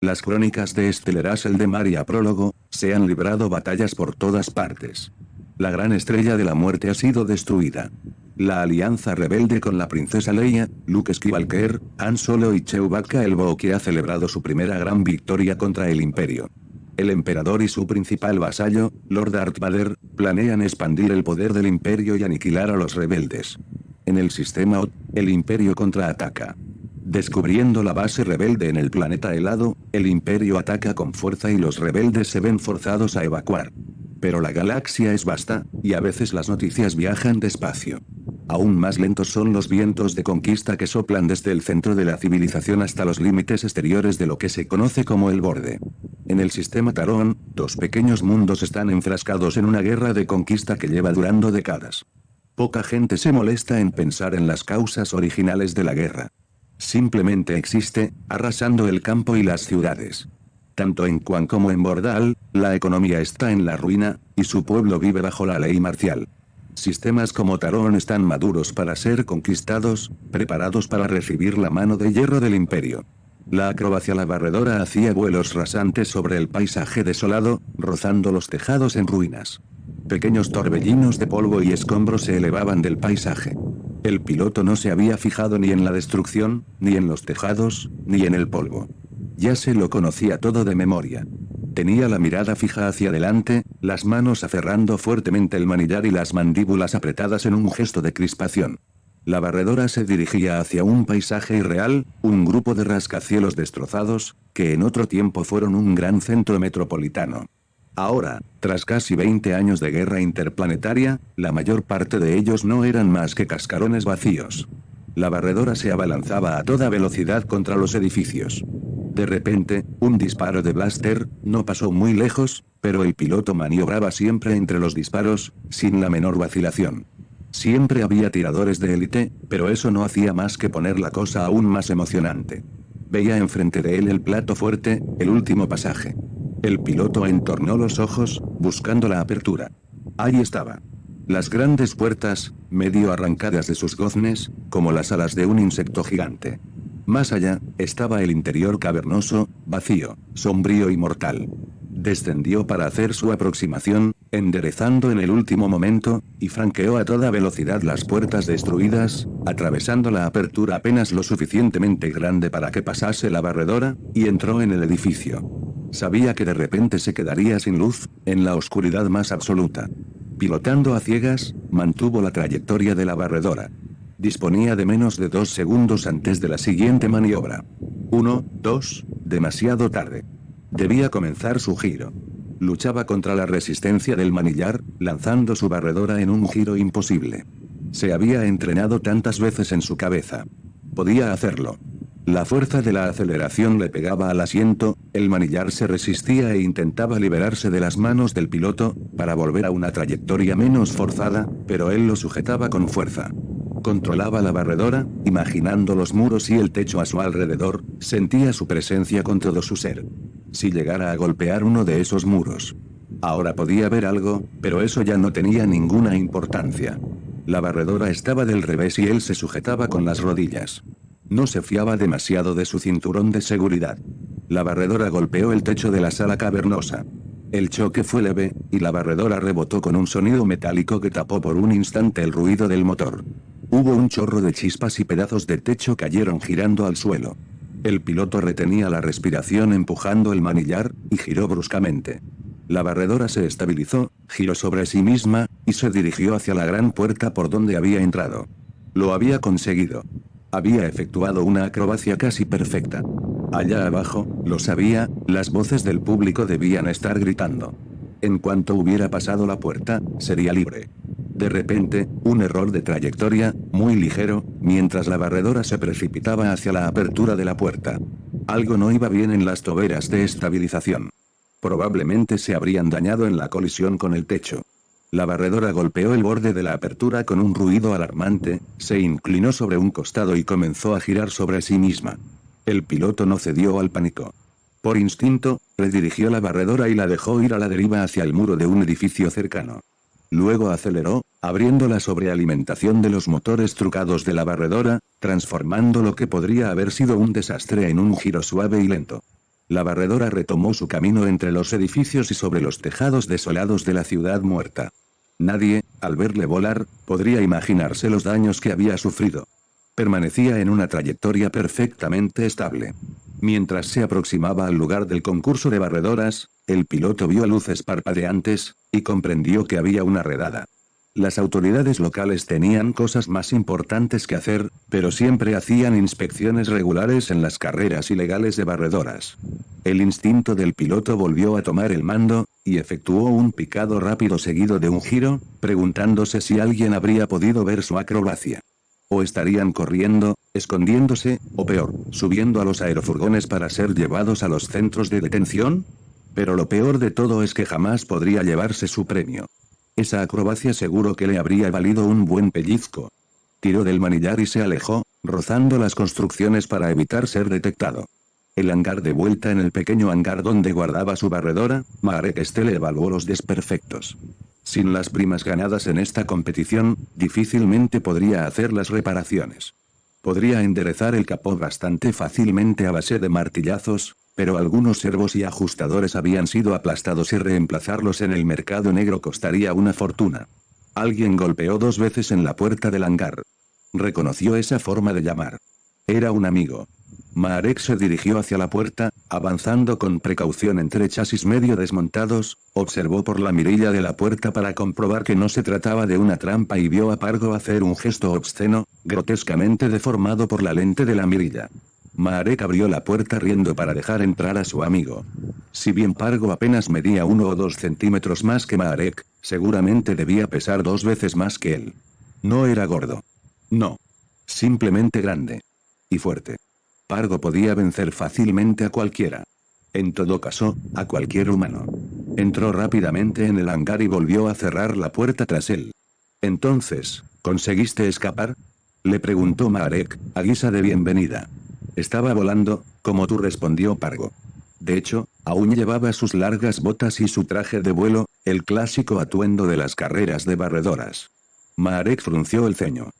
Las crónicas de Esteleras el de Maria Prólogo, se han librado batallas por todas partes. La gran estrella de la muerte ha sido destruida. La alianza rebelde con la princesa Leia, Luke Skywalker, Han Solo y Chewbacca el Wookiee ha celebrado su primera gran victoria contra el Imperio. El emperador y su principal vasallo, Lord Darth Vader, planean expandir el poder del Imperio y aniquilar a los rebeldes. En el sistema OT, el Imperio contraataca. Descubriendo la base rebelde en el planeta helado, el Imperio ataca con fuerza y los rebeldes se ven forzados a evacuar. Pero la galaxia es vasta, y a veces las noticias viajan despacio. Aún más lentos son los vientos de conquista que soplan desde el centro de la civilización hasta los límites exteriores de lo que se conoce como el borde. En el sistema Tarón, dos pequeños mundos están enfrascados en una guerra de conquista que lleva durando décadas. Poca gente se molesta en pensar en las causas originales de la guerra. Simplemente existe, arrasando el campo y las ciudades. Tanto en Quan como en Bordal, la economía está en la ruina, y su pueblo vive bajo la ley marcial. Sistemas como Tarón están maduros para ser conquistados, preparados para recibir la mano de hierro del Imperio. La acrobacia la barredora hacía vuelos rasantes sobre el paisaje desolado, rozando los tejados en ruinas. Pequeños torbellinos de polvo y escombros se elevaban del paisaje. El piloto no se había fijado ni en la destrucción, ni en los tejados, ni en el polvo. Ya se lo conocía todo de memoria. Tenía la mirada fija hacia adelante, las manos aferrando fuertemente el manillar y las mandíbulas apretadas en un gesto de crispación. La barredora se dirigía hacia un paisaje irreal, un grupo de rascacielos destrozados, que en otro tiempo fueron un gran centro metropolitano. Ahora, tras casi 20 años de guerra interplanetaria, la mayor parte de ellos no eran más que cascarones vacíos. La barredora se abalanzaba a toda velocidad contra los edificios. De repente, un disparo de blaster, no pasó muy lejos, pero el piloto maniobraba siempre entre los disparos, sin la menor vacilación. Siempre había tiradores de élite, pero eso no hacía más que poner la cosa aún más emocionante. Veía enfrente de él el plato fuerte, el último pasaje. El piloto entornó los ojos, buscando la apertura. Ahí estaba. Las grandes puertas, medio arrancadas de sus goznes, como las alas de un insecto gigante. Más allá, estaba el interior cavernoso, vacío, sombrío y mortal. Descendió para hacer su aproximación, enderezando en el último momento, y franqueó a toda velocidad las puertas destruidas, atravesando la apertura apenas lo suficientemente grande para que pasase la barredora, y entró en el edificio. Sabía que de repente se quedaría sin luz, en la oscuridad más absoluta. Pilotando a ciegas, mantuvo la trayectoria de la barredora. Disponía de menos de 2 segundos antes de la siguiente maniobra. 1, 2, demasiado tarde. Debía comenzar su giro. Luchaba contra la resistencia del manillar, lanzando su barredora en un giro imposible. Se había entrenado tantas veces en su cabeza. Podía hacerlo. La fuerza de la aceleración le pegaba al asiento, el manillar se resistía e intentaba liberarse de las manos del piloto, para volver a una trayectoria menos forzada, pero él lo sujetaba con fuerza. Controlaba la barredora, imaginando los muros y el techo a su alrededor, sentía su presencia con todo su ser. Si llegara a golpear uno de esos muros. Ahora podía ver algo, pero eso ya no tenía ninguna importancia. La barredora estaba del revés y él se sujetaba con las rodillas. No se fiaba demasiado de su cinturón de seguridad. La barredora golpeó el techo de la sala cavernosa. El choque fue leve, y la barredora rebotó con un sonido metálico que tapó por un instante el ruido del motor. Hubo un chorro de chispas y pedazos de techo cayeron girando al suelo. El piloto retenía la respiración empujando el manillar, y giró bruscamente. La barredora se estabilizó, giró sobre sí misma, y se dirigió hacia la gran puerta por donde había entrado. Lo había conseguido. Había efectuado una acrobacia casi perfecta. Allá abajo, lo sabía, las voces del público debían estar gritando. En cuanto hubiera pasado la puerta, sería libre. De repente, un error de trayectoria, muy ligero, mientras la barredora se precipitaba hacia la apertura de la puerta. Algo no iba bien en las toberas de estabilización. Probablemente se habrían dañado en la colisión con el techo. La barredora golpeó el borde de la apertura con un ruido alarmante, se inclinó sobre un costado y comenzó a girar sobre sí misma. El piloto no cedió al pánico. Por instinto, redirigió la barredora y la dejó ir a la deriva hacia el muro de un edificio cercano. Luego aceleró, abriendo la sobrealimentación de los motores trucados de la barredora, transformando lo que podría haber sido un desastre en un giro suave y lento. La barredora retomó su camino entre los edificios y sobre los tejados desolados de la ciudad muerta. Nadie, al verle volar, podría imaginarse los daños que había sufrido. Permanecía en una trayectoria perfectamente estable. Mientras se aproximaba al lugar del concurso de barredoras, el piloto vio luces parpadeantes, y comprendió que había una redada. Las autoridades locales tenían cosas más importantes que hacer, pero siempre hacían inspecciones regulares en las carreras ilegales de barredoras. El instinto del piloto volvió a tomar el mando, y efectuó un picado rápido seguido de un giro, preguntándose si alguien habría podido ver su acrobacia. O estarían corriendo, escondiéndose, o peor, subiendo a los aerofurgones para ser llevados a los centros de detención. Pero lo peor de todo es que jamás podría llevarse su premio. Esa acrobacia seguro que le habría valido un buen pellizco. Tiró del manillar y se alejó, rozando las construcciones para evitar ser detectado. El hangar de vuelta en el pequeño hangar donde guardaba su barredora, Marek Stele evaluó los desperfectos. Sin las primas ganadas en esta competición, difícilmente podría hacer las reparaciones. Podría enderezar el capó bastante fácilmente a base de martillazos, pero algunos servos y ajustadores habían sido aplastados y reemplazarlos en el mercado negro costaría una fortuna. Alguien golpeó 2 veces en la puerta del hangar. Reconoció esa forma de llamar. Era un amigo. Marek se dirigió hacia la puerta, avanzando con precaución entre chasis medio desmontados, observó por la mirilla de la puerta para comprobar que no se trataba de una trampa y vio a Pargo hacer un gesto obsceno, grotescamente deformado por la lente de la mirilla. Marek abrió la puerta riendo para dejar entrar a su amigo. Si bien Pargo apenas medía 1 o 2 centímetros más que Marek, seguramente debía pesar 2 veces más que él. No era gordo. No. Simplemente grande. Y fuerte. Pargo podía vencer fácilmente a cualquiera. En todo caso, a cualquier humano. Entró rápidamente en el hangar y volvió a cerrar la puerta tras él. Entonces, ¿conseguiste escapar? Le preguntó Marek, a guisa de bienvenida. Estaba volando, como tú, respondió Pargo. De hecho, aún llevaba sus largas botas y su traje de vuelo, el clásico atuendo de las carreras de barredoras. Marek frunció el ceño.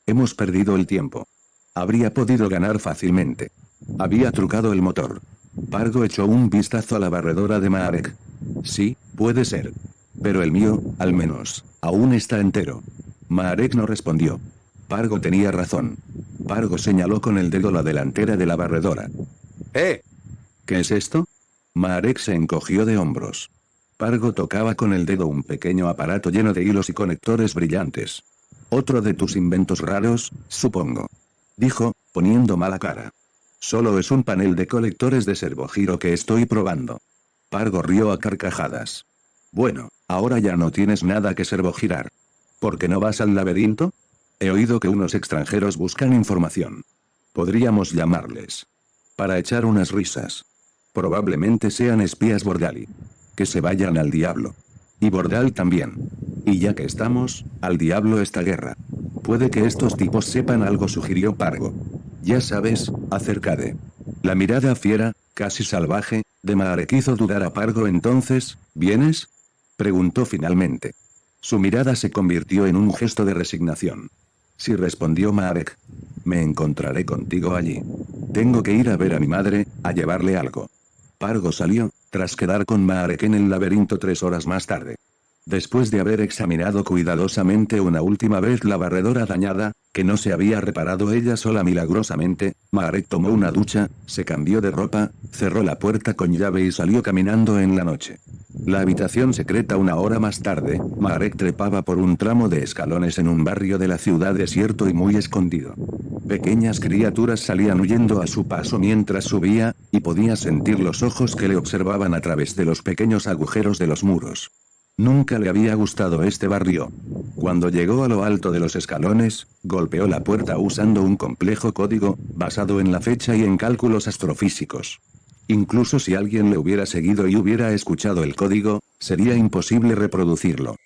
Hemos perdido el tiempo. Habría podido ganar fácilmente. Había trucado el motor. Pargo echó un vistazo a la barredora de Marek. Sí, puede ser. Pero el mío, al menos, aún está entero. Marek no respondió. Pargo tenía razón. Pargo señaló con el dedo la delantera de la barredora. ¡Eh! ¿Qué es esto? Marek se encogió de hombros. Pargo tocaba con el dedo un pequeño aparato lleno de hilos y conectores brillantes. Otro de tus inventos raros, supongo. Dijo, poniendo mala cara. Solo es un panel de colectores de servogiro que estoy probando. Pargo rió a carcajadas. Bueno, ahora ya no tienes nada que servogirar. ¿Por qué no vas al laberinto? He oído que unos extranjeros buscan información. Podríamos llamarles. Para echar unas risas. Probablemente sean espías Bordali. Que se vayan al diablo. Y Bordal también. Y ya que estamos, al diablo esta guerra. Puede que estos tipos sepan algo, sugirió Pargo. Ya sabes, acerca de... La mirada fiera, casi salvaje, de Marek hizo dudar a Pargo. Entonces, ¿vienes? Preguntó finalmente. Su mirada se convirtió en un gesto de resignación. Sí, respondió Marek. Me encontraré contigo allí. Tengo que ir a ver a mi madre, a llevarle algo. Pargo salió, tras quedar con Marek en el laberinto 3 horas más tarde. Después de haber examinado cuidadosamente una última vez la barredora dañada, que no se había reparado ella sola milagrosamente, Marek tomó una ducha, se cambió de ropa, cerró la puerta con llave y salió caminando en la noche. La habitación secreta. 1 hora más tarde, Marek trepaba por un tramo de escalones en un barrio de la ciudad desierto y muy escondido. Pequeñas criaturas salían huyendo a su paso mientras subía, y podía sentir los ojos que le observaban a través de los pequeños agujeros de los muros. Nunca le había gustado este barrio. Cuando llegó a lo alto de los escalones, golpeó la puerta usando un complejo código, basado en la fecha y en cálculos astrofísicos. Incluso si alguien le hubiera seguido y hubiera escuchado el código, sería imposible reproducirlo.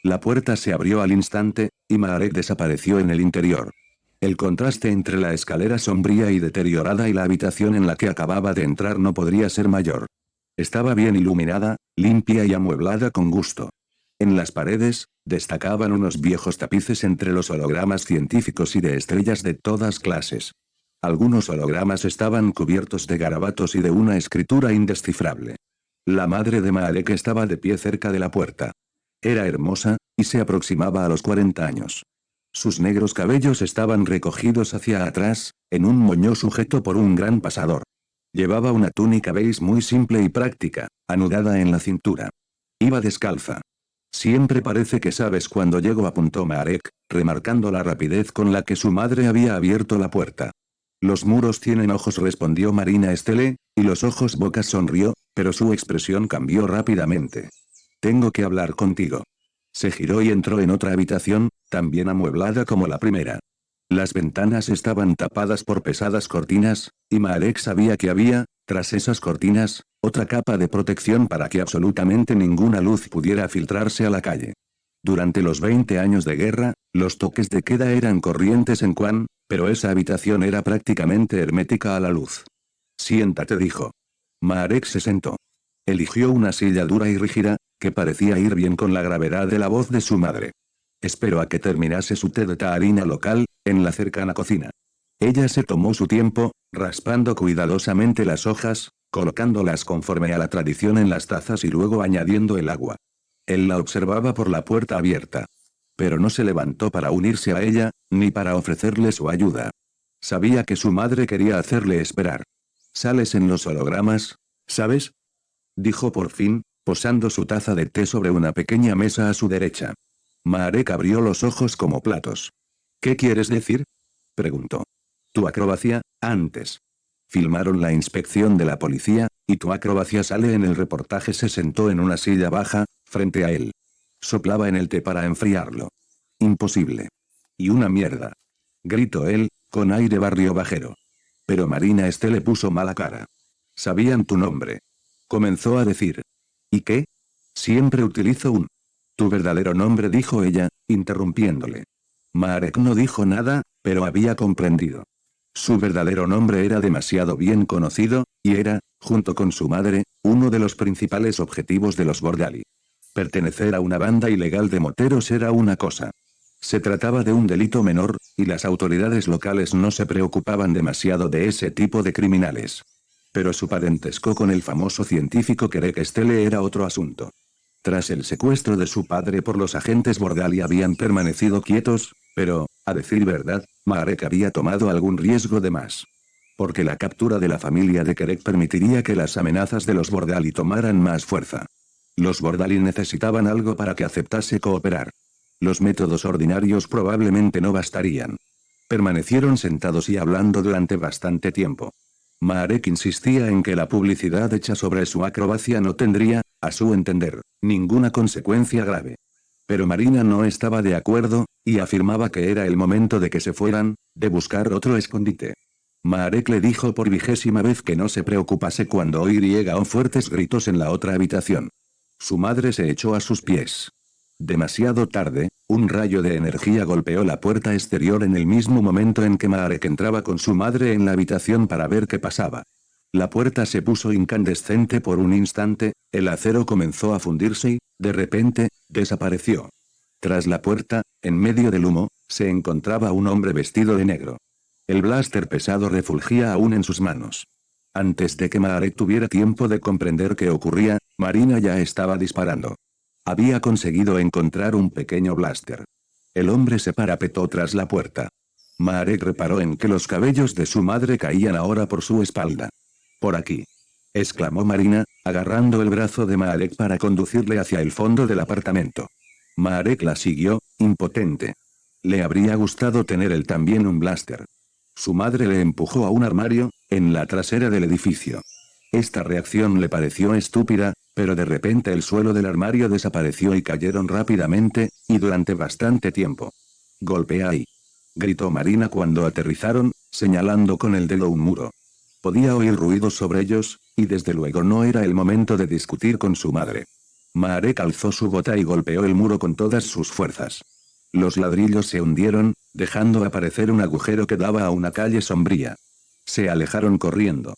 La puerta se abrió al instante, y Marek desapareció en el interior. El contraste entre la escalera sombría y deteriorada y la habitación en la que acababa de entrar no podría ser mayor. Estaba bien iluminada, limpia y amueblada con gusto. En las paredes, destacaban unos viejos tapices entre los hologramas científicos y de estrellas de todas clases. Algunos hologramas estaban cubiertos de garabatos y de una escritura indescifrable. La madre de Marek estaba de pie cerca de la puerta. Era hermosa, y se aproximaba a los 40 años. Sus negros cabellos estaban recogidos hacia atrás, en un moño sujeto por un gran pasador. Llevaba una túnica beige muy simple y práctica, anudada en la cintura. Iba descalza. Siempre parece que sabes cuando llego, apuntó Marek, remarcando la rapidez con la que su madre había abierto la puerta. Los muros tienen ojos, respondió Marina Estelle, y los ojos bocas, sonrió, pero su expresión cambió rápidamente. Tengo que hablar contigo. Se giró y entró en otra habitación, también amueblada como la primera. Las ventanas estaban tapadas por pesadas cortinas, y Marek sabía que había, tras esas cortinas, otra capa de protección para que absolutamente ninguna luz pudiera filtrarse a la calle. Durante los 20 años de guerra, los toques de queda eran corrientes en Quan, pero esa habitación era prácticamente hermética a la luz. Siéntate, dijo. Marek se sentó. Eligió una silla dura y rígida, que parecía ir bien con la gravedad de la voz de su madre. Esperó a que terminase su té de taharina local, en la cercana cocina. Ella se tomó su tiempo, raspando cuidadosamente las hojas, colocándolas conforme a la tradición en las tazas y luego añadiendo el agua. Él la observaba por la puerta abierta. Pero no se levantó para unirse a ella, ni para ofrecerle su ayuda. Sabía que su madre quería hacerle esperar. «Sales en los hologramas, ¿sabes?», dijo por fin, posando su taza de té sobre una pequeña mesa a su derecha. Marek abrió los ojos como platos. «¿Qué quieres decir?», preguntó. «Tu acrobacia, antes. Filmaron la inspección de la policía, y tu acrobacia sale en el reportaje». Se sentó en una silla baja, frente a él. Soplaba en el té para enfriarlo. «Imposible. Y una mierda», gritó él, con aire barrio bajero. Pero Marina Estelle puso mala cara. «Sabían tu nombre», comenzó a decir. «¿Y qué? Siempre utilizo un...». «Tu verdadero nombre», dijo ella, interrumpiéndole. Marek no dijo nada, pero había comprendido. Su verdadero nombre era demasiado bien conocido, y era, junto con su madre, uno de los principales objetivos de los Bordali. Pertenecer a una banda ilegal de moteros era una cosa. Se trataba de un delito menor, y las autoridades locales no se preocupaban demasiado de ese tipo de criminales. Pero su parentesco con el famoso científico Kerek Estelle era otro asunto. Tras el secuestro de su padre por los agentes Bordali habían permanecido quietos, pero, a decir verdad, Marek había tomado algún riesgo de más. Porque la captura de la familia de Kerek permitiría que las amenazas de los Bordali tomaran más fuerza. Los Bordali necesitaban algo para que aceptase cooperar. Los métodos ordinarios probablemente no bastarían. Permanecieron sentados y hablando durante bastante tiempo. Marek insistía en que la publicidad hecha sobre su acrobacia no tendría, a su entender, ninguna consecuencia grave. Pero Marina no estaba de acuerdo, y afirmaba que era el momento de que se fueran, de buscar otro escondite. Marek le dijo por 20ª vez que no se preocupase cuando oyó fuertes gritos en la otra habitación. Su madre se echó a sus pies. Demasiado tarde, un rayo de energía golpeó la puerta exterior en el mismo momento en que Marek entraba con su madre en la habitación para ver qué pasaba. La puerta se puso incandescente por un instante, el acero comenzó a fundirse y, de repente, desapareció. Tras la puerta, en medio del humo, se encontraba un hombre vestido de negro. El blaster pesado refulgía aún en sus manos. Antes de que Marek tuviera tiempo de comprender qué ocurría, Marina ya estaba disparando. Había conseguido encontrar un pequeño blaster. El hombre se parapetó tras la puerta. Marek reparó en que los cabellos de su madre caían ahora por su espalda. «Por aquí», exclamó Marina, agarrando el brazo de Marek para conducirle hacia el fondo del apartamento. Marek la siguió, impotente. Le habría gustado tener él también un blaster. Su madre le empujó a un armario, en la trasera del edificio. Esta reacción le pareció estúpida, pero de repente el suelo del armario desapareció y cayeron rápidamente, y durante bastante tiempo. «Golpea ahí», gritó Marina cuando aterrizaron, señalando con el dedo un muro. Podía oír ruidos sobre ellos, y desde luego no era el momento de discutir con su madre. Marek alzó su bota y golpeó el muro con todas sus fuerzas. Los ladrillos se hundieron, dejando aparecer un agujero que daba a una calle sombría. Se alejaron corriendo.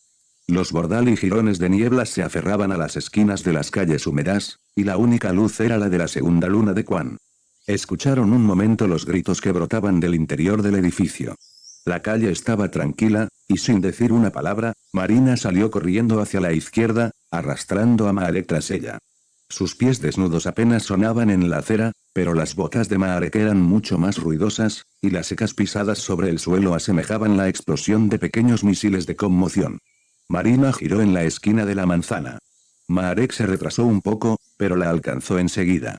Los Bordali jirones de niebla se aferraban a las esquinas de las calles húmedas, y la única luz era la de la segunda luna de Quan. Escucharon un momento los gritos que brotaban del interior del edificio. La calle estaba tranquila, y sin decir una palabra, Marina salió corriendo hacia la izquierda, arrastrando a Marek tras ella. Sus pies desnudos apenas sonaban en la acera, pero las botas de Marek eran mucho más ruidosas, y las secas pisadas sobre el suelo asemejaban la explosión de pequeños misiles de conmoción. Marina giró en la esquina de la manzana. Marek se retrasó un poco, pero la alcanzó enseguida.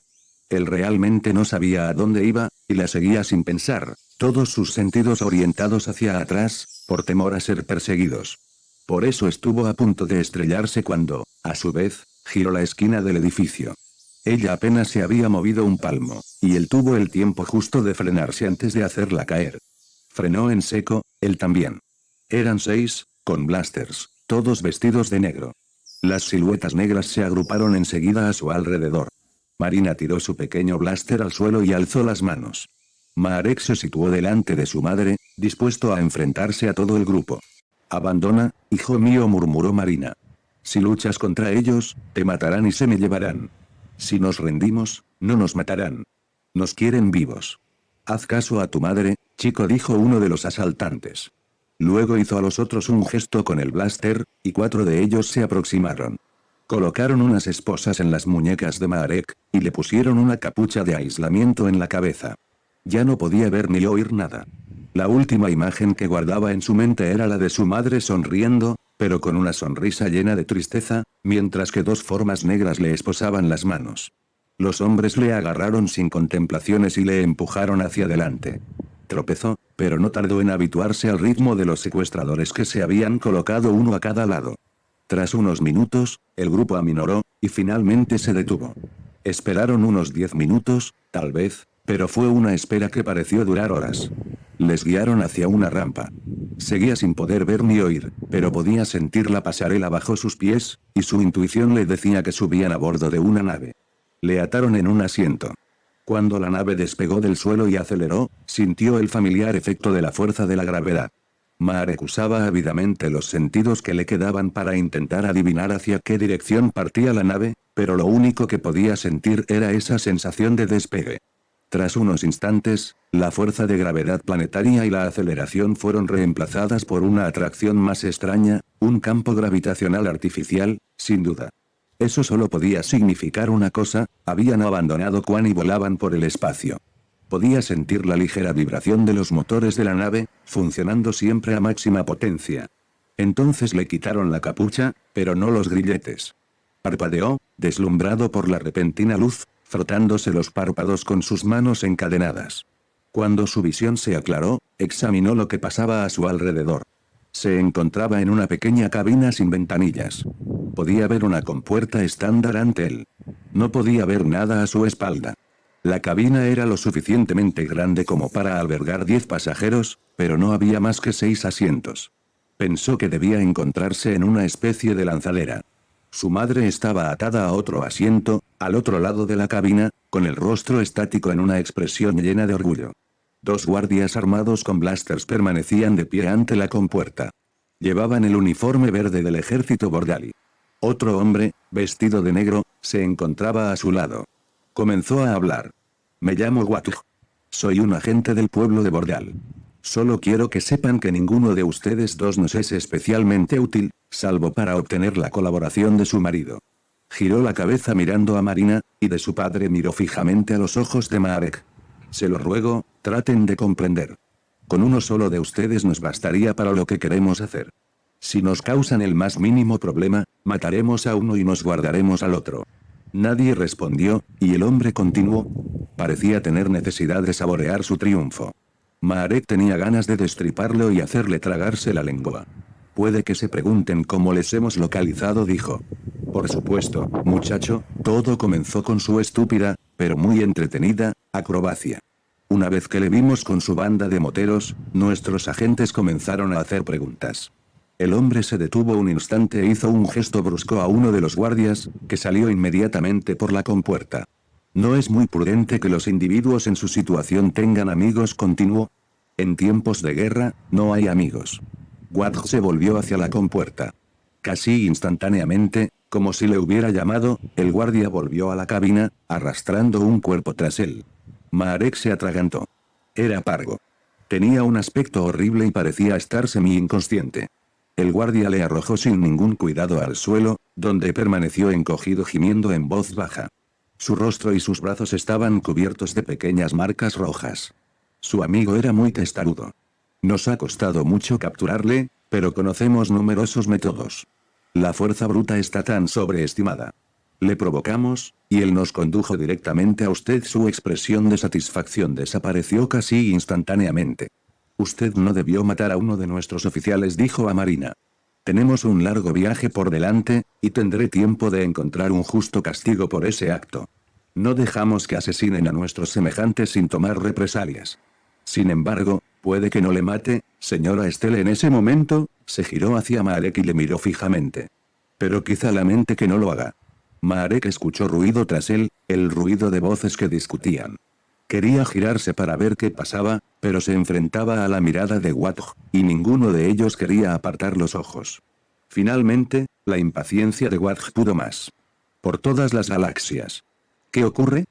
Él realmente no sabía a dónde iba, y la seguía sin pensar, todos sus sentidos orientados hacia atrás, por temor a ser perseguidos. Por eso estuvo a punto de estrellarse cuando, a su vez, giró la esquina del edificio. Ella apenas se había movido un palmo, y él tuvo el tiempo justo de frenarse antes de hacerla caer. Frenó en seco, él también. Eran 6, con blasters, todos vestidos de negro. Las siluetas negras se agruparon enseguida a su alrededor. Marina tiró su pequeño blaster al suelo y alzó las manos. Marek se situó delante de su madre, dispuesto a enfrentarse a todo el grupo. «Abandona, hijo mío», murmuró Marina. «Si luchas contra ellos, te matarán y se me llevarán. Si nos rendimos, no nos matarán. Nos quieren vivos. Haz caso a tu madre, chico», dijo uno de los asaltantes. Luego hizo a los otros un gesto con el blaster, y 4 de ellos se aproximaron. Colocaron unas esposas en las muñecas de Marek, y le pusieron una capucha de aislamiento en la cabeza. Ya no podía ver ni oír nada. La última imagen que guardaba en su mente era la de su madre sonriendo, pero con una sonrisa llena de tristeza, mientras que 2 formas negras le esposaban las manos. Los hombres le agarraron sin contemplaciones y le empujaron hacia adelante. Tropezó, pero no tardó en habituarse al ritmo de los secuestradores que se habían colocado uno a cada lado. Tras unos minutos, el grupo aminoró, y finalmente se detuvo. Esperaron unos 10 minutos, tal vez, pero fue una espera que pareció durar horas. Les guiaron hacia una rampa. Seguía sin poder ver ni oír, pero podía sentir la pasarela bajo sus pies, y su intuición le decía que subían a bordo de una nave. Le ataron en un asiento. Cuando la nave despegó del suelo y aceleró, sintió el familiar efecto de la fuerza de la gravedad. Marek usaba ávidamente los sentidos que le quedaban para intentar adivinar hacia qué dirección partía la nave, pero lo único que podía sentir era esa sensación de despegue. Tras unos instantes, la fuerza de gravedad planetaria y la aceleración fueron reemplazadas por una atracción más extraña, un campo gravitacional artificial, sin duda. Eso solo podía significar una cosa: habían abandonado Quan y volaban por el espacio. Podía sentir la ligera vibración de los motores de la nave, funcionando siempre a máxima potencia. Entonces le quitaron la capucha, pero no los grilletes. Parpadeó, deslumbrado por la repentina luz, frotándose los párpados con sus manos encadenadas. Cuando su visión se aclaró, examinó lo que pasaba a su alrededor. Se encontraba en una pequeña cabina sin ventanillas. Podía ver una compuerta estándar ante él. No podía ver nada a su espalda. La cabina era lo suficientemente grande como para albergar 10 pasajeros, pero no había más que 6 asientos. Pensó que debía encontrarse en una especie de lanzadera. Su madre estaba atada a otro asiento, al otro lado de la cabina, con el rostro estático en una expresión llena de orgullo. 2 guardias armados con blasters permanecían de pie ante la compuerta. Llevaban el uniforme verde del ejército Bordali. Otro hombre, vestido de negro, se encontraba a su lado. Comenzó a hablar. «Me llamo Watug. Soy un agente del pueblo de Bordal. Solo quiero que sepan que ninguno de ustedes dos nos es especialmente útil, salvo para obtener la colaboración de su marido». Giró la cabeza mirando a Marina, y de su padre miró fijamente a los ojos de Marek. «Se lo ruego, traten de comprender. Con uno solo de ustedes nos bastaría para lo que queremos hacer. Si nos causan el más mínimo problema, mataremos a uno y nos guardaremos al otro». Nadie respondió, y el hombre continuó. Parecía tener necesidad de saborear su triunfo. Marek tenía ganas de destriparlo y hacerle tragarse la lengua. «Puede que se pregunten cómo les hemos localizado», dijo. «Por supuesto, muchacho, todo comenzó con su estúpida, pero muy entretenida, acrobacia. Una vez que le vimos con su banda de moteros, nuestros agentes comenzaron a hacer preguntas». El hombre se detuvo un instante e hizo un gesto brusco a uno de los guardias, que salió inmediatamente por la compuerta. «No es muy prudente que los individuos en su situación tengan amigos», continuó. «En tiempos de guerra, no hay amigos». Watg se volvió hacia la compuerta. Casi instantáneamente, como si le hubiera llamado, el guardia volvió a la cabina, arrastrando un cuerpo tras él. Marek se atragantó. Era Pargo. Tenía un aspecto horrible y parecía estar semi-inconsciente. El guardia le arrojó sin ningún cuidado al suelo, donde permaneció encogido gimiendo en voz baja. Su rostro y sus brazos estaban cubiertos de pequeñas marcas rojas. Su amigo era muy testarudo. Nos ha costado mucho capturarle, pero conocemos numerosos métodos. La fuerza bruta está tan sobreestimada. Le provocamos, y él nos condujo directamente a usted. Su expresión de satisfacción desapareció casi instantáneamente. Usted no debió matar a uno de nuestros oficiales, dijo a Marina. Tenemos un largo viaje por delante, y tendré tiempo de encontrar un justo castigo por ese acto. No dejamos que asesinen a nuestros semejantes sin tomar represalias. Sin embargo, puede que no le mate, señora Estelle. En ese momento, se giró hacia Marek y le miró fijamente. Pero quizá lamente que no lo haga. Marek escuchó ruido tras él, el ruido de voces que discutían. Quería girarse para ver qué pasaba, pero se enfrentaba a la mirada de Wadj, y ninguno de ellos quería apartar los ojos. Finalmente, la impaciencia de Wadj pudo más. Por todas las galaxias. ¿Qué ocurre?,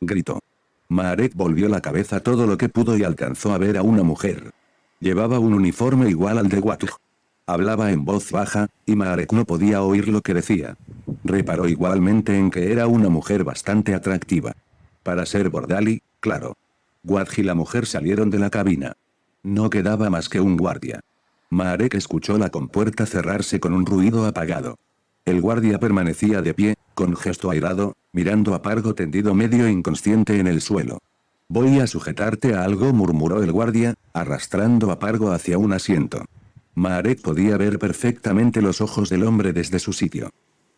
gritó. Marek volvió la cabeza todo lo que pudo y alcanzó a ver a una mujer. Llevaba un uniforme igual al de Wadj. Hablaba en voz baja, y Marek no podía oír lo que decía. Reparó igualmente en que era una mujer bastante atractiva. Para ser Bordali, claro. Wadj y la mujer salieron de la cabina. No quedaba más que un guardia. Marek escuchó la compuerta cerrarse con un ruido apagado. El guardia permanecía de pie, con gesto airado, mirando a Pargo tendido medio inconsciente en el suelo. Voy a sujetarte a algo, murmuró el guardia, arrastrando a Pargo hacia un asiento. Marek podía ver perfectamente los ojos del hombre desde su sitio.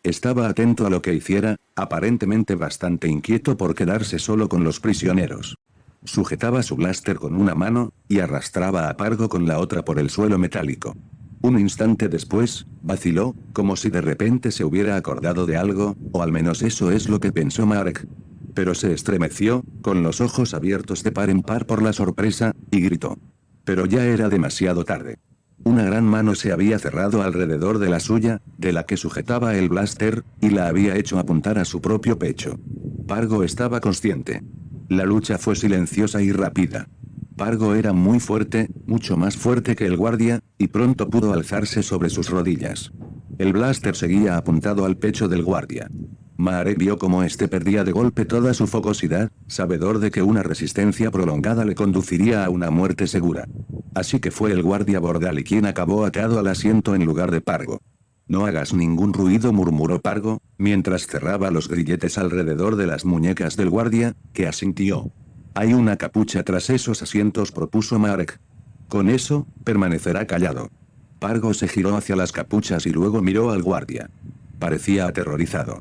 Estaba atento a lo que hiciera, aparentemente bastante inquieto por quedarse solo con los prisioneros. Sujetaba su blaster con una mano, y arrastraba a Pargo con la otra por el suelo metálico. Un instante después, vaciló, como si de repente se hubiera acordado de algo, o al menos eso es lo que pensó Marek. Pero se estremeció, con los ojos abiertos de par en par por la sorpresa, y gritó. Pero ya era demasiado tarde. Una gran mano se había cerrado alrededor de la suya, de la que sujetaba el blaster, y la había hecho apuntar a su propio pecho. Pargo estaba consciente. La lucha fue silenciosa y rápida. Pargo era muy fuerte, mucho más fuerte que el guardia, y pronto pudo alzarse sobre sus rodillas. El blaster seguía apuntado al pecho del guardia. Marek vio cómo este perdía de golpe toda su fogosidad, sabedor de que una resistencia prolongada le conduciría a una muerte segura. Así que fue el guardia Bordali quien acabó atado al asiento en lugar de Pargo. No hagas ningún ruido, murmuró Pargo, mientras cerraba los grilletes alrededor de las muñecas del guardia, que asintió. Hay una capucha tras esos asientos, propuso Marek. Con eso, permanecerá callado. Pargo se giró hacia las capuchas y luego miró al guardia. Parecía aterrorizado.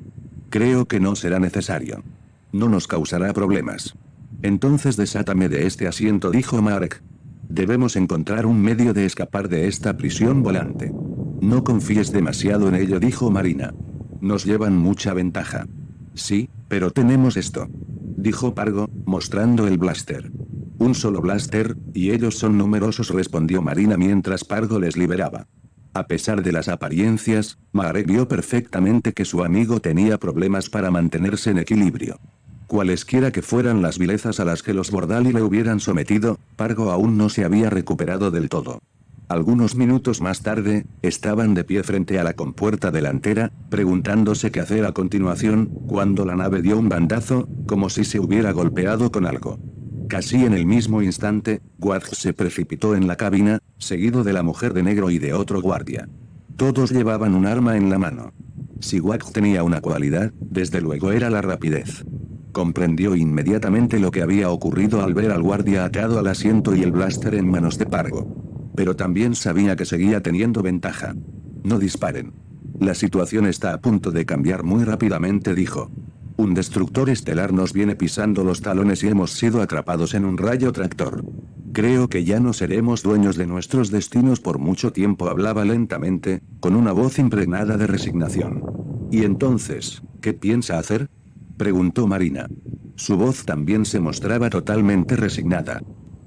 Creo que no será necesario. No nos causará problemas. Entonces desátame de este asiento, dijo Marek. Debemos encontrar un medio de escapar de esta prisión volante. No confíes demasiado en ello, dijo Marina. Nos llevan mucha ventaja. Sí, pero tenemos esto, dijo Pargo, mostrando el blaster. Un solo blaster, y ellos son numerosos, respondió Marina mientras Pargo les liberaba. A pesar de las apariencias, Marek vio perfectamente que su amigo tenía problemas para mantenerse en equilibrio. Cualesquiera que fueran las vilezas a las que los Bordali le hubieran sometido, Pargo aún no se había recuperado del todo. Algunos minutos más tarde, estaban de pie frente a la compuerta delantera, preguntándose qué hacer a continuación, cuando la nave dio un bandazo, como si se hubiera golpeado con algo. Casi en el mismo instante, Wadj se precipitó en la cabina, seguido de la mujer de negro y de otro guardia. Todos llevaban un arma en la mano. Si Wadj tenía una cualidad, desde luego era la rapidez. Comprendió inmediatamente lo que había ocurrido al ver al guardia atado al asiento y el blaster en manos de Pargo. Pero también sabía que seguía teniendo ventaja. No disparen. La situación está a punto de cambiar muy rápidamente, dijo. Un destructor estelar nos viene pisando los talones y hemos sido atrapados en un rayo tractor. Creo que ya no seremos dueños de nuestros destinos por mucho tiempo, hablaba lentamente, con una voz impregnada de resignación. ¿Y entonces, qué piensa hacer?, preguntó Marina. Su voz también se mostraba totalmente resignada.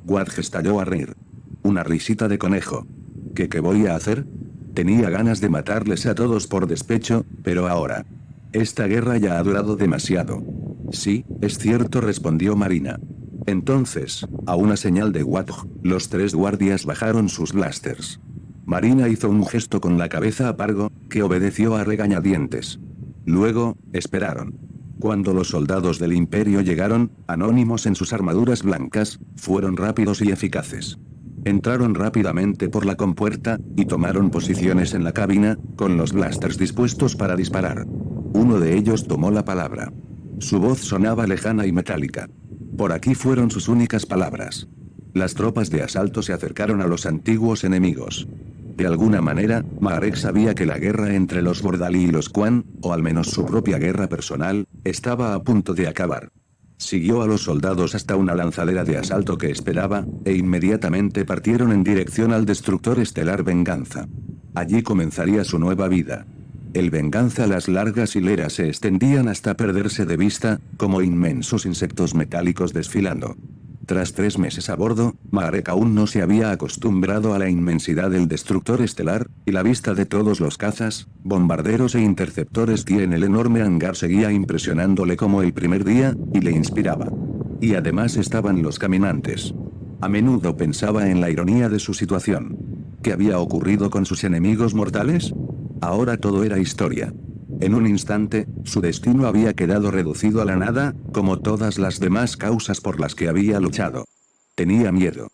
Wadj estalló a reír. Una risita de conejo. ¿Qué voy a hacer? Tenía ganas de matarles a todos por despecho, pero ahora. Esta guerra ya ha durado demasiado. Sí, es cierto, respondió Marina. Entonces, a una señal de Watch, los 3 guardias bajaron sus blasters. Marina hizo un gesto con la cabeza a Pargo, que obedeció a regañadientes. Luego, esperaron. Cuando los soldados del Imperio llegaron, anónimos en sus armaduras blancas, fueron rápidos y eficaces. Entraron rápidamente por la compuerta, y tomaron posiciones en la cabina, con los blasters dispuestos para disparar. Uno de ellos tomó la palabra. Su voz sonaba lejana y metálica. Por aquí fueron sus únicas palabras. Las tropas de asalto se acercaron a los antiguos enemigos. De alguna manera, Marek sabía que la guerra entre los Bordali y los Quan, o al menos su propia guerra personal, estaba a punto de acabar. Siguió a los soldados hasta una lanzadera de asalto que esperaba, e inmediatamente partieron en dirección al destructor estelar Venganza. Allí comenzaría su nueva vida. El Venganza, las largas hileras se extendían hasta perderse de vista, como inmensos insectos metálicos desfilando. Tras 3 meses a bordo, Marek aún no se había acostumbrado a la inmensidad del destructor estelar, y la vista de todos los cazas, bombarderos e interceptores que en el enorme hangar seguía impresionándole como el primer día, y le inspiraba. Y además estaban los caminantes. A menudo pensaba en la ironía de su situación. ¿Qué había ocurrido con sus enemigos mortales? Ahora todo era historia. En un instante, su destino había quedado reducido a la nada, como todas las demás causas por las que había luchado. Tenía miedo.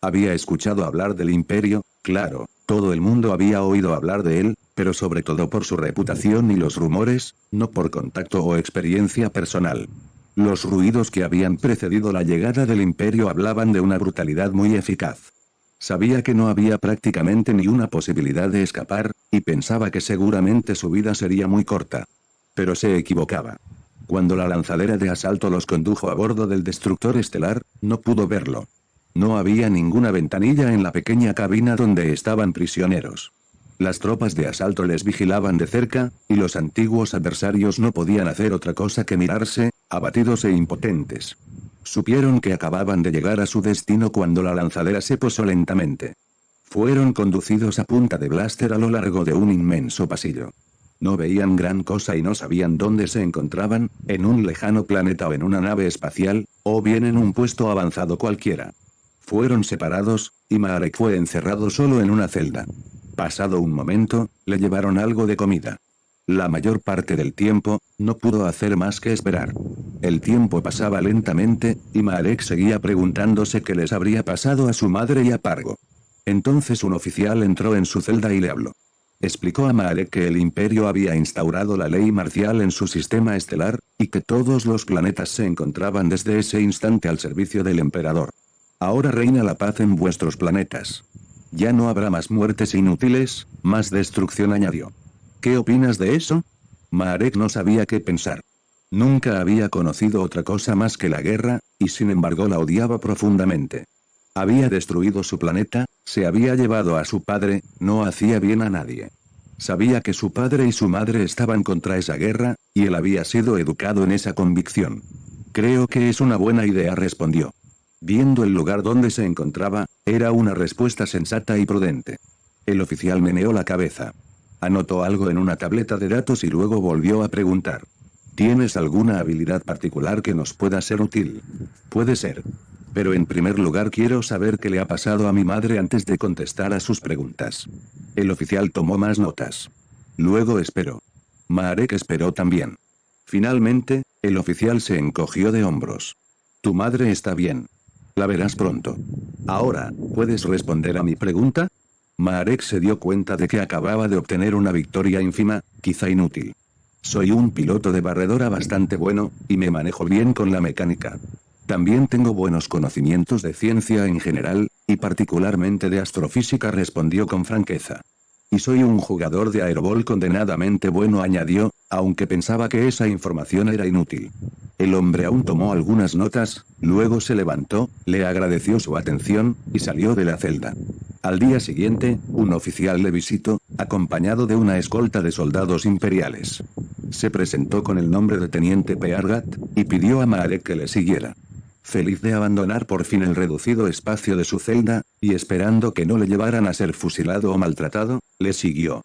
Había escuchado hablar del Imperio, claro, todo el mundo había oído hablar de él, pero sobre todo por su reputación y los rumores, no por contacto o experiencia personal. Los ruidos que habían precedido la llegada del Imperio hablaban de una brutalidad muy eficaz. Sabía que no había prácticamente ni una posibilidad de escapar, y pensaba que seguramente su vida sería muy corta. Pero se equivocaba. Cuando la lanzadera de asalto los condujo a bordo del destructor estelar, no pudo verlo. No había ninguna ventanilla en la pequeña cabina donde estaban prisioneros. Las tropas de asalto les vigilaban de cerca, y los antiguos adversarios no podían hacer otra cosa que mirarse, abatidos e impotentes. Supieron que acababan de llegar a su destino cuando la lanzadera se posó lentamente. Fueron conducidos a punta de blaster a lo largo de un inmenso pasillo. No veían gran cosa y no sabían dónde se encontraban, en un lejano planeta o en una nave espacial, o bien en un puesto avanzado cualquiera. Fueron separados, y Marek fue encerrado solo en una celda. Pasado un momento, le llevaron algo de comida. La mayor parte del tiempo, no pudo hacer más que esperar. El tiempo pasaba lentamente, y Marek seguía preguntándose qué les habría pasado a su madre y a Pargo. Entonces un oficial entró en su celda y le habló. Explicó a Marek que el Imperio había instaurado la ley marcial en su sistema estelar, y que todos los planetas se encontraban desde ese instante al servicio del Emperador. Ahora reina la paz en vuestros planetas. Ya no habrá más muertes inútiles, más destrucción, añadió. ¿Qué opinas de eso? Marek no sabía qué pensar. Nunca había conocido otra cosa más que la guerra, y sin embargo la odiaba profundamente. Había destruido su planeta, se había llevado a su padre, no hacía bien a nadie. Sabía que su padre y su madre estaban contra esa guerra, y él había sido educado en esa convicción. Creo que es una buena idea, respondió. Viendo el lugar donde se encontraba, era una respuesta sensata y prudente. El oficial meneó la cabeza. Anotó algo en una tableta de datos y luego volvió a preguntar. ¿Tienes alguna habilidad particular que nos pueda ser útil? Puede ser. Pero en primer lugar quiero saber qué le ha pasado a mi madre antes de contestar a sus preguntas. El oficial tomó más notas. Luego esperó. Marek esperó también. Finalmente, el oficial se encogió de hombros. Tu madre está bien. La verás pronto. Ahora, ¿puedes responder a mi pregunta? Marek se dio cuenta de que acababa de obtener una victoria ínfima, quizá inútil. Soy un piloto de barredora bastante bueno, y me manejo bien con la mecánica. También tengo buenos conocimientos de ciencia en general, y particularmente de astrofísica, respondió con franqueza. Y soy un jugador de aerobol condenadamente bueno, añadió, aunque pensaba que esa información era inútil. El hombre aún tomó algunas notas, luego se levantó, le agradeció su atención, y salió de la celda. Al día siguiente, un oficial le visitó, acompañado de una escolta de soldados imperiales. Se presentó con el nombre de Teniente Peargat, y pidió a Marek que le siguiera. Feliz de abandonar por fin el reducido espacio de su celda, y esperando que no le llevaran a ser fusilado o maltratado, le siguió.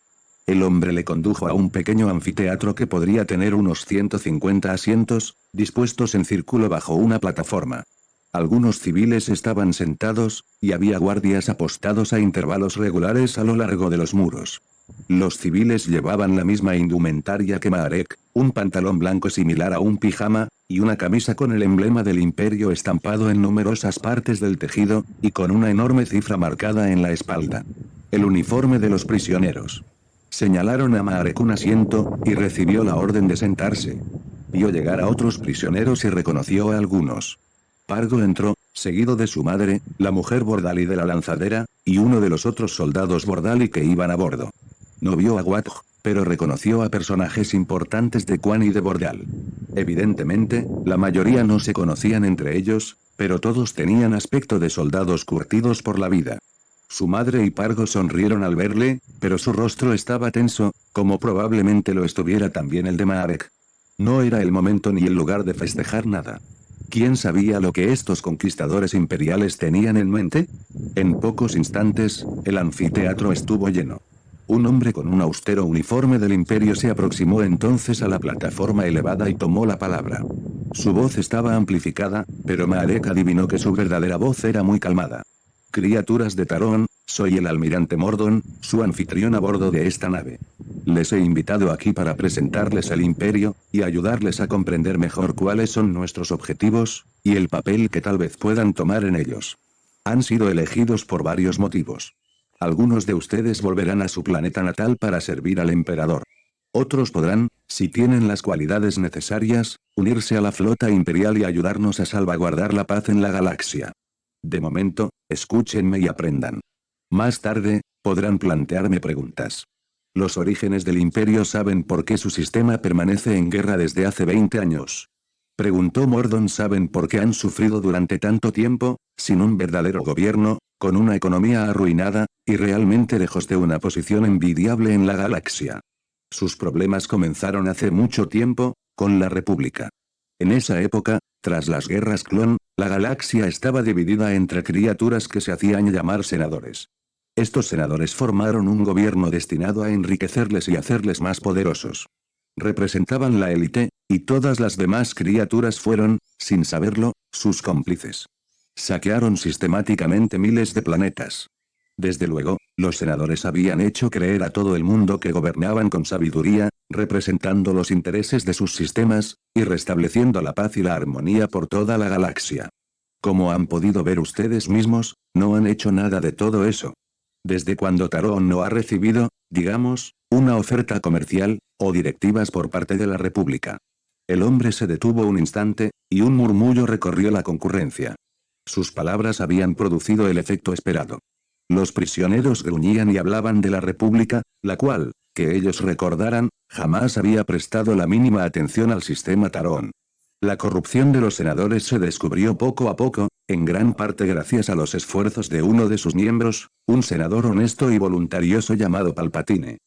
El hombre le condujo a un pequeño anfiteatro que podría tener unos 150 asientos, dispuestos en círculo bajo una plataforma. Algunos civiles estaban sentados, y había guardias apostados a intervalos regulares a lo largo de los muros. Los civiles llevaban la misma indumentaria que Marek, un pantalón blanco similar a un pijama, y una camisa con el emblema del imperio estampado en numerosas partes del tejido, y con una enorme cifra marcada en la espalda. El uniforme de los prisioneros. Señalaron a Marek un asiento, y recibió la orden de sentarse. Vio llegar a otros prisioneros y reconoció a algunos. Pargo entró, seguido de su madre, la mujer Bordali de la lanzadera, y uno de los otros soldados Bordali que iban a bordo. No vio a Watj, pero reconoció a personajes importantes de Quan y de Bordal. Evidentemente, la mayoría no se conocían entre ellos, pero todos tenían aspecto de soldados curtidos por la vida. Su madre y Pargo sonrieron al verle, pero su rostro estaba tenso, como probablemente lo estuviera también el de Marek. No era el momento ni el lugar de festejar nada. ¿Quién sabía lo que estos conquistadores imperiales tenían en mente? En pocos instantes, el anfiteatro estuvo lleno. Un hombre con un austero uniforme del imperio se aproximó entonces a la plataforma elevada y tomó la palabra. Su voz estaba amplificada, pero Marek adivinó que su verdadera voz era muy calmada. Criaturas de Tarón, soy el almirante Mordon, su anfitrión a bordo de esta nave. Les he invitado aquí para presentarles el imperio, y ayudarles a comprender mejor cuáles son nuestros objetivos, y el papel que tal vez puedan tomar en ellos. Han sido elegidos por varios motivos. Algunos de ustedes volverán a su planeta natal para servir al emperador. Otros podrán, si tienen las cualidades necesarias, unirse a la flota imperial y ayudarnos a salvaguardar la paz en la galaxia. De momento, escúchenme y aprendan. Más tarde, podrán plantearme preguntas. Los orígenes del imperio saben por qué su sistema permanece en guerra desde hace 20 años. Preguntó Mordon. ¿Saben por qué han sufrido durante tanto tiempo, sin un verdadero gobierno, con una economía arruinada, y realmente lejos de una posición envidiable en la galaxia? Sus problemas comenzaron hace mucho tiempo, con la República. En esa época, tras las guerras clon, la galaxia estaba dividida entre criaturas que se hacían llamar senadores. Estos senadores formaron un gobierno destinado a enriquecerles y hacerles más poderosos. Representaban la élite, y todas las demás criaturas fueron, sin saberlo, sus cómplices. Saquearon sistemáticamente miles de planetas. Desde luego, los senadores habían hecho creer a todo el mundo que gobernaban con sabiduría, representando los intereses de sus sistemas, y restableciendo la paz y la armonía por toda la galaxia. Como han podido ver ustedes mismos, no han hecho nada de todo eso. Desde cuando Tarón no ha recibido, digamos, una oferta comercial, o directivas por parte de la República. El hombre se detuvo un instante, y un murmullo recorrió la concurrencia. Sus palabras habían producido el efecto esperado. Los prisioneros gruñían y hablaban de la República, la cual, que ellos recordaran, jamás había prestado la mínima atención al sistema Tarón. La corrupción de los senadores se descubrió poco a poco, en gran parte gracias a los esfuerzos de uno de sus miembros, un senador honesto y voluntarioso llamado Palpatine.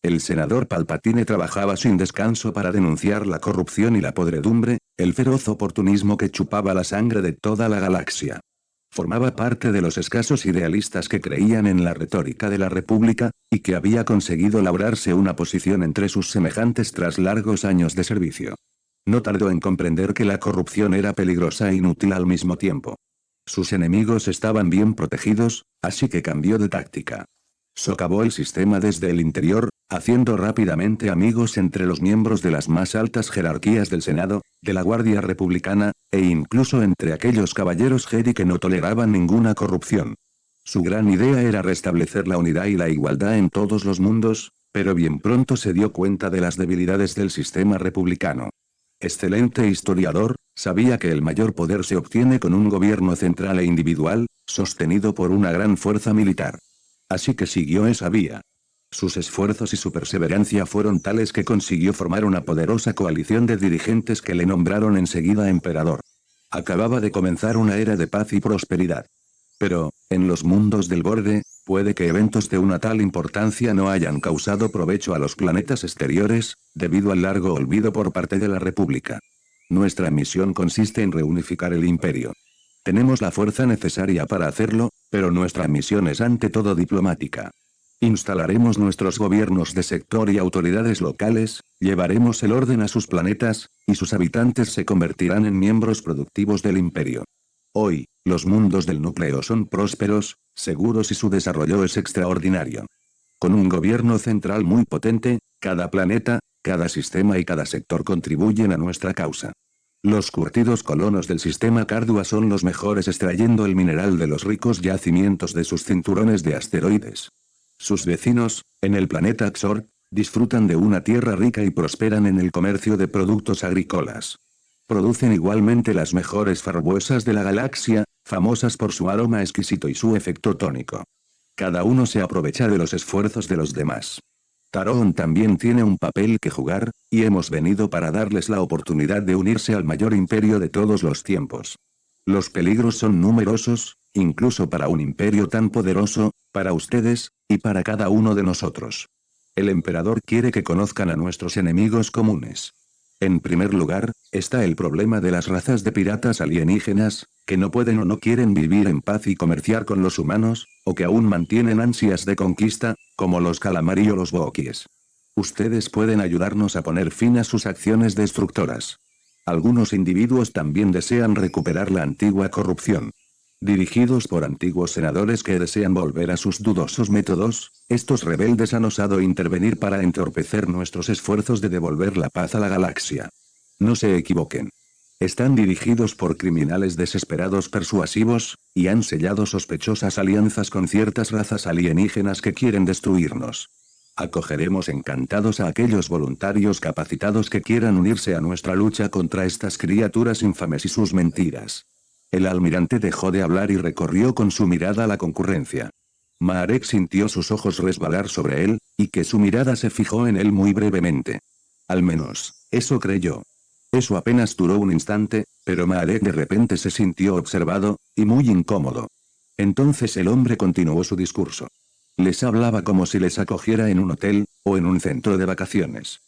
El senador Palpatine trabajaba sin descanso para denunciar la corrupción y la podredumbre, el feroz oportunismo que chupaba la sangre de toda la galaxia. Formaba parte de los escasos idealistas que creían en la retórica de la República, y que había conseguido labrarse una posición entre sus semejantes tras largos años de servicio. No tardó en comprender que la corrupción era peligrosa e inútil al mismo tiempo. Sus enemigos estaban bien protegidos, así que cambió de táctica. Socavó el sistema desde el interior, haciendo rápidamente amigos entre los miembros de las más altas jerarquías del Senado, de la Guardia Republicana, e incluso entre aquellos caballeros Jedi que no toleraban ninguna corrupción. Su gran idea era restablecer la unidad y la igualdad en todos los mundos, pero bien pronto se dio cuenta de las debilidades del sistema republicano. Excelente historiador, sabía que el mayor poder se obtiene con un gobierno central e individual, sostenido por una gran fuerza militar. Así que siguió esa vía. Sus esfuerzos y su perseverancia fueron tales que consiguió formar una poderosa coalición de dirigentes que le nombraron enseguida emperador. Acababa de comenzar una era de paz y prosperidad. Pero, en los mundos del borde, puede que eventos de una tal importancia no hayan causado provecho a los planetas exteriores, debido al largo olvido por parte de la República. Nuestra misión consiste en reunificar el imperio. Tenemos la fuerza necesaria para hacerlo, pero nuestra misión es ante todo diplomática. Instalaremos nuestros gobiernos de sector y autoridades locales, llevaremos el orden a sus planetas, y sus habitantes se convertirán en miembros productivos del imperio. Hoy, los mundos del núcleo son prósperos, seguros y su desarrollo es extraordinario. Con un gobierno central muy potente, cada planeta, cada sistema y cada sector contribuyen a nuestra causa. Los curtidos colonos del sistema Cardua son los mejores extrayendo el mineral de los ricos yacimientos de sus cinturones de asteroides. Sus vecinos, en el planeta Xor, disfrutan de una tierra rica y prosperan en el comercio de productos agrícolas. Producen igualmente las mejores farbuesas de la galaxia, famosas por su aroma exquisito y su efecto tónico. Cada uno se aprovecha de los esfuerzos de los demás. Tarón también tiene un papel que jugar, y hemos venido para darles la oportunidad de unirse al mayor imperio de todos los tiempos. Los peligros son numerosos, incluso para un imperio tan poderoso, para ustedes, y para cada uno de nosotros. El emperador quiere que conozcan a nuestros enemigos comunes. En primer lugar, está el problema de las razas de piratas alienígenas, que no pueden o no quieren vivir en paz y comerciar con los humanos, o que aún mantienen ansias de conquista, como los calamari o los boquies. Ustedes pueden ayudarnos a poner fin a sus acciones destructoras. Algunos individuos también desean recuperar la antigua corrupción. Dirigidos por antiguos senadores que desean volver a sus dudosos métodos, estos rebeldes han osado intervenir para entorpecer nuestros esfuerzos de devolver la paz a la galaxia. No se equivoquen. Están dirigidos por criminales desesperados persuasivos, y han sellado sospechosas alianzas con ciertas razas alienígenas que quieren destruirnos. Acogeremos encantados a aquellos voluntarios capacitados que quieran unirse a nuestra lucha contra estas criaturas infames y sus mentiras. El almirante dejó de hablar y recorrió con su mirada la concurrencia. Marek sintió sus ojos resbalar sobre él, y que su mirada se fijó en él muy brevemente. Al menos, eso creyó. Eso apenas duró un instante, pero Marek de repente se sintió observado, y muy incómodo. Entonces el hombre continuó su discurso. Les hablaba como si les acogiera en un hotel, o en un centro de vacaciones.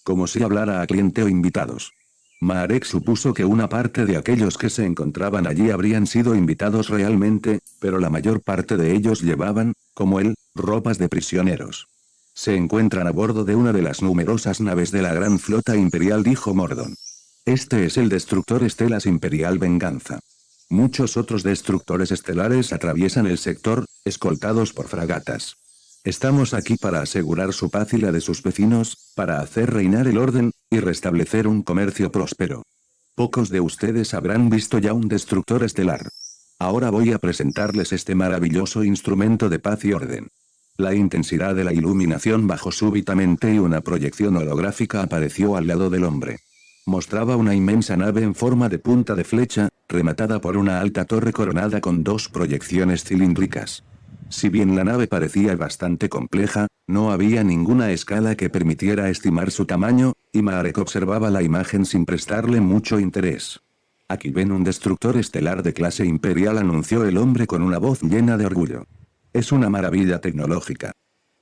Como si hablara a cliente o invitados. Marek supuso que una parte de aquellos que se encontraban allí habrían sido invitados realmente, pero la mayor parte de ellos llevaban, como él, ropas de prisioneros. Se encuentran a bordo de una de las numerosas naves de la gran flota imperial, dijo Mordon. Este es el destructor Estelas Imperial Venganza. Muchos otros destructores estelares atraviesan el sector, escoltados por fragatas. Estamos aquí para asegurar su paz y la de sus vecinos, para hacer reinar el orden, y restablecer un comercio próspero. Pocos de ustedes habrán visto ya un destructor estelar. Ahora voy a presentarles este maravilloso instrumento de paz y orden. La intensidad de la iluminación bajó súbitamente y una proyección holográfica apareció al lado del hombre. Mostraba una inmensa nave en forma de punta de flecha, rematada por una alta torre coronada con dos proyecciones cilíndricas. Si bien la nave parecía bastante compleja, no había ninguna escala que permitiera estimar su tamaño, y Marek observaba la imagen sin prestarle mucho interés. Aquí ven un destructor estelar de clase imperial, anunció el hombre con una voz llena de orgullo. Es una maravilla tecnológica.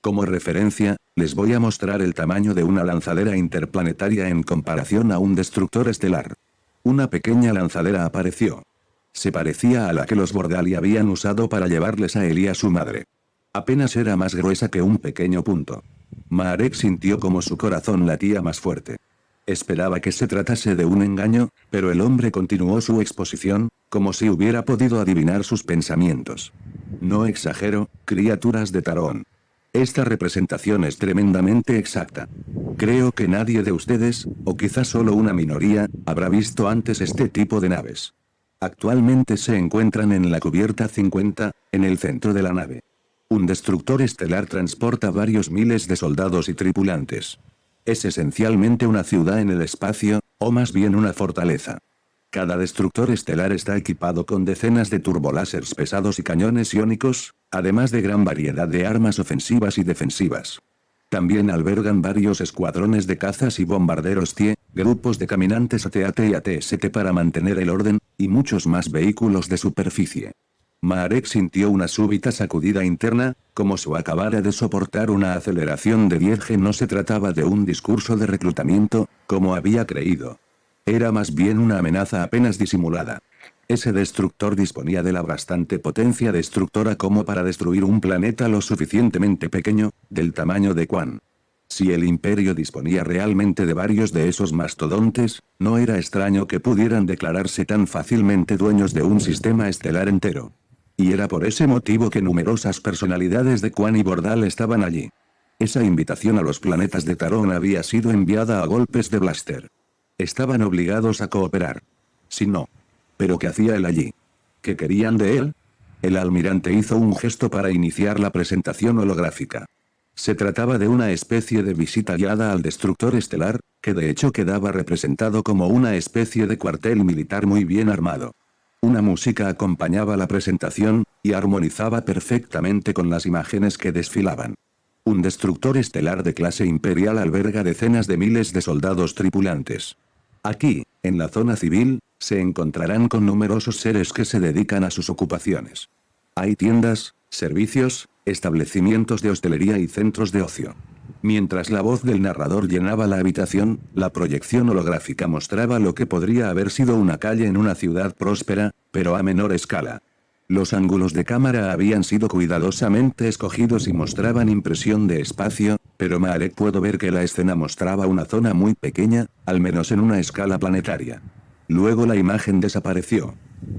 Como referencia, les voy a mostrar el tamaño de una lanzadera interplanetaria en comparación a un destructor estelar. Una pequeña lanzadera apareció. Se parecía a la que los Bordali habían usado para llevarles a él y a su madre. Apenas era más gruesa que un pequeño punto. Marek sintió como su corazón latía más fuerte. Esperaba que se tratase de un engaño, pero el hombre continuó su exposición, como si hubiera podido adivinar sus pensamientos. No exagero, criaturas de Tarón. Esta representación es tremendamente exacta. Creo que nadie de ustedes, o quizás solo una minoría, habrá visto antes este tipo de naves. Actualmente se encuentran en la cubierta 50, en el centro de la nave. Un destructor estelar transporta varios miles de soldados y tripulantes. Es esencialmente una ciudad en el espacio, o más bien una fortaleza. Cada destructor estelar está equipado con decenas de turbolásers pesados y cañones iónicos, además de gran variedad de armas ofensivas y defensivas. También albergan varios escuadrones de cazas y bombarderos TIE, grupos de caminantes AT-AT y AT-ST para mantener el orden, y muchos más vehículos de superficie. Marek sintió una súbita sacudida interna, como si acabara de soportar una aceleración de 10G. No se trataba de un discurso de reclutamiento, como había creído. Era más bien una amenaza apenas disimulada. Ese destructor disponía de la bastante potencia destructora como para destruir un planeta lo suficientemente pequeño, del tamaño de Quan. Si el imperio disponía realmente de varios de esos mastodontes, no era extraño que pudieran declararse tan fácilmente dueños de un sistema estelar entero. Y era por ese motivo que numerosas personalidades de Quan y Bordal estaban allí. Esa invitación a los planetas de Tarón había sido enviada a golpes de blaster. Estaban obligados a cooperar. Si no. ¿Pero qué hacía él allí? ¿Qué querían de él? El almirante hizo un gesto para iniciar la presentación holográfica. Se trataba de una especie de visita guiada al destructor estelar, que de hecho quedaba representado como una especie de cuartel militar muy bien armado. Una música acompañaba la presentación, y armonizaba perfectamente con las imágenes que desfilaban. Un destructor estelar de clase imperial alberga decenas de miles de soldados tripulantes. Aquí, en la zona civil, se encontrarán con numerosos seres que se dedican a sus ocupaciones. Hay tiendas, servicios, establecimientos de hostelería y centros de ocio. Mientras la voz del narrador llenaba la habitación, la proyección holográfica mostraba lo que podría haber sido una calle en una ciudad próspera, pero a menor escala. Los ángulos de cámara habían sido cuidadosamente escogidos y mostraban impresión de espacio, pero Marek pudo ver que la escena mostraba una zona muy pequeña, al menos en una escala planetaria. Luego la imagen desapareció.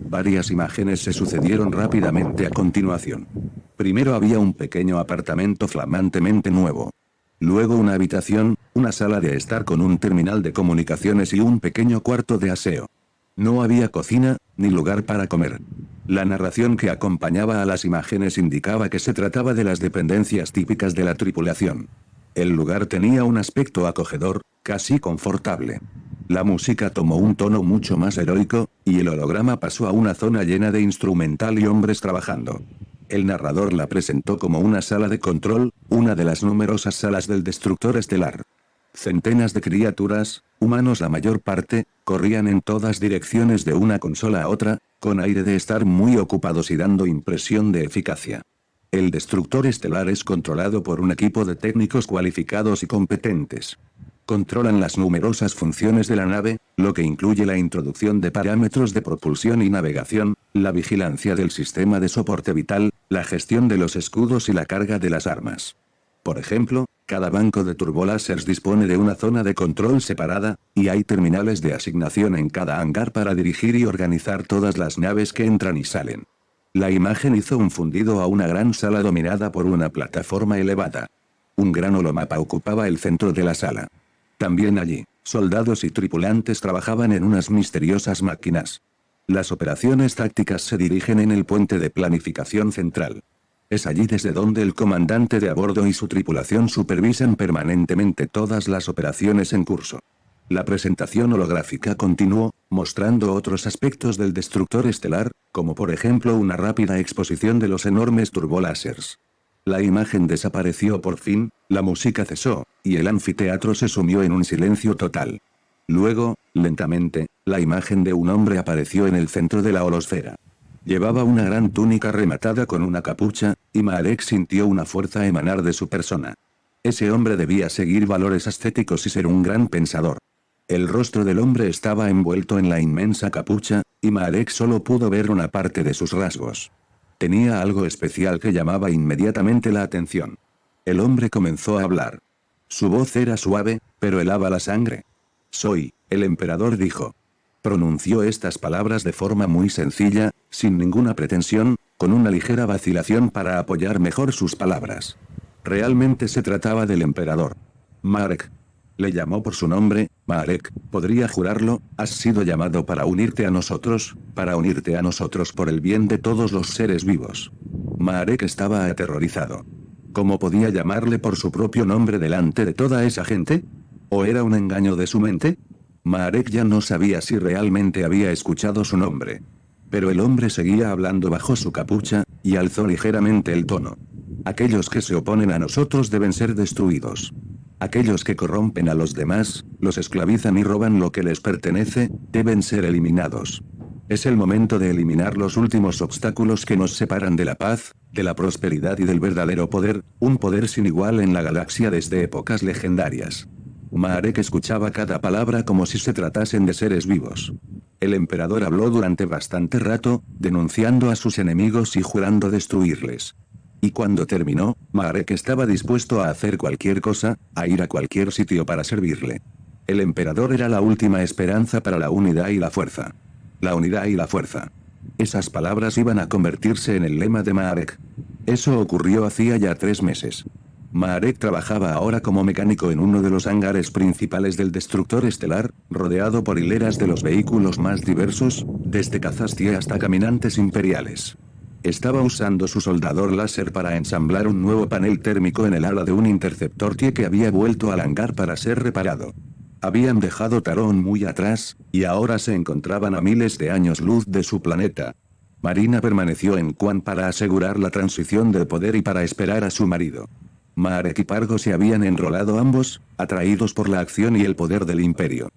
Varias imágenes se sucedieron rápidamente a continuación. Primero había un pequeño apartamento flamantemente nuevo. Luego una habitación, una sala de estar con un terminal de comunicaciones y un pequeño cuarto de aseo. No había cocina, ni lugar para comer. La narración que acompañaba a las imágenes indicaba que se trataba de las dependencias típicas de la tripulación. El lugar tenía un aspecto acogedor, casi confortable. La música tomó un tono mucho más heroico, y el holograma pasó a una zona llena de instrumental y hombres trabajando. El narrador la presentó como una sala de control, una de las numerosas salas del destructor estelar. Centenas de criaturas, humanos la mayor parte, corrían en todas direcciones de una consola a otra, con aire de estar muy ocupados y dando impresión de eficacia. El destructor estelar es controlado por un equipo de técnicos cualificados y competentes. Controlan las numerosas funciones de la nave, lo que incluye la introducción de parámetros de propulsión y navegación, la vigilancia del sistema de soporte vital, la gestión de los escudos y la carga de las armas. Por ejemplo, cada banco de turboláseres dispone de una zona de control separada, y hay terminales de asignación en cada hangar para dirigir y organizar todas las naves que entran y salen. La imagen hizo un fundido a una gran sala dominada por una plataforma elevada. Un gran holomapa ocupaba el centro de la sala. También allí, soldados y tripulantes trabajaban en unas misteriosas máquinas. Las operaciones tácticas se dirigen en el puente de planificación central. Es allí desde donde el comandante de a bordo y su tripulación supervisan permanentemente todas las operaciones en curso. La presentación holográfica continuó, mostrando otros aspectos del destructor estelar, como por ejemplo una rápida exposición de los enormes turboláseres. La imagen desapareció por fin, la música cesó, y el anfiteatro se sumió en un silencio total. Luego, lentamente, la imagen de un hombre apareció en el centro de la holosfera. Llevaba una gran túnica rematada con una capucha, y Marek sintió una fuerza emanar de su persona. Ese hombre debía seguir valores ascéticos y ser un gran pensador. El rostro del hombre estaba envuelto en la inmensa capucha, y Marek solo pudo ver una parte de sus rasgos. Tenía algo especial que llamaba inmediatamente la atención. El hombre comenzó a hablar. Su voz era suave, pero helaba la sangre. «Soy, el emperador», dijo. Pronunció estas palabras de forma muy sencilla, sin ninguna pretensión, con una ligera vacilación para apoyar mejor sus palabras. Realmente se trataba del emperador. Marek. Le llamó por su nombre. Marek, podría jurarlo, has sido llamado para unirte a nosotros por el bien de todos los seres vivos. Marek estaba aterrorizado. ¿Cómo podía llamarle por su propio nombre delante de toda esa gente? ¿O era un engaño de su mente? Marek ya no sabía si realmente había escuchado su nombre. Pero el hombre seguía hablando bajo su capucha, y alzó ligeramente el tono. Aquellos que se oponen a nosotros deben ser destruidos. Aquellos que corrompen a los demás, los esclavizan y roban lo que les pertenece, deben ser eliminados. Es el momento de eliminar los últimos obstáculos que nos separan de la paz, de la prosperidad y del verdadero poder, un poder sin igual en la galaxia desde épocas legendarias. Marek escuchaba cada palabra como si se tratasen de seres vivos. El emperador habló durante bastante rato, denunciando a sus enemigos y jurando destruirles. Y cuando terminó, Marek estaba dispuesto a hacer cualquier cosa, a ir a cualquier sitio para servirle. El emperador era la última esperanza para la unidad y la fuerza. La unidad y la fuerza. Esas palabras iban a convertirse en el lema de Marek. Eso ocurrió hacía ya 3 meses. Marek trabajaba ahora como mecánico en uno de los hangares principales del destructor estelar, rodeado por hileras de los vehículos más diversos, desde cazas TIE hasta caminantes imperiales. Estaba usando su soldador láser para ensamblar un nuevo panel térmico en el ala de un interceptor TIE que había vuelto al hangar para ser reparado. Habían dejado Tarón muy atrás, y ahora se encontraban a miles de años luz de su planeta. Marina permaneció en Quan para asegurar la transición del poder y para esperar a su marido. Marek y Pargo se habían enrolado ambos, atraídos por la acción y el poder del imperio.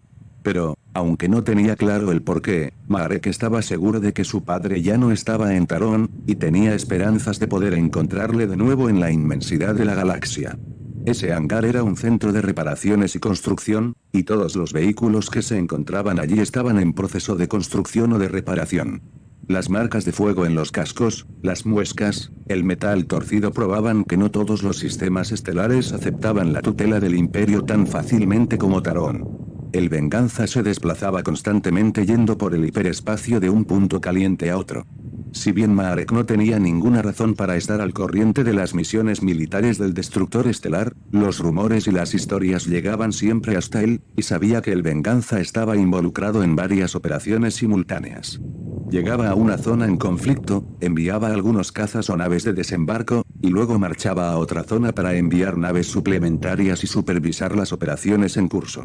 Pero, aunque no tenía claro el porqué, Marek estaba seguro de que su padre ya no estaba en Tarón, y tenía esperanzas de poder encontrarle de nuevo en la inmensidad de la galaxia. Ese hangar era un centro de reparaciones y construcción, y todos los vehículos que se encontraban allí estaban en proceso de construcción o de reparación. Las marcas de fuego en los cascos, las muescas, el metal torcido probaban que no todos los sistemas estelares aceptaban la tutela del imperio tan fácilmente como Tarón. El Venganza se desplazaba constantemente yendo por el hiperespacio de un punto caliente a otro. Si bien Marek no tenía ninguna razón para estar al corriente de las misiones militares del destructor estelar, los rumores y las historias llegaban siempre hasta él, y sabía que el Venganza estaba involucrado en varias operaciones simultáneas. Llegaba a una zona en conflicto, enviaba algunos cazas o naves de desembarco, y luego marchaba a otra zona para enviar naves suplementarias y supervisar las operaciones en curso.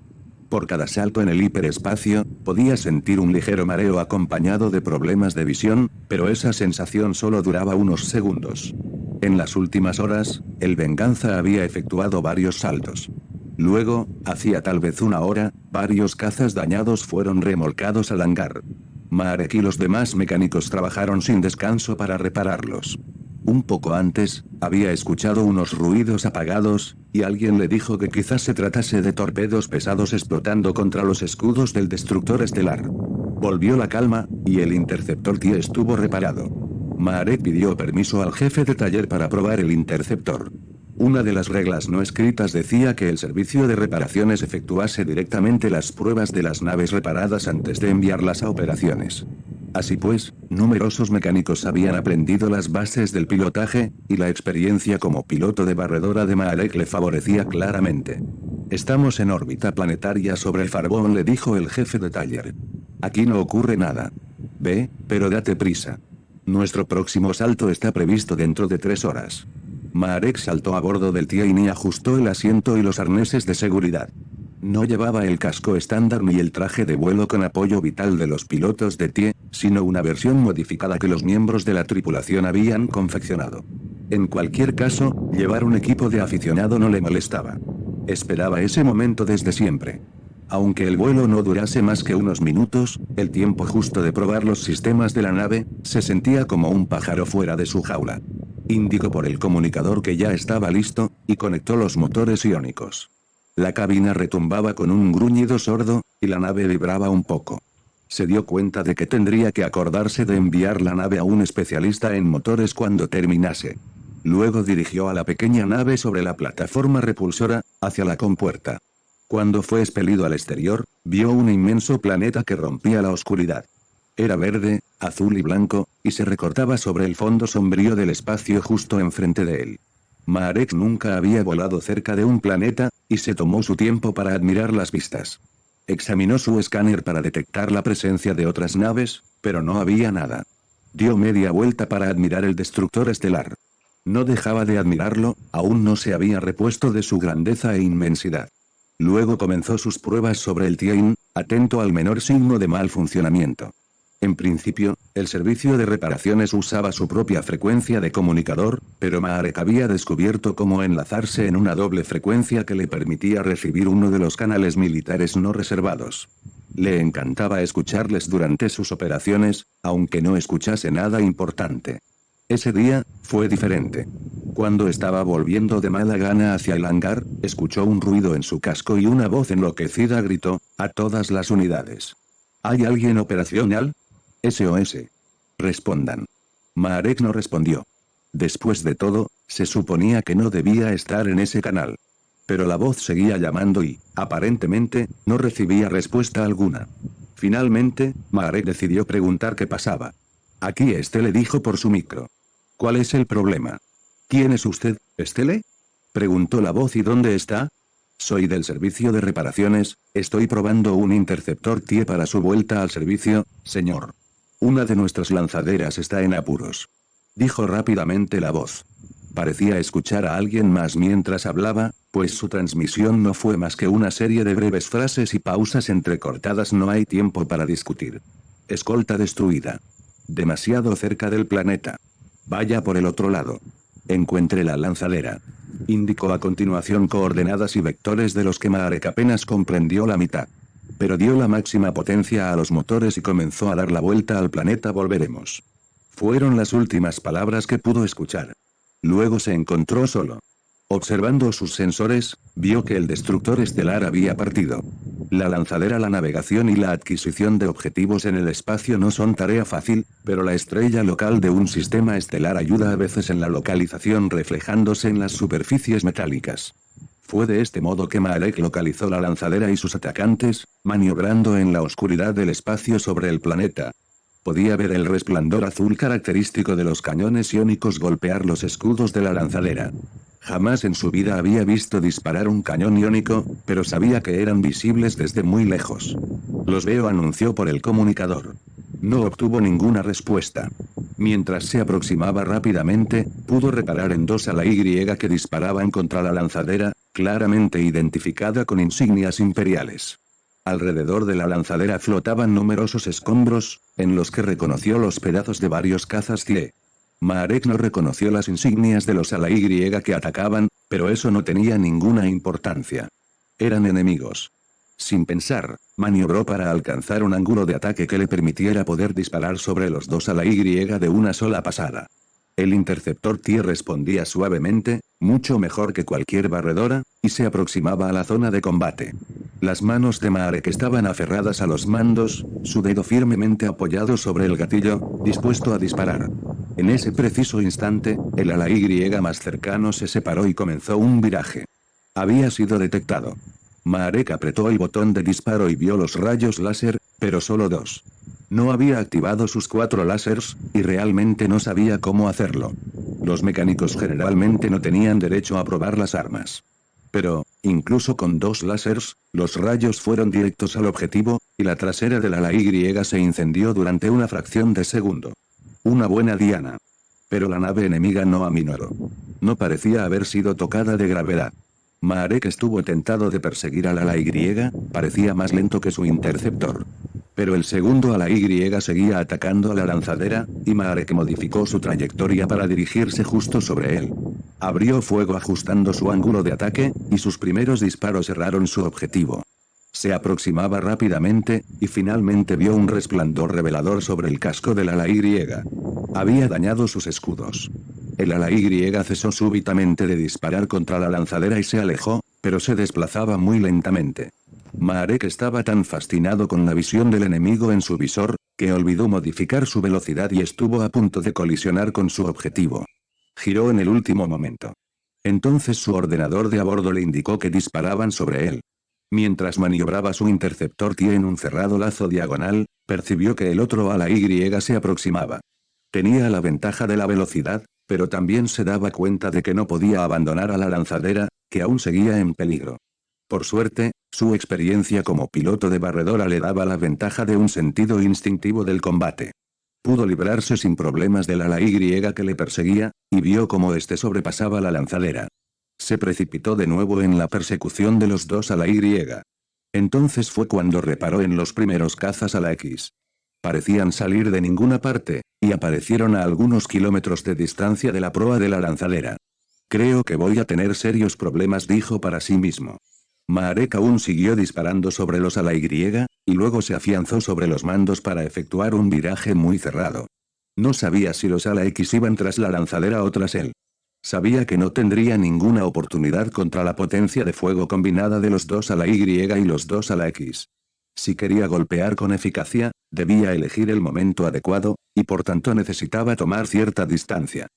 Por cada salto en el hiperespacio, podía sentir un ligero mareo acompañado de problemas de visión, pero esa sensación solo duraba unos segundos. En las últimas horas, el Venganza había efectuado varios saltos. Luego, hacía tal vez una hora, varios cazas dañados fueron remolcados al hangar. Marek y los demás mecánicos trabajaron sin descanso para repararlos. Un poco antes, había escuchado unos ruidos apagados, y alguien le dijo que quizás se tratase de torpedos pesados explotando contra los escudos del destructor estelar. Volvió la calma, y el interceptor TIE estuvo reparado. Marek pidió permiso al jefe de taller para probar el interceptor. Una de las reglas no escritas decía que el servicio de reparaciones efectuase directamente las pruebas de las naves reparadas antes de enviarlas a operaciones. Así pues, numerosos mecánicos habían aprendido las bases del pilotaje, y la experiencia como piloto de barredora de Marek le favorecía claramente. Estamos en órbita planetaria sobre el Farbón, le dijo el jefe de taller. Aquí no ocurre nada. Ve, pero date prisa. Nuestro próximo salto está previsto dentro de 3 horas. Marek saltó a bordo del TIE y ajustó el asiento y los arneses de seguridad. No llevaba el casco estándar ni el traje de vuelo con apoyo vital de los pilotos de TIE, sino una versión modificada que los miembros de la tripulación habían confeccionado. En cualquier caso, llevar un equipo de aficionado no le molestaba. Esperaba ese momento desde siempre. Aunque el vuelo no durase más que unos minutos, el tiempo justo de probar los sistemas de la nave, se sentía como un pájaro fuera de su jaula. Indicó por el comunicador que ya estaba listo, y conectó los motores iónicos. La cabina retumbaba con un gruñido sordo, y la nave vibraba un poco. Se dio cuenta de que tendría que acordarse de enviar la nave a un especialista en motores cuando terminase. Luego dirigió a la pequeña nave sobre la plataforma repulsora, hacia la compuerta. Cuando fue expelido al exterior, vio un inmenso planeta que rompía la oscuridad. Era verde, azul y blanco, y se recortaba sobre el fondo sombrío del espacio justo enfrente de él. Marek nunca había volado cerca de un planeta, y se tomó su tiempo para admirar las vistas. Examinó su escáner para detectar la presencia de otras naves, pero no había nada. Dio media vuelta para admirar el destructor estelar. No dejaba de admirarlo, aún no se había repuesto de su grandeza e inmensidad. Luego comenzó sus pruebas sobre el TIE, atento al menor signo de mal funcionamiento. En principio, el servicio de reparaciones usaba su propia frecuencia de comunicador, pero Marek había descubierto cómo enlazarse en una doble frecuencia que le permitía recibir uno de los canales militares no reservados. Le encantaba escucharles durante sus operaciones, aunque no escuchase nada importante. Ese día, fue diferente. Cuando estaba volviendo de mala gana hacia el hangar, escuchó un ruido en su casco y una voz enloquecida gritó, a todas las unidades. ¿Hay alguien operacional? SOS. Respondan. Marek no respondió. Después de todo, se suponía que no debía estar en ese canal. Pero la voz seguía llamando y, aparentemente, no recibía respuesta alguna. Finalmente, Marek decidió preguntar qué pasaba. Aquí Estelle dijo por su micro. ¿Cuál es el problema? ¿Quién es usted, Estelle? Preguntó la voz. ¿Y dónde está? Soy del servicio de reparaciones, estoy probando un interceptor TIE para su vuelta al servicio, señor. Una de nuestras lanzaderas está en apuros. Dijo rápidamente la voz. Parecía escuchar a alguien más mientras hablaba, pues su transmisión no fue más que una serie de breves frases y pausas entrecortadas. No hay tiempo para discutir. Escolta destruida. Demasiado cerca del planeta. Vaya por el otro lado. Encuentre la lanzadera. Indicó a continuación coordenadas y vectores de los que Marek apenas comprendió la mitad. Pero dio la máxima potencia a los motores y comenzó a dar la vuelta al planeta. Volveremos. Fueron las últimas palabras que pudo escuchar. Luego se encontró solo. Observando sus sensores, vio que el destructor estelar había partido. La lanzadera, la navegación y la adquisición de objetivos en el espacio no son tarea fácil, pero la estrella local de un sistema estelar ayuda a veces en la localización, reflejándose en las superficies metálicas. Fue de este modo que Marek localizó la lanzadera y sus atacantes, maniobrando en la oscuridad del espacio sobre el planeta. Podía ver el resplandor azul característico de los cañones iónicos golpear los escudos de la lanzadera. Jamás en su vida había visto disparar un cañón iónico, pero sabía que eran visibles desde muy lejos. Los veo, anunció por el comunicador. No obtuvo ninguna respuesta. Mientras se aproximaba rápidamente, pudo reparar en dos a la Y que disparaban contra la lanzadera, claramente identificada con insignias imperiales. Alrededor de la lanzadera flotaban numerosos escombros, en los que reconoció los pedazos de varios cazas TIE. Marek no reconoció las insignias de los ala Y que atacaban, pero eso no tenía ninguna importancia. Eran enemigos. Sin pensar, maniobró para alcanzar un ángulo de ataque que le permitiera poder disparar sobre los dos ala Y de una sola pasada. El interceptor TIE respondía suavemente, mucho mejor que cualquier barredora, y se aproximaba a la zona de combate. Las manos de Marek estaban aferradas a los mandos, su dedo firmemente apoyado sobre el gatillo, dispuesto a disparar. En ese preciso instante, el ala Y más cercano se separó y comenzó un viraje. Había sido detectado. Marek apretó el botón de disparo y vio los rayos láser, pero solo dos. No había activado sus 4 láseres, y realmente no sabía cómo hacerlo. Los mecánicos generalmente no tenían derecho a probar las armas. Pero, incluso con 2 láseres, los rayos fueron directos al objetivo, y la trasera del ala Y se incendió durante una fracción de segundo. Una buena diana. Pero la nave enemiga no aminoró. No parecía haber sido tocada de gravedad. Marek estuvo tentado de perseguir al ala Y, parecía más lento que su interceptor. Pero el segundo ala Y seguía atacando a la lanzadera, y Marek modificó su trayectoria para dirigirse justo sobre él. Abrió fuego ajustando su ángulo de ataque, y sus primeros disparos erraron su objetivo. Se aproximaba rápidamente, y finalmente vio un resplandor revelador sobre el casco del ala Y. Había dañado sus escudos. El ala Y cesó súbitamente de disparar contra la lanzadera y se alejó, pero se desplazaba muy lentamente. Marek estaba tan fascinado con la visión del enemigo en su visor, que olvidó modificar su velocidad y estuvo a punto de colisionar con su objetivo. Giró en el último momento. Entonces su ordenador de a bordo le indicó que disparaban sobre él. Mientras maniobraba su interceptor TIE en un cerrado lazo diagonal, percibió que el otro ala Y se aproximaba. Tenía la ventaja de la velocidad, pero también se daba cuenta de que no podía abandonar a la lanzadera, que aún seguía en peligro. Por suerte, su experiencia como piloto de barredora le daba la ventaja de un sentido instintivo del combate. Pudo librarse sin problemas del ala Y que le perseguía, y vio cómo este sobrepasaba la lanzadera. Se precipitó de nuevo en la persecución de los dos ala Y. Entonces fue cuando reparó en los primeros cazas ala X. Parecían salir de ninguna parte, y aparecieron a algunos kilómetros de distancia de la proa de la lanzadera. Creo que voy a tener serios problemas, dijo para sí mismo. Marek aún siguió disparando sobre los ala Y, y luego se afianzó sobre los mandos para efectuar un viraje muy cerrado. No sabía si los ala X iban tras la lanzadera o tras él. Sabía que no tendría ninguna oportunidad contra la potencia de fuego combinada de los dos ala Y y los dos ala X. Si quería golpear con eficacia, debía elegir el momento adecuado, y por tanto necesitaba tomar cierta distancia.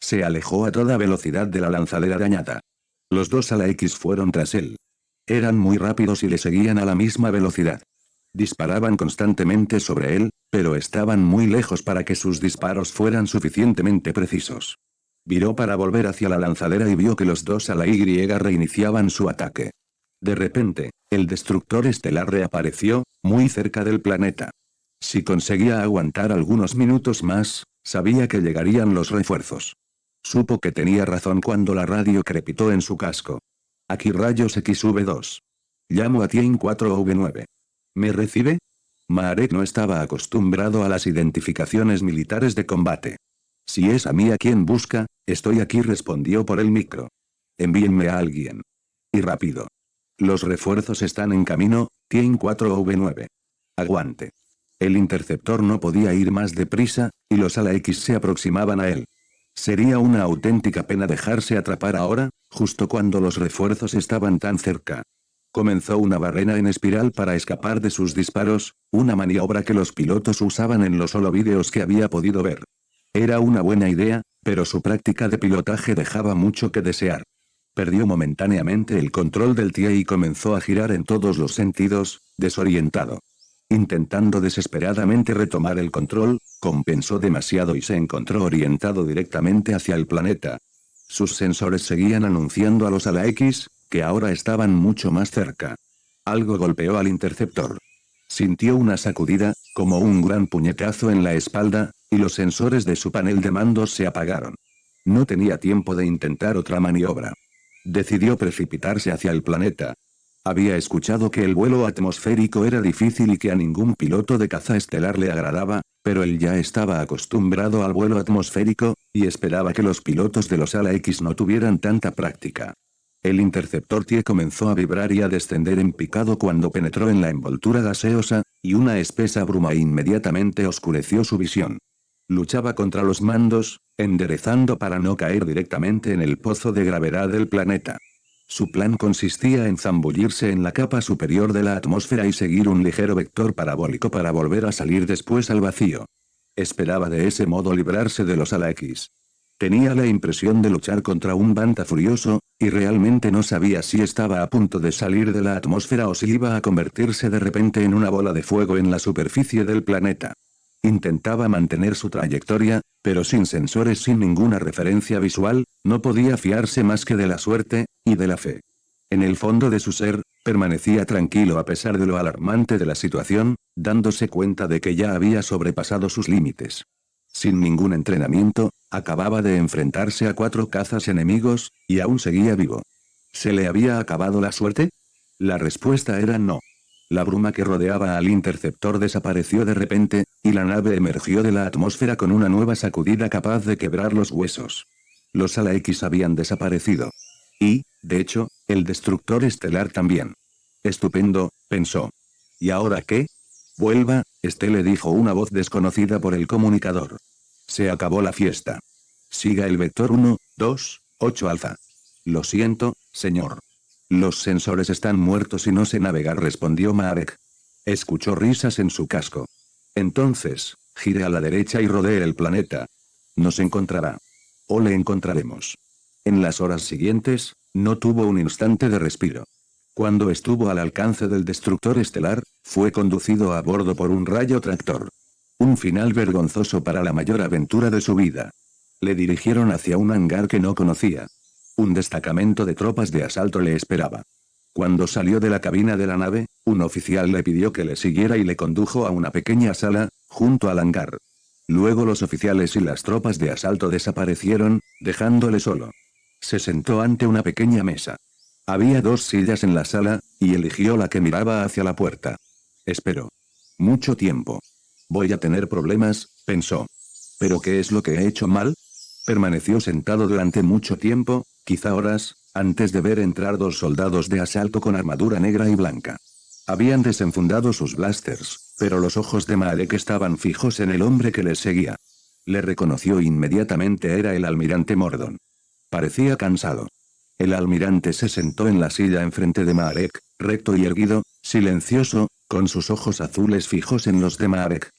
Se alejó a toda velocidad de la lanzadera dañada. Los dos ala X fueron tras él. Eran muy rápidos y le seguían a la misma velocidad. Disparaban constantemente sobre él, pero estaban muy lejos para que sus disparos fueran suficientemente precisos. Viró para volver hacia la lanzadera y vio que los dos ala Y reiniciaban su ataque. De repente, el destructor estelar reapareció, muy cerca del planeta. Si conseguía aguantar algunos minutos más, sabía que llegarían los refuerzos. Supo que tenía razón cuando la radio crepitó en su casco. Aquí rayos XV2. Llamo a Tien 4V9. ¿Me recibe? Marek no estaba acostumbrado a las identificaciones militares de combate. Si es a mí a quien busca, estoy aquí, respondió por el micro. Envíenme a alguien. Y rápido. Los refuerzos están en camino, Tien 4V9. Aguante. El interceptor no podía ir más deprisa, y los ala X se aproximaban a él. Sería una auténtica pena dejarse atrapar ahora, justo cuando los refuerzos estaban tan cerca. Comenzó una barrena en espiral para escapar de sus disparos, una maniobra que los pilotos usaban en los holovídeos que había podido ver. Era una buena idea, pero su práctica de pilotaje dejaba mucho que desear. Perdió momentáneamente el control del TIE y comenzó a girar en todos los sentidos, desorientado. Intentando desesperadamente retomar el control, compensó demasiado y se encontró orientado directamente hacia el planeta. Sus sensores seguían anunciando a los ala X, que ahora estaban mucho más cerca. Algo golpeó al interceptor. Sintió una sacudida, como un gran puñetazo en la espalda, y los sensores de su panel de mandos se apagaron. No tenía tiempo de intentar otra maniobra. Decidió precipitarse hacia el planeta. Había escuchado que el vuelo atmosférico era difícil y que a ningún piloto de caza estelar le agradaba, pero él ya estaba acostumbrado al vuelo atmosférico, y esperaba que los pilotos de los ala X no tuvieran tanta práctica. El interceptor TIE comenzó a vibrar y a descender en picado cuando penetró en la envoltura gaseosa, y una espesa bruma inmediatamente oscureció su visión. Luchaba contra los mandos, enderezando para no caer directamente en el pozo de gravedad del planeta. Su plan consistía en zambullirse en la capa superior de la atmósfera y seguir un ligero vector parabólico para volver a salir después al vacío. Esperaba de ese modo librarse de los ala X. Tenía la impresión de luchar contra un Banta furioso, y realmente no sabía si estaba a punto de salir de la atmósfera o si iba a convertirse de repente en una bola de fuego en la superficie del planeta. Intentaba mantener su trayectoria, pero sin sensores, sin ninguna referencia visual, no podía fiarse más que de la suerte, y de la fe. En el fondo de su ser, permanecía tranquilo a pesar de lo alarmante de la situación, dándose cuenta de que ya había sobrepasado sus límites. Sin ningún entrenamiento, acababa de enfrentarse a 4 cazas enemigos, y aún seguía vivo. ¿Se le había acabado la suerte? La respuesta era no. La bruma que rodeaba al interceptor desapareció de repente, y la nave emergió de la atmósfera con una nueva sacudida capaz de quebrar los huesos. Los ala X habían desaparecido. Y, de hecho, el destructor estelar también. Estupendo, pensó. ¿Y ahora qué? Vuelva, le dijo una voz desconocida por el comunicador. Se acabó la fiesta. Siga el vector 1, 2, 8 alfa. Lo siento, señor. Los sensores están muertos y no sé navegar, respondió Marek. Escuchó risas en su casco. Entonces, gire a la derecha y rodee el planeta. Nos encontrará. O le encontraremos. En las horas siguientes, no tuvo un instante de respiro. Cuando estuvo al alcance del destructor estelar, fue conducido a bordo por un rayo tractor. Un final vergonzoso para la mayor aventura de su vida. Le dirigieron hacia un hangar que no conocía. Un destacamento de tropas de asalto le esperaba. Cuando salió de la cabina de la nave, un oficial le pidió que le siguiera y le condujo a una pequeña sala, junto al hangar. Luego los oficiales y las tropas de asalto desaparecieron, dejándole solo. Se sentó ante una pequeña mesa. Había 2 sillas en la sala, y eligió la que miraba hacia la puerta. Esperó. Mucho tiempo. Voy a tener problemas, pensó. ¿Pero qué es lo que he hecho mal? Permaneció sentado durante mucho tiempo, quizá horas, antes de ver entrar 2 soldados de asalto con armadura negra y blanca. Habían desenfundado sus blasters, pero los ojos de Marek estaban fijos en el hombre que les seguía. Le reconoció inmediatamente, era el almirante Mordon. Parecía cansado. El almirante se sentó en la silla enfrente de Marek, recto y erguido, silencioso, con sus ojos azules fijos en los de Marek.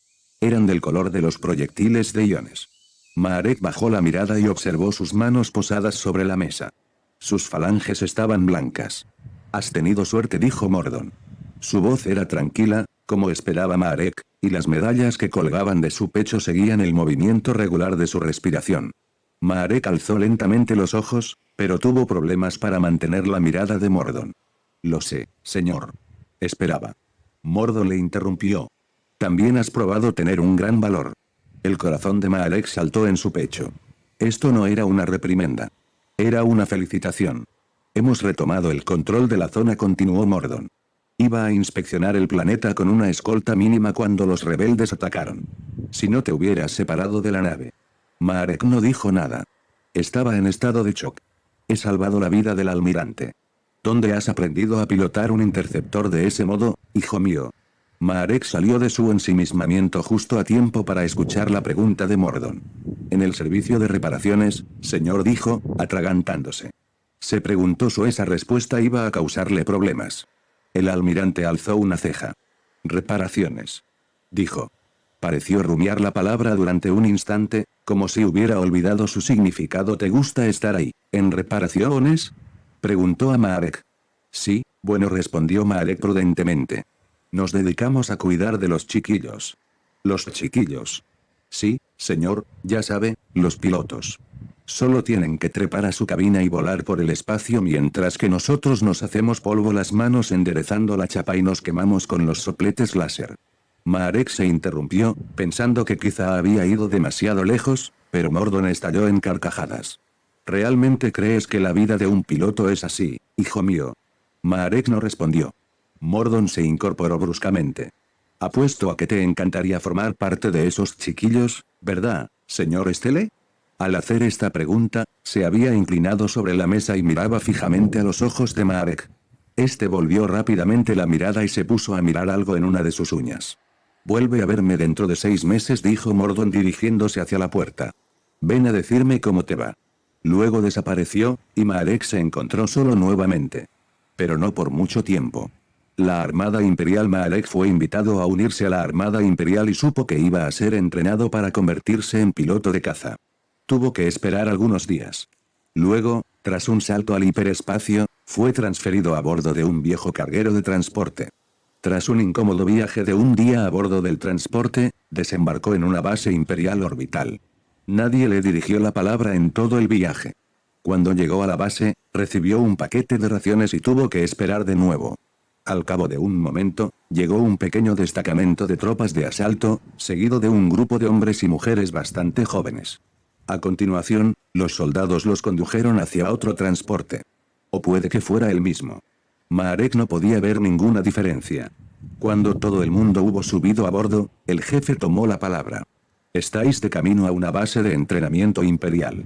Eran del color de los proyectiles de iones. Marek bajó la mirada y observó sus manos posadas sobre la mesa. Sus falanges estaban blancas. «Has tenido suerte», dijo Mordon. Su voz era tranquila, como esperaba Marek, y las medallas que colgaban de su pecho seguían el movimiento regular de su respiración. Marek alzó lentamente los ojos, pero tuvo problemas para mantener la mirada de Mordon. «Lo sé, señor». Esperaba. Mordon le interrumpió. «También has probado tener un gran valor». El corazón de Marek saltó en su pecho. Esto no era una reprimenda. Era una felicitación. «Hemos retomado el control de la zona», continuó Mordon. «Iba a inspeccionar el planeta con una escolta mínima cuando los rebeldes atacaron. Si no te hubieras separado de la nave». Marek no dijo nada. Estaba en estado de shock. «He salvado la vida del almirante». «¿Dónde has aprendido a pilotar un interceptor de ese modo, hijo mío?» Marek salió de su ensimismamiento justo a tiempo para escuchar la pregunta de Mordon. «En el servicio de reparaciones, señor», dijo, atragantándose. Se preguntó si esa respuesta iba a causarle problemas. El almirante alzó una ceja. «Reparaciones», dijo. Pareció rumiar la palabra durante un instante, como si hubiera olvidado su significado. «¿Te gusta estar ahí, en reparaciones?», preguntó a Marek. «Sí, bueno», respondió Marek prudentemente. «Nos dedicamos a cuidar de los chiquillos». «¿Los chiquillos?» «Sí, señor, ya sabe, los pilotos. Solo tienen que trepar a su cabina y volar por el espacio mientras que nosotros nos hacemos polvo las manos enderezando la chapa y nos quemamos con los sopletes láser». Marek se interrumpió, pensando que quizá había ido demasiado lejos, pero Mordon estalló en carcajadas. «¿Realmente crees que la vida de un piloto es así, hijo mío?» Marek no respondió. Mordon se incorporó bruscamente. «Apuesto a que te encantaría formar parte de esos chiquillos, ¿verdad, señor Stele?». Al hacer esta pregunta, se había inclinado sobre la mesa y miraba fijamente a los ojos de Marek. Este volvió rápidamente la mirada y se puso a mirar algo en una de sus uñas. «Vuelve a verme dentro de 6 meses», dijo Mordon dirigiéndose hacia la puerta. «Ven a decirme cómo te va». Luego desapareció, y Marek se encontró solo nuevamente. Pero no por mucho tiempo. La Armada Imperial. Marek fue invitado a unirse a la Armada Imperial y supo que iba a ser entrenado para convertirse en piloto de caza. Tuvo que esperar algunos días. Luego, tras un salto al hiperespacio, fue transferido a bordo de un viejo carguero de transporte. Tras un incómodo viaje de un día a bordo del transporte, desembarcó en una base imperial orbital. Nadie le dirigió la palabra en todo el viaje. Cuando llegó a la base, recibió un paquete de raciones y tuvo que esperar de nuevo. Al cabo de un momento, llegó un pequeño destacamento de tropas de asalto, seguido de un grupo de hombres y mujeres bastante jóvenes. A continuación, los soldados los condujeron hacia otro transporte. O puede que fuera el mismo. Marek no podía ver ninguna diferencia. Cuando todo el mundo hubo subido a bordo, el jefe tomó la palabra. «Estáis de camino a una base de entrenamiento imperial.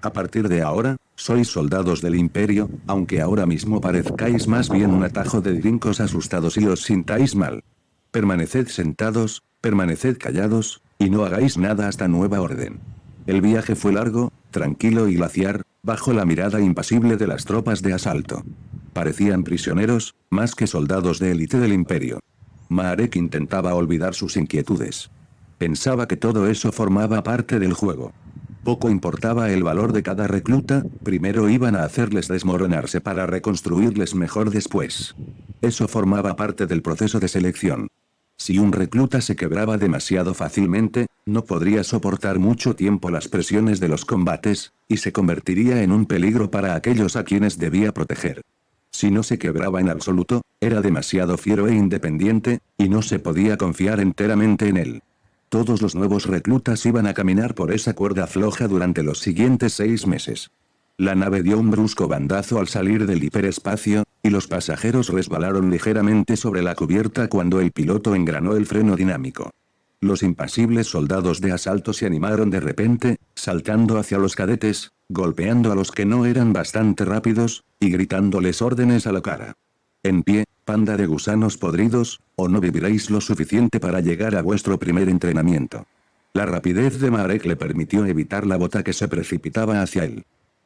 A partir de ahora, sois soldados del Imperio, aunque ahora mismo parezcáis más bien un atajo de drincos asustados y os sintáis mal. Permaneced sentados, permaneced callados, y no hagáis nada hasta nueva orden». El viaje fue largo, tranquilo y glaciar, bajo la mirada impasible de las tropas de asalto. Parecían prisioneros, más que soldados de élite del Imperio. Marek intentaba olvidar sus inquietudes. Pensaba que todo eso formaba parte del juego. Poco importaba el valor de cada recluta, primero iban a hacerles desmoronarse para reconstruirles mejor después. Eso formaba parte del proceso de selección. Si un recluta se quebraba demasiado fácilmente, no podría soportar mucho tiempo las presiones de los combates, y se convertiría en un peligro para aquellos a quienes debía proteger. Si no se quebraba en absoluto, era demasiado fiero e independiente, y no se podía confiar enteramente en él. Todos los nuevos reclutas iban a caminar por esa cuerda floja durante los siguientes 6 meses. La nave dio un brusco bandazo al salir del hiperespacio, y los pasajeros resbalaron ligeramente sobre la cubierta cuando el piloto engranó el freno dinámico. Los impasibles soldados de asalto se animaron de repente, saltando hacia los cadetes, golpeando a los que no eran bastante rápidos, y gritándoles órdenes a la cara. «En pie, panda de gusanos podridos, o no viviréis lo suficiente para llegar a vuestro primer entrenamiento». La rapidez de Marek le permitió evitar la bota que se precipitaba hacia él.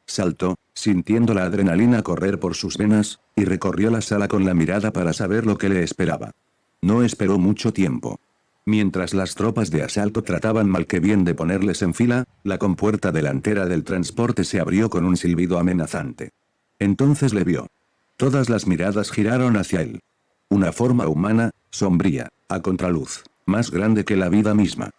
Saltó, sintiendo la adrenalina correr por sus venas, y recorrió la sala con la mirada para saber lo que le esperaba. No esperó mucho tiempo. Mientras las tropas de asalto trataban mal que bien de ponerles en fila, la compuerta delantera del transporte se abrió con un silbido amenazante. Entonces le vio. Todas las miradas giraron hacia él. Una forma humana, sombría, a contraluz, más grande que la vida misma.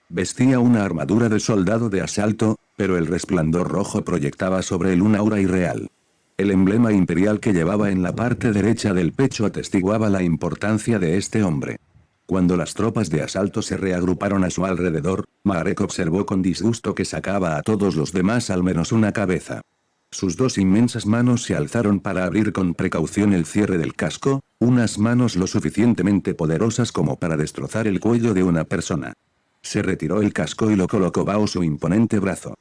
Vestía una armadura de soldado de asalto, pero el resplandor rojo proyectaba sobre él un aura irreal. El emblema imperial que llevaba en la parte derecha del pecho atestiguaba la importancia de este hombre. Cuando las tropas de asalto se reagruparon a su alrededor, Marek observó con disgusto que sacaba a todos los demás al menos una cabeza. Sus dos inmensas manos se alzaron para abrir con precaución el cierre del casco, unas manos lo suficientemente poderosas como para destrozar el cuello de una persona. Se retiró el casco y lo colocó bajo su imponente brazo.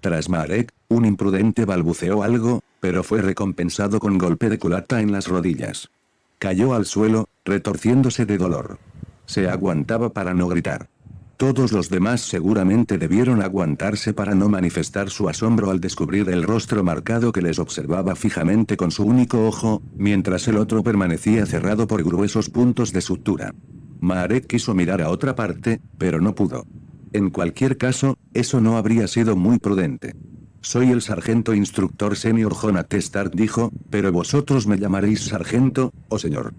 Tras Marek, un imprudente balbuceó algo, pero fue recompensado con golpe de culata en las rodillas. Cayó al suelo, retorciéndose de dolor. Se aguantaba para no gritar. Todos los demás seguramente debieron aguantarse para no manifestar su asombro al descubrir el rostro marcado que les observaba fijamente con su único ojo, mientras el otro permanecía cerrado por gruesos puntos de sutura. Marek quiso mirar a otra parte, pero no pudo. En cualquier caso, eso no habría sido muy prudente. Soy el sargento instructor senior Jonathan Stark dijo, pero vosotros me llamaréis sargento, o señor.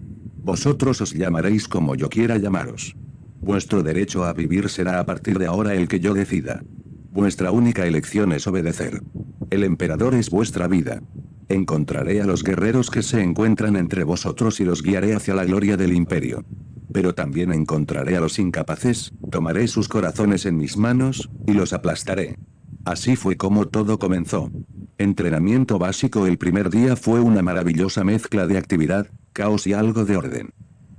Vosotros os llamaréis como yo quiera llamaros. Vuestro derecho a vivir será a partir de ahora el que yo decida. Vuestra única elección es obedecer. El emperador es vuestra vida. Encontraré a los guerreros que se encuentran entre vosotros y los guiaré hacia la gloria del imperio. Pero también encontraré a los incapaces, tomaré sus corazones en mis manos, y los aplastaré. Así fue como todo comenzó. Entrenamiento básico. El primer día fue una maravillosa mezcla de actividad, caos y algo de orden.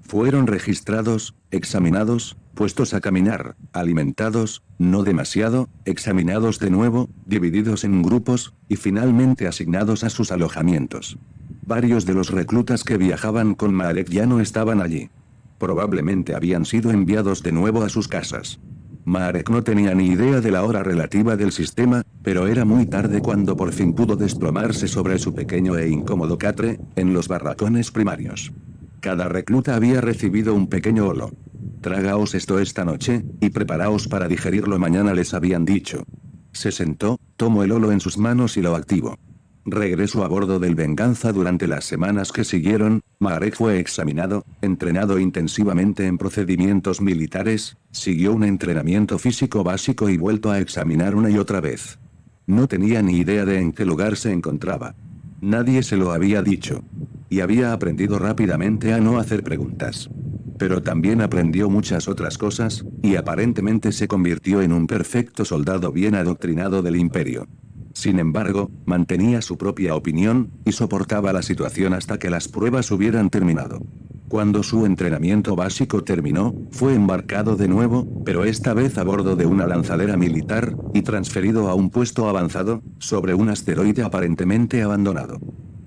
Fueron registrados, examinados, puestos a caminar, alimentados, no demasiado, examinados de nuevo, divididos en grupos, y finalmente asignados a sus alojamientos. Varios de los reclutas que viajaban con Marek ya no estaban allí. Probablemente habían sido enviados de nuevo a sus casas. Marek no tenía ni idea de la hora relativa del sistema, pero era muy tarde cuando por fin pudo desplomarse sobre su pequeño e incómodo catre, en los barracones primarios. Cada recluta había recibido un pequeño holo. Tragaos esto esta noche, y preparaos para digerirlo mañana, les habían dicho. Se sentó, tomó el holo en sus manos y lo activó. Regresó a bordo del Venganza. Durante las semanas que siguieron, Marek fue examinado, entrenado intensivamente en procedimientos militares, siguió un entrenamiento físico básico y vuelto a examinar una y otra vez. No tenía ni idea de en qué lugar se encontraba. Nadie se lo había dicho. Y había aprendido rápidamente a no hacer preguntas. Pero también aprendió muchas otras cosas, y aparentemente se convirtió en un perfecto soldado bien adoctrinado del imperio. Sin embargo, mantenía su propia opinión, y soportaba la situación hasta que las pruebas hubieran terminado. Cuando su entrenamiento básico terminó, fue embarcado de nuevo, pero esta vez a bordo de una lanzadera militar, y transferido a un puesto avanzado, sobre un asteroide aparentemente abandonado.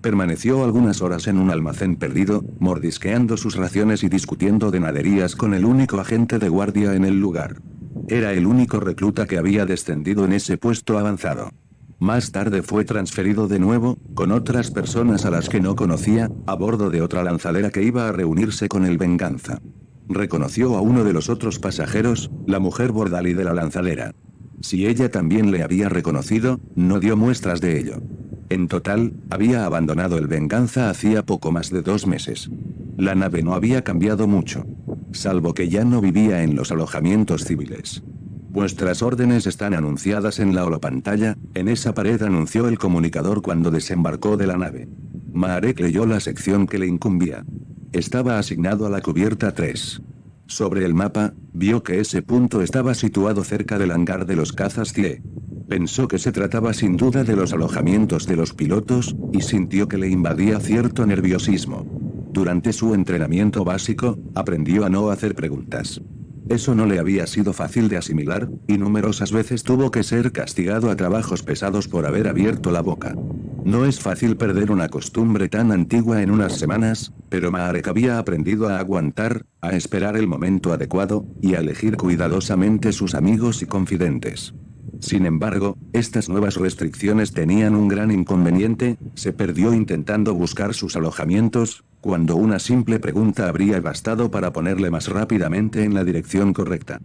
Permaneció algunas horas en un almacén perdido, mordisqueando sus raciones y discutiendo de naderías con el único agente de guardia en el lugar. Era el único recluta que había descendido en ese puesto avanzado. Más tarde fue transferido de nuevo, con otras personas a las que no conocía, a bordo de otra lanzadera que iba a reunirse con el Venganza. Reconoció a uno de los otros pasajeros, la mujer Bordali de la lanzadera. Si ella también le había reconocido, no dio muestras de ello. En total, había abandonado el Venganza hacía poco más de 2 meses. La nave no había cambiado mucho. Salvo que ya no vivía en los alojamientos civiles. Vuestras órdenes están anunciadas en la holopantalla, en esa pared, anunció el comunicador cuando desembarcó de la nave. Marek leyó la sección que le incumbía. Estaba asignado a la cubierta 3. Sobre el mapa, vio que ese punto estaba situado cerca del hangar de los cazas CIE. Pensó que se trataba sin duda de los alojamientos de los pilotos, y sintió que le invadía cierto nerviosismo. Durante su entrenamiento básico, aprendió a no hacer preguntas. Eso no le había sido fácil de asimilar, y numerosas veces tuvo que ser castigado a trabajos pesados por haber abierto la boca. No es fácil perder una costumbre tan antigua en unas semanas, pero Marek había aprendido a aguantar, a esperar el momento adecuado, y a elegir cuidadosamente sus amigos y confidentes. Sin embargo, estas nuevas restricciones tenían un gran inconveniente: se perdió intentando buscar sus alojamientos, cuando una simple pregunta habría bastado para ponerle más rápidamente en la dirección correcta.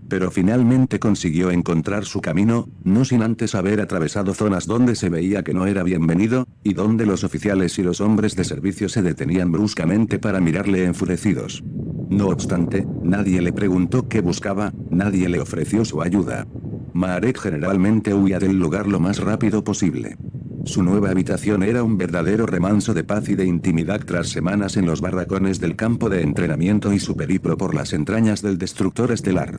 Pero finalmente consiguió encontrar su camino, no sin antes haber atravesado zonas donde se veía que no era bienvenido, y donde los oficiales y los hombres de servicio se detenían bruscamente para mirarle enfurecidos. No obstante, nadie le preguntó qué buscaba, nadie le ofreció su ayuda. Marek generalmente huía del lugar lo más rápido posible. Su nueva habitación era un verdadero remanso de paz y de intimidad tras semanas en los barracones del campo de entrenamiento y su periplo por las entrañas del destructor estelar.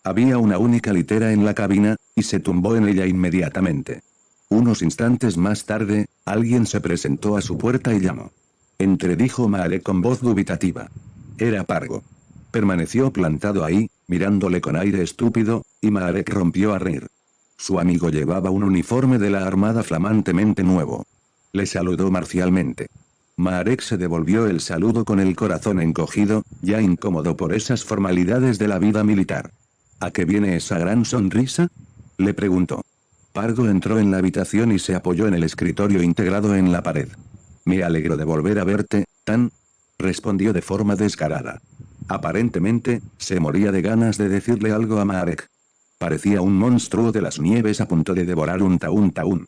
Había una única litera en la cabina, y se tumbó en ella inmediatamente. Unos instantes más tarde, alguien se presentó a su puerta y llamó. Entredijo Marek con voz dubitativa. Era Pargo. Permaneció plantado ahí, mirándole con aire estúpido, y Marek rompió a reír. Su amigo llevaba un uniforme de la armada flamantemente nuevo. Le saludó marcialmente. Marek se devolvió el saludo con el corazón encogido, ya incómodo por esas formalidades de la vida militar. ¿A qué viene esa gran sonrisa?, le preguntó. Pargo entró en la habitación y se apoyó en el escritorio integrado en la pared. Me alegro de volver a verte, Tan, respondió de forma descarada. Aparentemente, se moría de ganas de decirle algo a Marek. Parecía un monstruo de las nieves a punto de devorar un taún.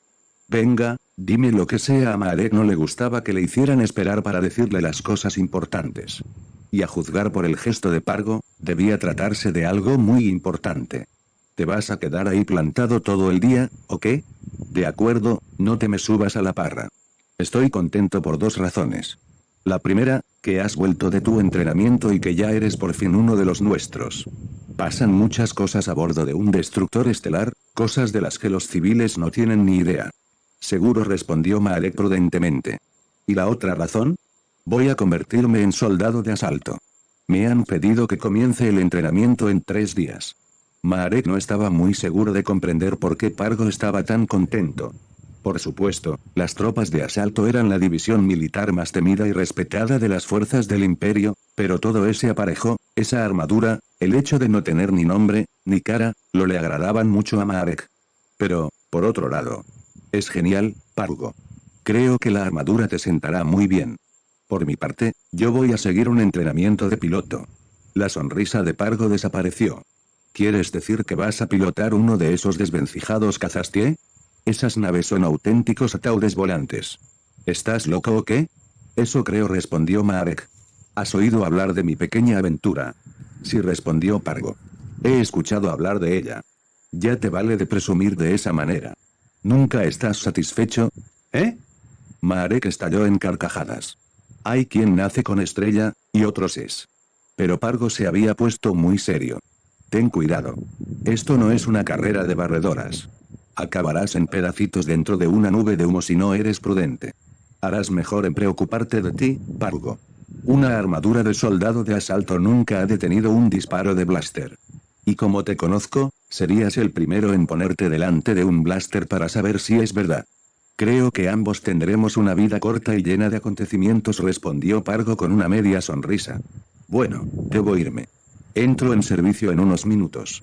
Venga, dime lo que sea. A Marek no le gustaba que le hicieran esperar para decirle las cosas importantes. Y a juzgar por el gesto de Pargo, debía tratarse de algo muy importante. ¿Te vas a quedar ahí plantado todo el día, o qué? De acuerdo, no te me subas a la parra. Estoy contento por dos razones. La primera, que has vuelto de tu entrenamiento y que ya eres por fin uno de los nuestros. Pasan muchas cosas a bordo de un destructor estelar, cosas de las que los civiles no tienen ni idea. Seguro, respondió Marek prudentemente. ¿Y la otra razón? Voy a convertirme en soldado de asalto. Me han pedido que comience el entrenamiento en 3 días. Marek no estaba muy seguro de comprender por qué Pargo estaba tan contento. Por supuesto, las tropas de asalto eran la división militar más temida y respetada de las fuerzas del imperio, pero todo ese aparejo, esa armadura, el hecho de no tener ni nombre, ni cara, le agradaban mucho a Marek. Pero, por otro lado, es genial, Pargo. Creo que la armadura te sentará muy bien. Por mi parte, yo voy a seguir un entrenamiento de piloto. La sonrisa de Pargo desapareció. ¿Quieres decir que vas a pilotar uno de esos desvencijados Cazastié? Esas naves son auténticos ataúdes volantes. ¿Estás loco o qué? Eso creo, respondió Marek. ¿Has oído hablar de mi pequeña aventura? Sí, respondió Pargo. He escuchado hablar de ella. Ya te vale de presumir de esa manera. ¿Nunca estás satisfecho? ¿Eh? Marek estalló en carcajadas. Hay quien nace con estrella, y otros es. Pero Pargo se había puesto muy serio. Ten cuidado. Esto no es una carrera de barredoras. Acabarás en pedacitos dentro de una nube de humo si no eres prudente. Harás mejor en preocuparte de ti, Pargo. Una armadura de soldado de asalto nunca ha detenido un disparo de blaster. Y como te conozco, serías el primero en ponerte delante de un blaster para saber si es verdad. Creo que ambos tendremos una vida corta y llena de acontecimientos, respondió Pargo con una media sonrisa. Bueno, debo irme. Entro en servicio en unos minutos.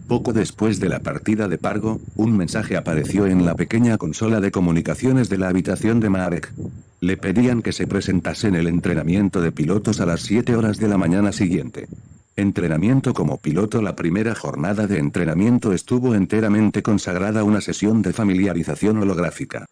Poco después de la partida de Pargo, un mensaje apareció en la pequeña consola de comunicaciones de la habitación de Marek. Le pedían que se presentase en el entrenamiento de pilotos a las 7 horas de la mañana siguiente. Entrenamiento como piloto. La primera jornada de entrenamiento estuvo enteramente consagrada a una sesión de familiarización holográfica.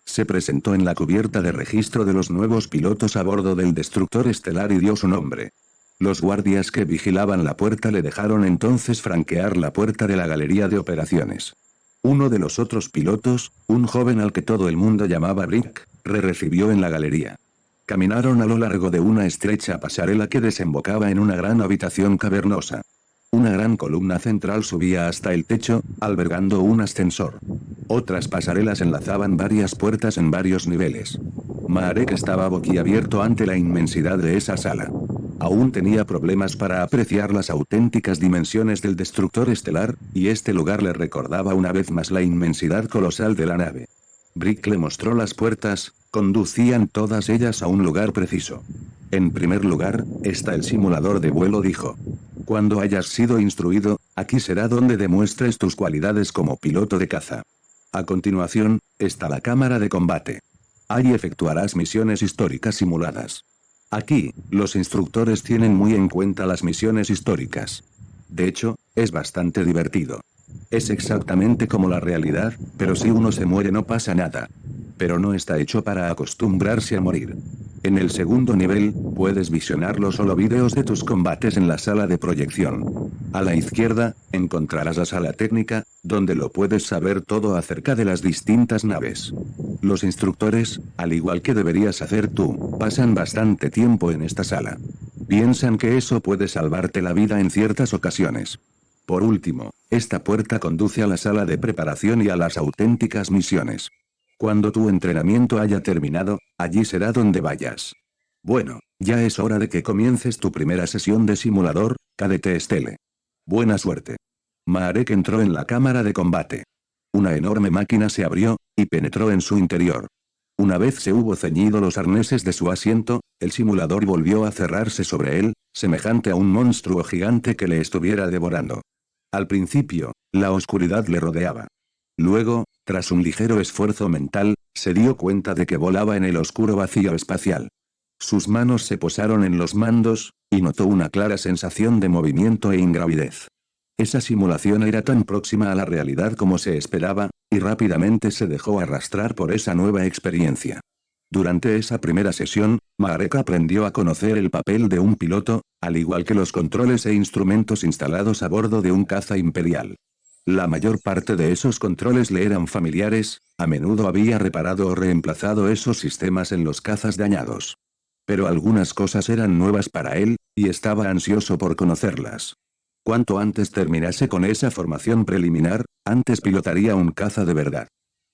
Se presentó en la cubierta de registro de los nuevos pilotos a bordo del destructor estelar y dio su nombre. Los guardias que vigilaban la puerta le dejaron entonces franquear la puerta de la galería de operaciones. Uno de los otros pilotos, un joven al que todo el mundo llamaba Brick, recibió en la galería. Caminaron a lo largo de una estrecha pasarela que desembocaba en una gran habitación cavernosa. Una gran columna central subía hasta el techo, albergando un ascensor. Otras pasarelas enlazaban varias puertas en varios niveles. Marek estaba boquiabierto ante la inmensidad de esa sala. Aún tenía problemas para apreciar las auténticas dimensiones del destructor estelar, y este lugar le recordaba una vez más la inmensidad colosal de la nave. Brick le mostró las puertas, conducían todas ellas a un lugar preciso. En primer lugar, está el simulador de vuelo, dijo. Cuando hayas sido instruido, aquí será donde demuestres tus cualidades como piloto de caza. A continuación, está la cámara de combate. Ahí efectuarás misiones históricas simuladas. Aquí, los instructores tienen muy en cuenta las misiones históricas. De hecho, es bastante divertido. Es exactamente como la realidad, pero si uno se muere no pasa nada. Pero no está hecho para acostumbrarse a morir. En el segundo nivel, puedes visionar solo vídeos de tus combates en la sala de proyección. A la izquierda, encontrarás la sala técnica, donde lo puedes saber todo acerca de las distintas naves. Los instructores, al igual que deberías hacer tú, pasan bastante tiempo en esta sala. Piensan que eso puede salvarte la vida en ciertas ocasiones. Por último, esta puerta conduce a la sala de preparación y a las auténticas misiones. Cuando tu entrenamiento haya terminado, allí será donde vayas. Bueno, ya es hora de que comiences tu primera sesión de simulador, Cadete Stele. Buena suerte. Marek entró en la cámara de combate. Una enorme máquina se abrió, y penetró en su interior. Una vez se hubo ceñido los arneses de su asiento, el simulador volvió a cerrarse sobre él, semejante a un monstruo gigante que le estuviera devorando. Al principio, la oscuridad le rodeaba. Luego, tras un ligero esfuerzo mental, se dio cuenta de que volaba en el oscuro vacío espacial. Sus manos se posaron en los mandos, y notó una clara sensación de movimiento e ingravidez. Esa simulación era tan próxima a la realidad como se esperaba, y rápidamente se dejó arrastrar por esa nueva experiencia. Durante esa primera sesión, Marek aprendió a conocer el papel de un piloto, al igual que los controles e instrumentos instalados a bordo de un caza imperial. La mayor parte de esos controles le eran familiares, a menudo había reparado o reemplazado esos sistemas en los cazas dañados. Pero algunas cosas eran nuevas para él, y estaba ansioso por conocerlas. Cuanto antes terminase con esa formación preliminar, antes pilotaría un caza de verdad.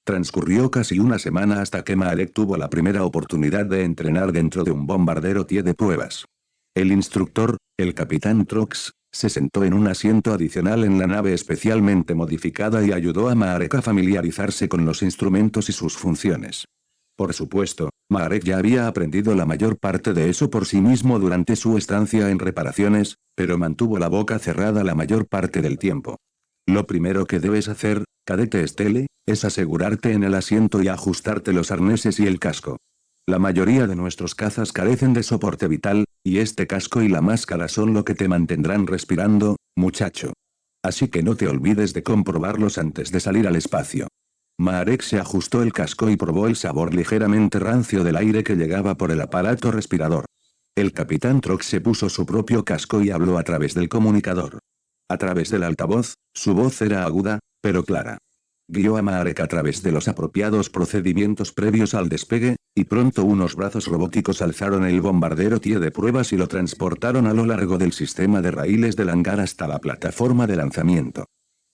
Transcurrió casi una semana hasta que Marek tuvo la primera oportunidad de entrenar dentro de un bombardero TIE de pruebas. El instructor, el capitán Trox, se sentó en un asiento adicional en la nave especialmente modificada y ayudó a Marek a familiarizarse con los instrumentos y sus funciones. Por supuesto, Marek ya había aprendido la mayor parte de eso por sí mismo durante su estancia en reparaciones, pero mantuvo la boca cerrada la mayor parte del tiempo. Lo primero que debes hacer, Cadete Stele, es asegurarte en el asiento y ajustarte los arneses y el casco. La mayoría de nuestros cazas carecen de soporte vital, y este casco y la máscara son lo que te mantendrán respirando, muchacho. Así que no te olvides de comprobarlos antes de salir al espacio. Marek se ajustó el casco y probó el sabor ligeramente rancio del aire que llegaba por el aparato respirador. El capitán Trox se puso su propio casco y habló a través del comunicador. A través del altavoz, su voz era aguda, pero clara. Guió a Marek a través de los apropiados procedimientos previos al despegue, y pronto unos brazos robóticos alzaron el bombardero TIE de pruebas y lo transportaron a lo largo del sistema de raíles del hangar hasta la plataforma de lanzamiento.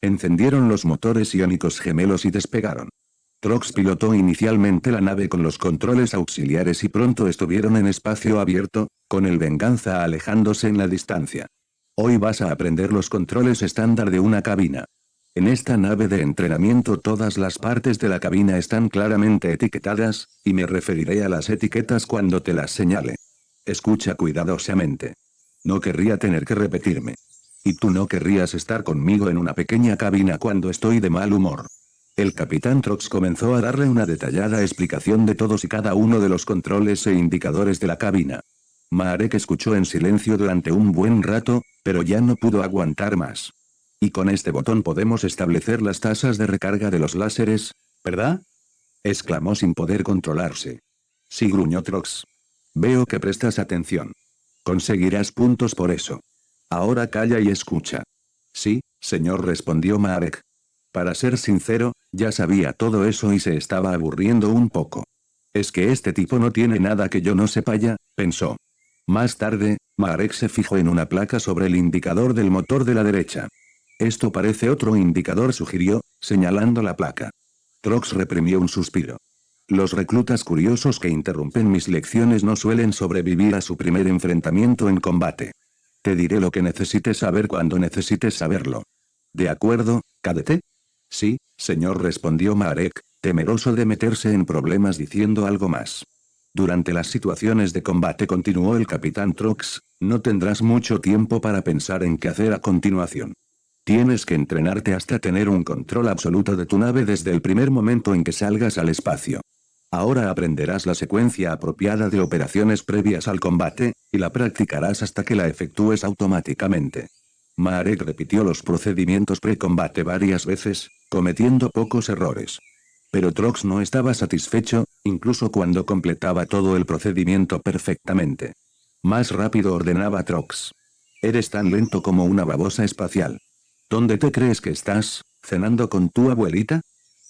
Encendieron los motores iónicos gemelos y despegaron. Trox pilotó inicialmente la nave con los controles auxiliares y pronto estuvieron en espacio abierto, con el Venganza alejándose en la distancia. Hoy vas a aprender los controles estándar de una cabina. En esta nave de entrenamiento todas las partes de la cabina están claramente etiquetadas, y me referiré a las etiquetas cuando te las señale. Escucha cuidadosamente. No querría tener que repetirme. Y tú no querrías estar conmigo en una pequeña cabina cuando estoy de mal humor. El capitán Trox comenzó a darle una detallada explicación de todos y cada uno de los controles e indicadores de la cabina. Marek escuchó en silencio durante un buen rato, pero ya no pudo aguantar más. Y con este botón podemos establecer las tasas de recarga de los láseres, ¿verdad? Exclamó sin poder controlarse. Sí, gruñó Trox. Veo que prestas atención. Conseguirás puntos por eso. Ahora calla y escucha. Sí, señor, respondió Marek. Para ser sincero, ya sabía todo eso y se estaba aburriendo un poco. Es que este tipo no tiene nada que yo no sepa ya, pensó. Más tarde, Marek se fijó en una placa sobre el indicador del motor de la derecha. Esto parece otro indicador, sugirió, señalando la placa. Trox reprimió un suspiro. Los reclutas curiosos que interrumpen mis lecciones no suelen sobrevivir a su primer enfrentamiento en combate. Te diré lo que necesites saber cuando necesites saberlo. ¿De acuerdo, cadete? Sí, señor, respondió Marek, temeroso de meterse en problemas diciendo algo más. Durante las situaciones de combate, continuó el capitán Trox, no tendrás mucho tiempo para pensar en qué hacer a continuación. Tienes que entrenarte hasta tener un control absoluto de tu nave desde el primer momento en que salgas al espacio. Ahora aprenderás la secuencia apropiada de operaciones previas al combate, y la practicarás hasta que la efectúes automáticamente. Marek repitió los procedimientos pre-combate varias veces, cometiendo pocos errores. Pero Trox no estaba satisfecho, incluso cuando completaba todo el procedimiento perfectamente. Más rápido, ordenaba Trox. Eres tan lento como una babosa espacial. ¿Dónde te crees que estás? ¿Cenando con tu abuelita?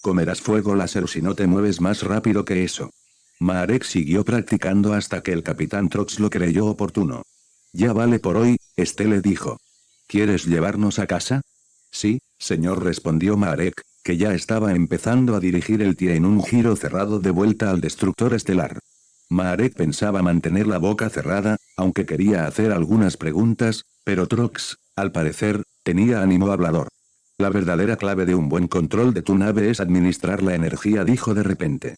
Comerás fuego láser si no te mueves más rápido que eso. Marek siguió practicando hasta que el capitán Trox lo creyó oportuno. Ya vale por hoy, le dijo. ¿Quieres llevarnos a casa? Sí, señor, respondió Marek, que ya estaba empezando a dirigir el TIE en un giro cerrado de vuelta al destructor estelar. Marek pensaba mantener la boca cerrada, aunque quería hacer algunas preguntas, pero Trox, al parecer, tenía ánimo hablador. La verdadera clave de un buen control de tu nave es administrar la energía, dijo de repente.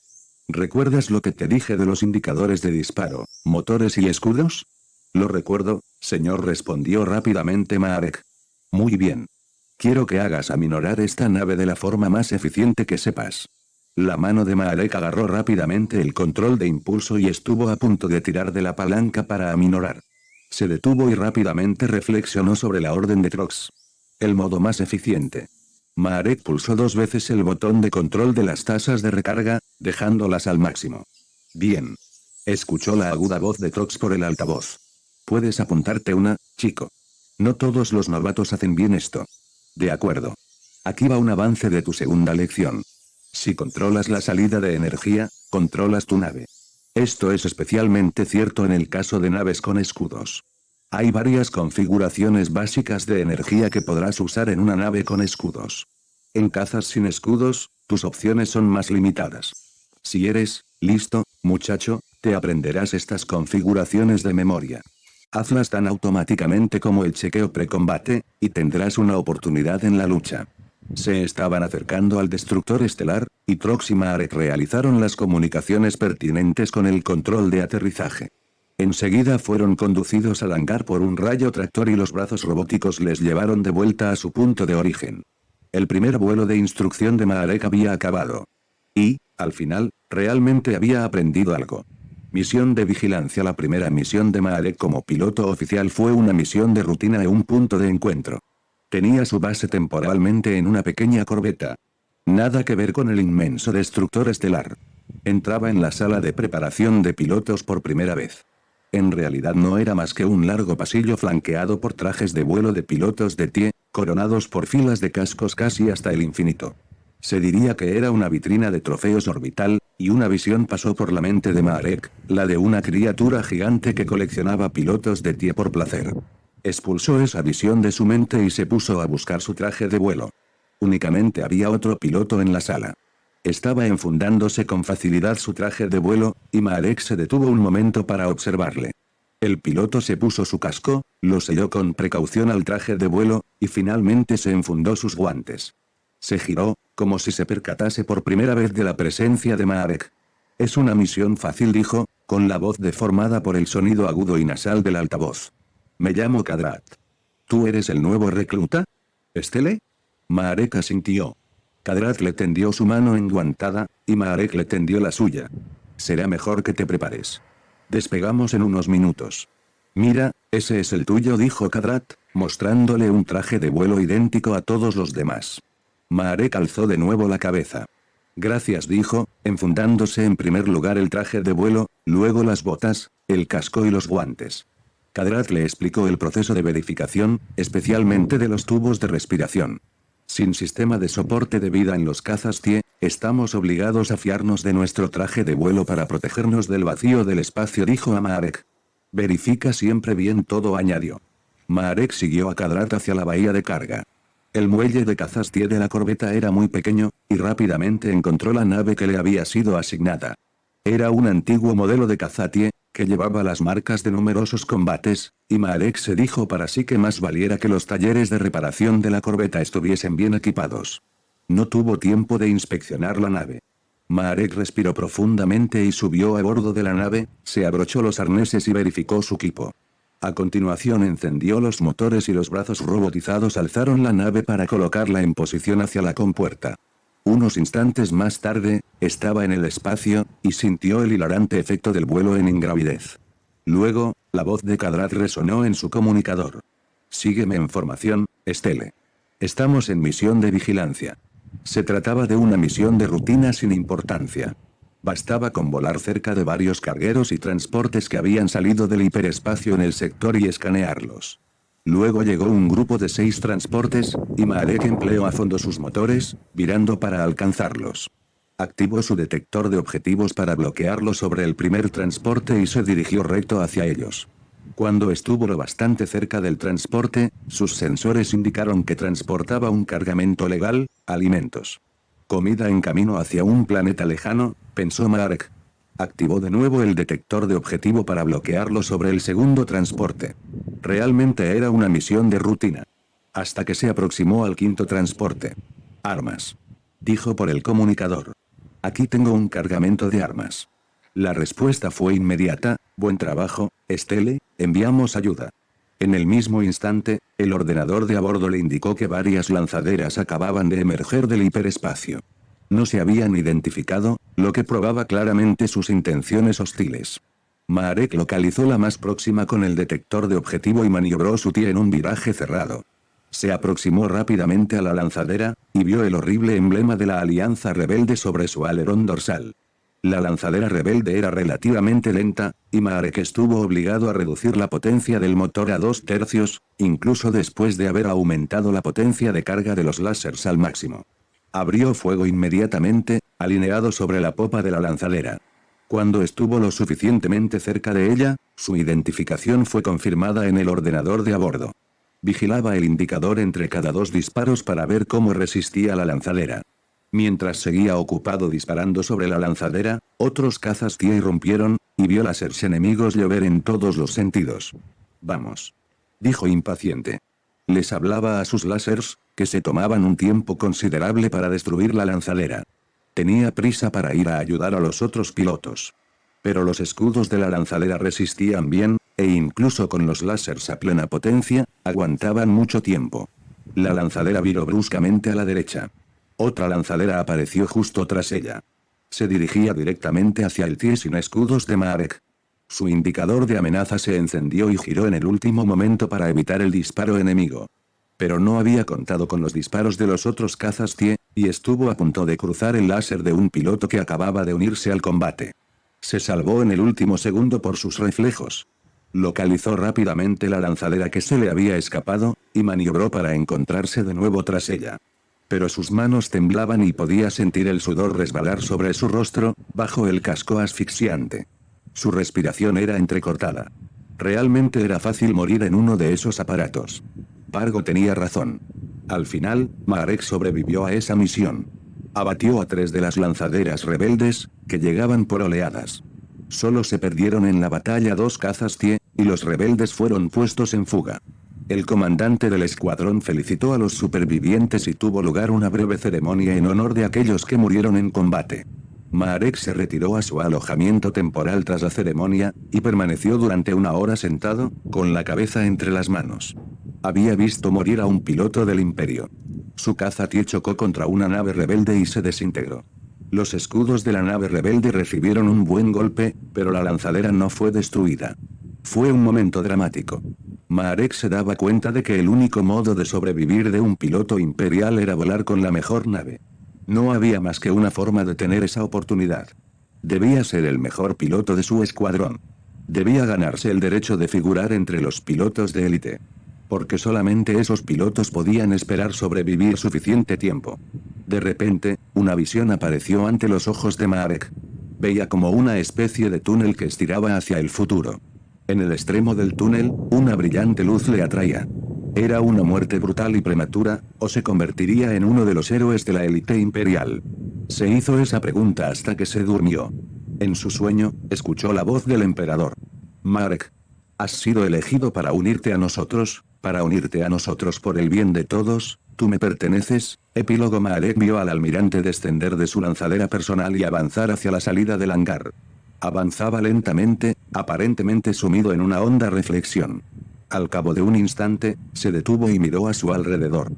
¿Recuerdas lo que te dije de los indicadores de disparo, motores y escudos? Lo recuerdo, señor, respondió rápidamente Marek. Muy bien. Quiero que hagas aminorar esta nave de la forma más eficiente que sepas. La mano de Marek agarró rápidamente el control de impulso y estuvo a punto de tirar de la palanca para aminorar. Se detuvo y rápidamente reflexionó sobre la orden de Trox. El modo más eficiente. Marek pulsó 2 veces el botón de control de las tasas de recarga, dejándolas al máximo. Bien. Escuchó la aguda voz de Trox por el altavoz. Puedes apuntarte una, chico. No todos los novatos hacen bien esto. De acuerdo. Aquí va un avance de tu segunda lección. Si controlas la salida de energía, controlas tu nave. Esto es especialmente cierto en el caso de naves con escudos. Hay varias configuraciones básicas de energía que podrás usar en una nave con escudos. En cazas sin escudos, tus opciones son más limitadas. Si eres listo, muchacho, te aprenderás estas configuraciones de memoria. Hazlas tan automáticamente como el chequeo precombate, y tendrás una oportunidad en la lucha. Se estaban acercando al destructor estelar, y Trox y Marek realizaron las comunicaciones pertinentes con el control de aterrizaje. Enseguida fueron conducidos al hangar por un rayo tractor y los brazos robóticos les llevaron de vuelta a su punto de origen. El primer vuelo de instrucción de Marek había acabado. Y, al final, realmente había aprendido algo. Misión de vigilancia. La primera misión de Marek como piloto oficial fue una misión de rutina en un punto de encuentro. Tenía su base temporalmente en una pequeña corbeta. Nada que ver con el inmenso destructor estelar. Entraba en la sala de preparación de pilotos por primera vez. En realidad no era más que un largo pasillo flanqueado por trajes de vuelo de pilotos de TIE, coronados por filas de cascos casi hasta el infinito. Se diría que era una vitrina de trofeos orbital, y una visión pasó por la mente de Marek, la de una criatura gigante que coleccionaba pilotos de TIE por placer. Expulsó esa visión de su mente y se puso a buscar su traje de vuelo. Únicamente había otro piloto en la sala. Estaba enfundándose con facilidad su traje de vuelo, y Marek se detuvo un momento para observarle. El piloto se puso su casco, lo selló con precaución al traje de vuelo, y finalmente se enfundó sus guantes. Se giró, como si se percatase por primera vez de la presencia de Marek. Es una misión fácil, dijo, con la voz deformada por el sonido agudo y nasal del altavoz. Me llamo Kadrat. ¿Tú eres el nuevo recluta? ¿Estele? Marek asintió. Kadrat le tendió su mano enguantada, y Marek le tendió la suya. Será mejor que te prepares. Despegamos en unos minutos. Mira, ese es el tuyo, dijo Kadrat, mostrándole un traje de vuelo idéntico a todos los demás. Marek alzó de nuevo la cabeza. Gracias, dijo, enfundándose en primer lugar el traje de vuelo, luego las botas, el casco y los guantes. Kadrat le explicó el proceso de verificación, especialmente de los tubos de respiración. Sin sistema de soporte de vida en los cazas TIE, estamos obligados a fiarnos de nuestro traje de vuelo para protegernos del vacío del espacio, dijo a Marek. Verifica siempre bien todo, añadió. Marek siguió a Kadrat hacia la bahía de carga. El muelle de cazas TIE de la corbeta era muy pequeño, y rápidamente encontró la nave que le había sido asignada. Era un antiguo modelo de caza TIE, que llevaba las marcas de numerosos combates, y Marek se dijo para sí que más valiera que los talleres de reparación de la corbeta estuviesen bien equipados. No tuvo tiempo de inspeccionar la nave. Marek respiró profundamente y subió a bordo de la nave, se abrochó los arneses y verificó su equipo. A continuación encendió los motores y los brazos robotizados alzaron la nave para colocarla en posición hacia la compuerta. Unos instantes más tarde, estaba en el espacio, y sintió el hilarante efecto del vuelo en ingravidez. Luego, la voz de Kadrat resonó en su comunicador. Sígueme en formación, Estelle. Estamos en misión de vigilancia. Se trataba de una misión de rutina sin importancia. Bastaba con volar cerca de varios cargueros y transportes que habían salido del hiperespacio en el sector y escanearlos. Luego llegó un grupo de 6 transportes, y Marek empleó a fondo sus motores, virando para alcanzarlos. Activó su detector de objetivos para bloquearlo sobre el primer transporte y se dirigió recto hacia ellos. Cuando estuvo lo bastante cerca del transporte, sus sensores indicaron que transportaba un cargamento legal, alimentos. Comida en camino hacia un planeta lejano, pensó Marek. Activó de nuevo el detector de objetivo para bloquearlo sobre el segundo transporte. Realmente era una misión de rutina. Hasta que se aproximó al quinto transporte. Armas. Dijo por el comunicador. Aquí tengo un cargamento de armas. La respuesta fue inmediata, buen trabajo, Estelle, enviamos ayuda. En el mismo instante, el ordenador de a bordo le indicó que varias lanzaderas acababan de emerger del hiperespacio. No se habían identificado, lo que probaba claramente sus intenciones hostiles. Marek localizó la más próxima con el detector de objetivo y maniobró su TIE en un viraje cerrado. Se aproximó rápidamente a la lanzadera, y vio el horrible emblema de la Alianza Rebelde sobre su alerón dorsal. La lanzadera rebelde era relativamente lenta, y Marek estuvo obligado a reducir la potencia del motor a 2/3, incluso después de haber aumentado la potencia de carga de los láseres al máximo. Abrió fuego inmediatamente, alineado sobre la popa de la lanzadera. Cuando estuvo lo suficientemente cerca de ella, su identificación fue confirmada en el ordenador de a bordo. Vigilaba el indicador entre cada 2 disparos para ver cómo resistía la lanzadera. Mientras seguía ocupado disparando sobre la lanzadera, otros cazas TIE irrumpieron, y vio láseres enemigos llover en todos los sentidos. Vamos. Dijo impaciente. Les hablaba a sus láseres, que se tomaban un tiempo considerable para destruir la lanzadera. Tenía prisa para ir a ayudar a los otros pilotos. Pero los escudos de la lanzadera resistían bien, e incluso con los láseres a plena potencia, aguantaban mucho tiempo. La lanzadera viró bruscamente a la derecha. Otra lanzadera apareció justo tras ella. Se dirigía directamente hacia el TIE sin escudos de Marek. Su indicador de amenaza se encendió y giró en el último momento para evitar el disparo enemigo. Pero no había contado con los disparos de los otros cazas TIE, y estuvo a punto de cruzar el láser de un piloto que acababa de unirse al combate. Se salvó en el último segundo por sus reflejos. Localizó rápidamente la lanzadera que se le había escapado, y maniobró para encontrarse de nuevo tras ella. Pero sus manos temblaban y podía sentir el sudor resbalar sobre su rostro, bajo el casco asfixiante. Su respiración era entrecortada. Realmente era fácil morir en uno de esos aparatos. Pargo tenía razón. Al final, Marek sobrevivió a esa misión. Abatió a 3 de las lanzaderas rebeldes, que llegaban por oleadas. Solo se perdieron en la batalla 2 cazas TIE, y los rebeldes fueron puestos en fuga. El comandante del escuadrón felicitó a los supervivientes y tuvo lugar una breve ceremonia en honor de aquellos que murieron en combate. Marek se retiró a su alojamiento temporal tras la ceremonia, y permaneció durante 1 hora sentado, con la cabeza entre las manos. Había visto morir a un piloto del Imperio. Su caza TIE chocó contra una nave rebelde y se desintegró. Los escudos de la nave rebelde recibieron un buen golpe, pero la lanzadera no fue destruida. Fue un momento dramático. Marek se daba cuenta de que el único modo de sobrevivir de un piloto imperial era volar con la mejor nave. No había más que una forma de tener esa oportunidad. Debía ser el mejor piloto de su escuadrón. Debía ganarse el derecho de figurar entre los pilotos de élite. Porque solamente esos pilotos podían esperar sobrevivir suficiente tiempo. De repente, una visión apareció ante los ojos de Marek. Veía como una especie de túnel que estiraba hacia el futuro. En el extremo del túnel, una brillante luz le atraía. ¿Era una muerte brutal y prematura, o se convertiría en uno de los héroes de la élite imperial? Se hizo esa pregunta hasta que se durmió. En su sueño, escuchó la voz del emperador. Marek. Has sido elegido para unirte a nosotros por el bien de todos, tú me perteneces. Epílogo. Marek vio al almirante descender de su lanzadera personal y avanzar hacia la salida del hangar. Avanzaba lentamente, aparentemente sumido en una honda reflexión. Al cabo de un instante, se detuvo y miró a su alrededor.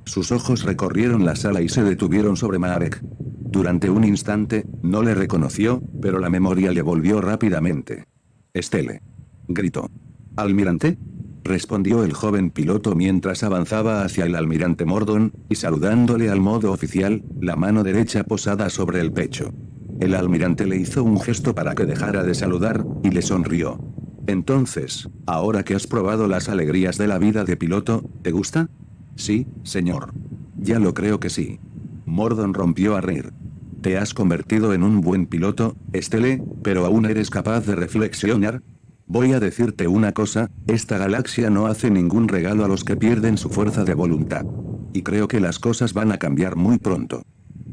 Sus ojos recorrieron la sala y se detuvieron sobre Marek. Durante un instante, no le reconoció, pero la memoria le volvió rápidamente. «Estelle», gritó. «¿Almirante?», respondió el joven piloto mientras avanzaba hacia el almirante Mordon, y saludándole al modo oficial, la mano derecha posada sobre el pecho. El almirante le hizo un gesto para que dejara de saludar, y le sonrió. «Entonces, ahora que has probado las alegrías de la vida de piloto, ¿te gusta?». «Sí, señor». «Ya lo creo que sí». Mordon rompió a reír. «Te has convertido en un buen piloto, Estelle, pero aún eres capaz de reflexionar». «Voy a decirte una cosa, esta galaxia no hace ningún regalo a los que pierden su fuerza de voluntad. Y creo que las cosas van a cambiar muy pronto».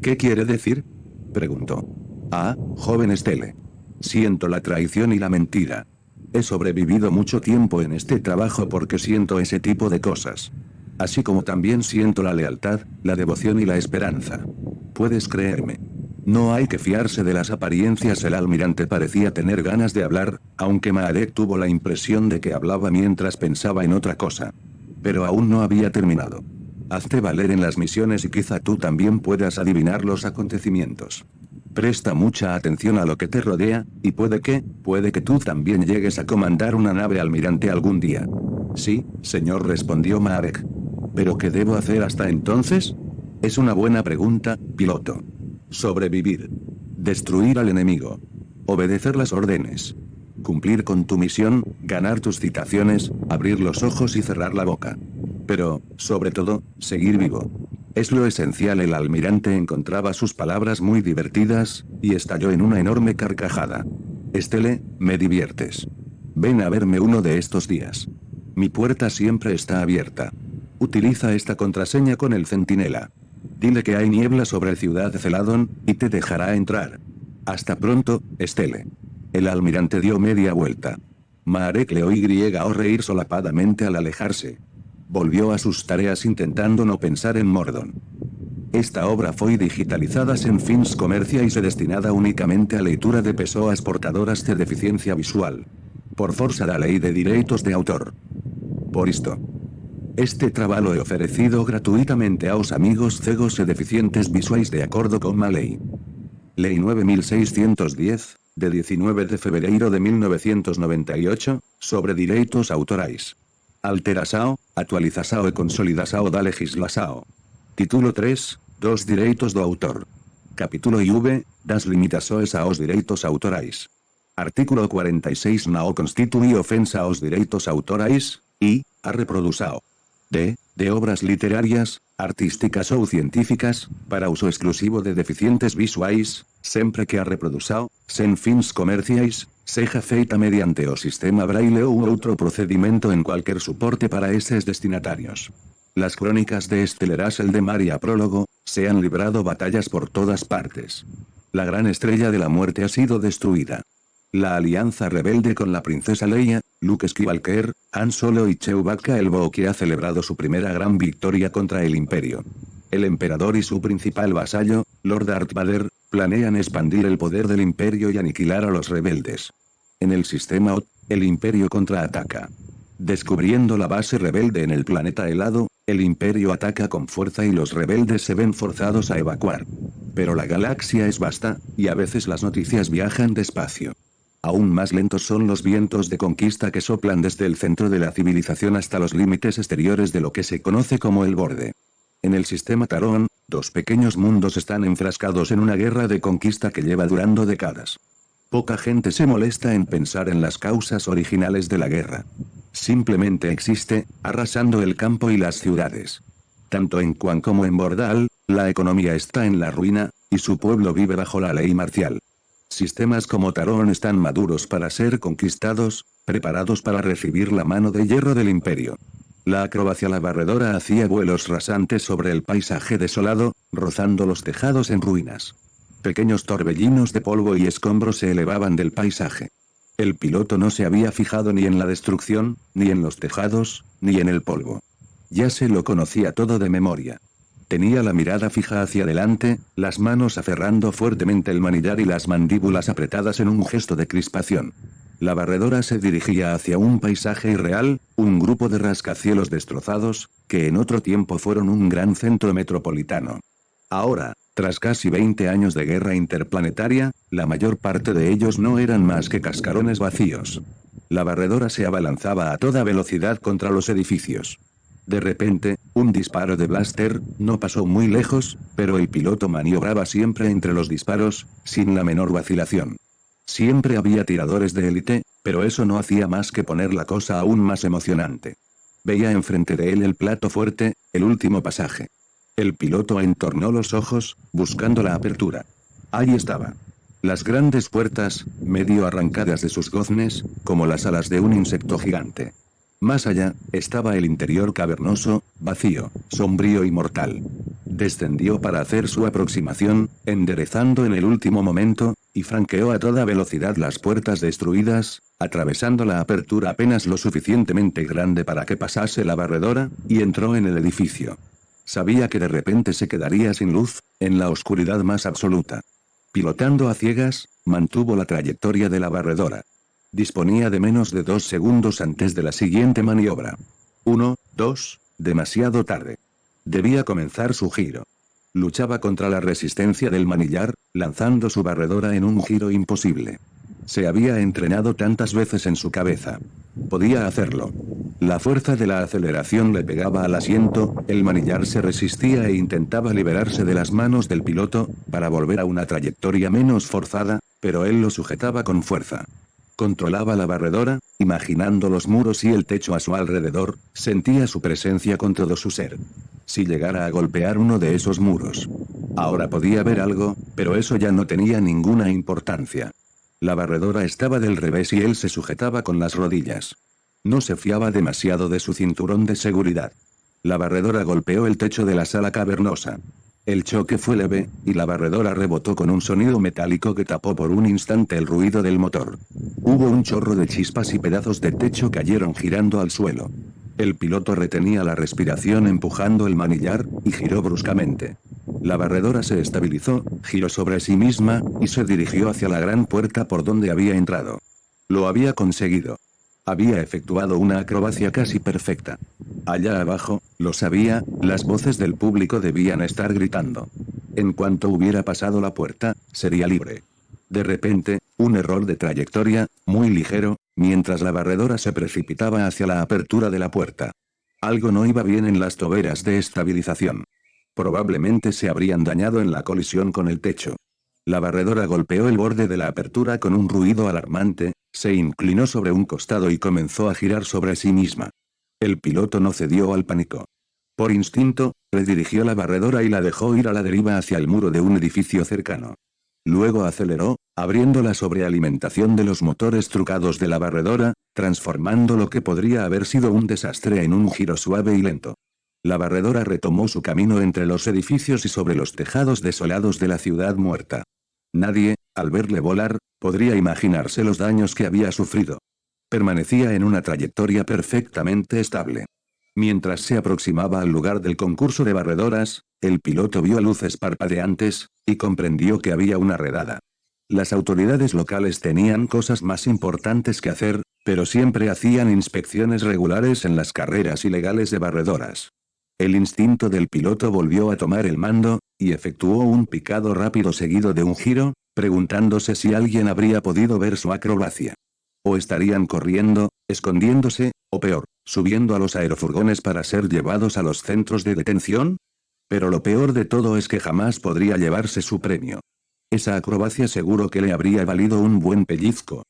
«¿Qué quiere decir?», preguntó. «Ah, joven Estelle. Siento la traición y la mentira. He sobrevivido mucho tiempo en este trabajo porque siento ese tipo de cosas. Así como también siento la lealtad, la devoción y la esperanza. Puedes creerme. No hay que fiarse de las apariencias». El almirante parecía tener ganas de hablar, aunque Marek tuvo la impresión de que hablaba mientras pensaba en otra cosa. Pero aún no había terminado. «Hazte valer en las misiones y quizá tú también puedas adivinar los acontecimientos. Presta mucha atención a lo que te rodea, y puede que tú también llegues a comandar una nave almirante algún día». «Sí, señor», respondió Marek. «¿Pero qué debo hacer hasta entonces?». «Es una buena pregunta, piloto. Sobrevivir. Destruir al enemigo. Obedecer las órdenes. Cumplir con tu misión, ganar tus citaciones, abrir los ojos y cerrar la boca. Pero, sobre todo, seguir vivo. Es lo esencial». El almirante encontraba sus palabras muy divertidas, y estalló en una enorme carcajada. «Estelle, me diviertes. Ven a verme uno de estos días. Mi puerta siempre está abierta. Utiliza esta contraseña con el centinela. Dile que hay niebla sobre Ciudad Celadon, y te dejará entrar. Hasta pronto, Estelle». El almirante dio media vuelta. Marek le oyó reír solapadamente al alejarse. Volvió a sus tareas intentando no pensar en Mordon. Esta obra fue digitalizada en fins comerciais y destinada únicamente a lectura de pessoas portadoras de deficiencia visual. Por força da lei de direitos de autor. Por isto. Este trabalho é oferecido gratuitamente aos amigos cegos e deficientes visuais de acordo con a lei. Ley 9610, de 19 de fevereiro de 1998, sobre direitos autorais. Alteração, actualização e consolidação da legislação. Título 3, dos direitos do autor. Capítulo IV, das limitações aos direitos autorais. Artículo 46 não constitui ofensa aos direitos autorais, e, a reprodução de obras literarias, artísticas ou científicas, para uso exclusivo de deficientes visuais, sempre que a reprodução, sen fins comerciais, seja feita mediante o sistema braille ou outro procedimento en cualquier soporte para eses destinatarios. Las crónicas de Estelle Russell de Maria Prólogo, se han librado batallas por todas partes. La gran estrella de la muerte ha sido destruida. La alianza rebelde con la princesa Leia, Luke Skywalker, Han Solo y Chewbacca el Wookiee ha celebrado su primera gran victoria contra el Imperio. El emperador y su principal vasallo, Lord Darth Vader, planean expandir el poder del Imperio y aniquilar a los rebeldes. En el sistema OT, el Imperio contraataca. Descubriendo la base rebelde en el planeta helado, el Imperio ataca con fuerza y los rebeldes se ven forzados a evacuar. Pero la galaxia es vasta, y a veces las noticias viajan despacio. Aún más lentos son los vientos de conquista que soplan desde el centro de la civilización hasta los límites exteriores de lo que se conoce como el borde. En el sistema Tarón, dos pequeños mundos están enfrascados en una guerra de conquista que lleva durando décadas. Poca gente se molesta en pensar en las causas originales de la guerra. Simplemente existe, arrasando el campo y las ciudades. Tanto en Quan como en Bordal, la economía está en la ruina, y su pueblo vive bajo la ley marcial. Sistemas como Tarón están maduros para ser conquistados, preparados para recibir la mano de hierro del Imperio. La acrobacia la barredora hacía vuelos rasantes sobre el paisaje desolado, rozando los tejados en ruinas. Pequeños torbellinos de polvo y escombros se elevaban del paisaje. El piloto no se había fijado ni en la destrucción, ni en los tejados, ni en el polvo. Ya se lo conocía todo de memoria. Tenía la mirada fija hacia adelante, las manos aferrando fuertemente el manillar y las mandíbulas apretadas en un gesto de crispación. La barredora se dirigía hacia un paisaje irreal, un grupo de rascacielos destrozados, que en otro tiempo fueron un gran centro metropolitano. Ahora, tras casi 20 años de guerra interplanetaria, la mayor parte de ellos no eran más que cascarones vacíos. La barredora se abalanzaba a toda velocidad contra los edificios. De repente, un disparo de blaster, no pasó muy lejos, pero el piloto maniobraba siempre entre los disparos, sin la menor vacilación. Siempre había tiradores de élite, pero eso no hacía más que poner la cosa aún más emocionante. Veía enfrente de él el plato fuerte, el último pasaje. El piloto entornó los ojos, buscando la apertura. Ahí estaba. Las grandes puertas, medio arrancadas de sus goznes, como las alas de un insecto gigante. Más allá, estaba el interior cavernoso, vacío, sombrío y mortal. Descendió para hacer su aproximación, enderezando en el último momento, y franqueó a toda velocidad las puertas destruidas, atravesando la apertura apenas lo suficientemente grande para que pasase la barredora, y entró en el edificio. Sabía que de repente se quedaría sin luz, en la oscuridad más absoluta. Pilotando a ciegas, mantuvo la trayectoria de la barredora. Disponía de menos de 2 segundos antes de la siguiente maniobra. 1, 2, demasiado tarde. Debía comenzar su giro. Luchaba contra la resistencia del manillar, lanzando su barredora en un giro imposible. Se había entrenado tantas veces en su cabeza. Podía hacerlo. La fuerza de la aceleración le pegaba al asiento, el manillar se resistía e intentaba liberarse de las manos del piloto, para volver a una trayectoria menos forzada, pero él lo sujetaba con fuerza. Controlaba la barredora, imaginando los muros y el techo a su alrededor, sentía su presencia con todo su ser. Si llegara a golpear uno de esos muros. Ahora podía ver algo, pero eso ya no tenía ninguna importancia. La barredora estaba del revés y él se sujetaba con las rodillas. No se fiaba demasiado de su cinturón de seguridad. La barredora golpeó el techo de la sala cavernosa. El choque fue leve, y la barredora rebotó con un sonido metálico que tapó por un instante el ruido del motor. Hubo un chorro de chispas y pedazos de techo cayeron girando al suelo. El piloto retenía la respiración empujando el manillar, y giró bruscamente. La barredora se estabilizó, giró sobre sí misma, y se dirigió hacia la gran puerta por donde había entrado. Lo había conseguido. Había efectuado una acrobacia casi perfecta. Allá abajo, lo sabía, las voces del público debían estar gritando. En cuanto hubiera pasado la puerta, sería libre. De repente, un error de trayectoria, muy ligero, mientras la barredora se precipitaba hacia la apertura de la puerta. Algo no iba bien en las toberas de estabilización. Probablemente se habrían dañado en la colisión con el techo. La barredora golpeó el borde de la apertura con un ruido alarmante, se inclinó sobre un costado y comenzó a girar sobre sí misma. El piloto no cedió al pánico. Por instinto, redirigió la barredora y la dejó ir a la deriva hacia el muro de un edificio cercano. Luego aceleró, abriendo la sobrealimentación de los motores trucados de la barredora, transformando lo que podría haber sido un desastre en un giro suave y lento. La barredora retomó su camino entre los edificios y sobre los tejados desolados de la ciudad muerta. Nadie, al verle volar, podría imaginarse los daños que había sufrido. Permanecía en una trayectoria perfectamente estable. Mientras se aproximaba al lugar del concurso de barredoras, el piloto vio luces parpadeantes, y comprendió que había una redada. Las autoridades locales tenían cosas más importantes que hacer, pero siempre hacían inspecciones regulares en las carreras ilegales de barredoras. El instinto del piloto volvió a tomar el mando, y efectuó un picado rápido seguido de un giro, preguntándose si alguien habría podido ver su acrobacia. O estarían corriendo, escondiéndose, o peor, subiendo a los aerofurgones para ser llevados a los centros de detención. Pero lo peor de todo es que jamás podría llevarse su premio. Esa acrobacia seguro que le habría valido un buen pellizco.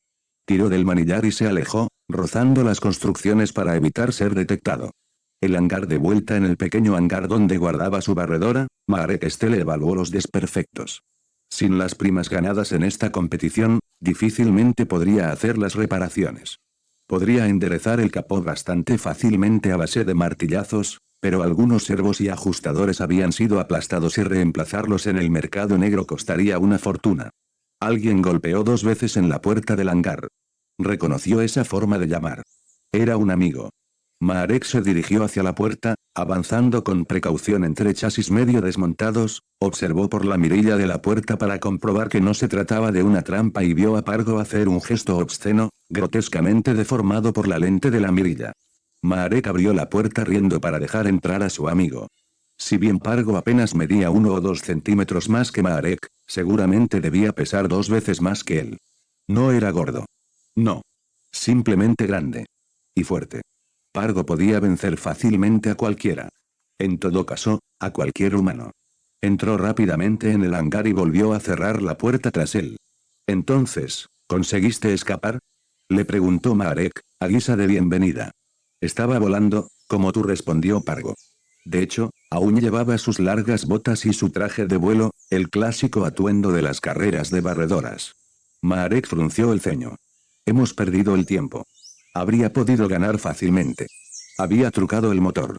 Tiró del manillar y se alejó, rozando las construcciones para evitar ser detectado. El hangar de vuelta en el pequeño hangar donde guardaba su barredora, Marek Stele evaluó los desperfectos. Sin las primas ganadas en esta competición, difícilmente podría hacer las reparaciones. Podría enderezar el capó bastante fácilmente a base de martillazos, pero algunos servos y ajustadores habían sido aplastados y reemplazarlos en el mercado negro costaría una fortuna. Alguien golpeó 2 veces en la puerta del hangar. Reconoció esa forma de llamar. Era un amigo. Marek se dirigió hacia la puerta, avanzando con precaución entre chasis medio desmontados, Observó por la mirilla de la puerta para comprobar que no se trataba de una trampa y vio a Pargo hacer un gesto obsceno, grotescamente deformado por la lente de la mirilla. Marek abrió la puerta riendo para dejar entrar a su amigo. Si bien Pargo apenas medía 1 o 2 centímetros más que Marek, seguramente debía pesar 2 veces más que él. No era gordo. No. Simplemente grande. Y fuerte. Pargo podía vencer fácilmente a cualquiera. En todo caso, a cualquier humano. Entró rápidamente en el hangar y volvió a cerrar la puerta tras él. Entonces, ¿conseguiste escapar? Le preguntó Marek, a guisa de bienvenida. Estaba volando, como tú, respondió Pargo. De hecho, aún llevaba sus largas botas y su traje de vuelo, el clásico atuendo de las carreras de barredoras. Marek frunció el ceño. Hemos perdido el tiempo. Habría podido ganar fácilmente. Había trucado el motor.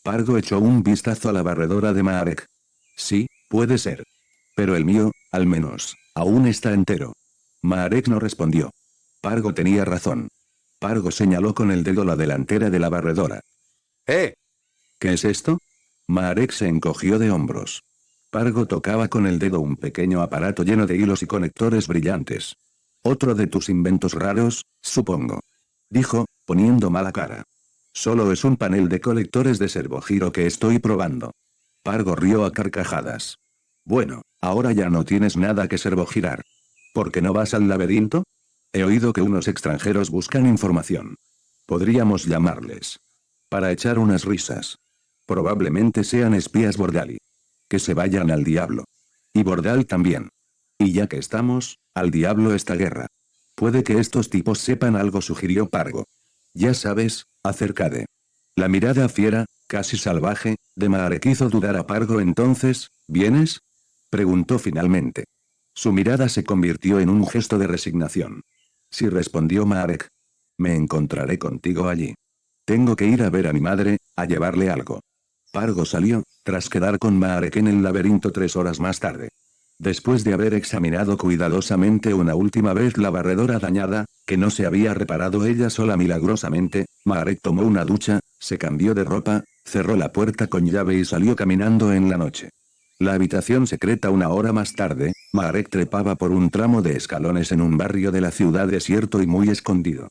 Pargo echó un vistazo a la barredora de Marek. Sí, puede ser. Pero el mío, al menos, aún está entero. Marek no respondió. Pargo tenía razón. Pargo señaló con el dedo la delantera de la barredora. ¡Eh! ¿Qué es esto? Marek se encogió de hombros. Pargo tocaba con el dedo un pequeño aparato lleno de hilos y conectores brillantes. Otro de tus inventos raros, supongo. Dijo, poniendo mala cara. Solo es un panel de colectores de servogiro que estoy probando. Pargo rió a carcajadas. Bueno, ahora ya no tienes nada que servogirar. ¿Por qué no vas al laberinto? He oído que unos extranjeros buscan información. Podríamos llamarles. Para echar unas risas. Probablemente sean espías Bordali. Que se vayan al diablo. Y Bordal también. Y ya que estamos, al diablo esta guerra. Puede que estos tipos sepan algo, sugirió Pargo. Ya sabes, acerca de... La mirada fiera, casi salvaje, de Marek hizo dudar a Pargo. Entonces, ¿vienes? Preguntó finalmente. Su mirada se convirtió en un gesto de resignación. Sí, respondió Marek. Me encontraré contigo allí. Tengo que ir a ver a mi madre, a llevarle algo. Pargo salió, tras quedar con Marek en el laberinto 3 horas más tarde. Después de haber examinado cuidadosamente una última vez la barredora dañada, que no se había reparado ella sola milagrosamente, Marek tomó una ducha, se cambió de ropa, cerró la puerta con llave y salió caminando en la noche. La habitación secreta. Una hora más tarde, Marek trepaba por un tramo de escalones en un barrio de la ciudad desierto y muy escondido.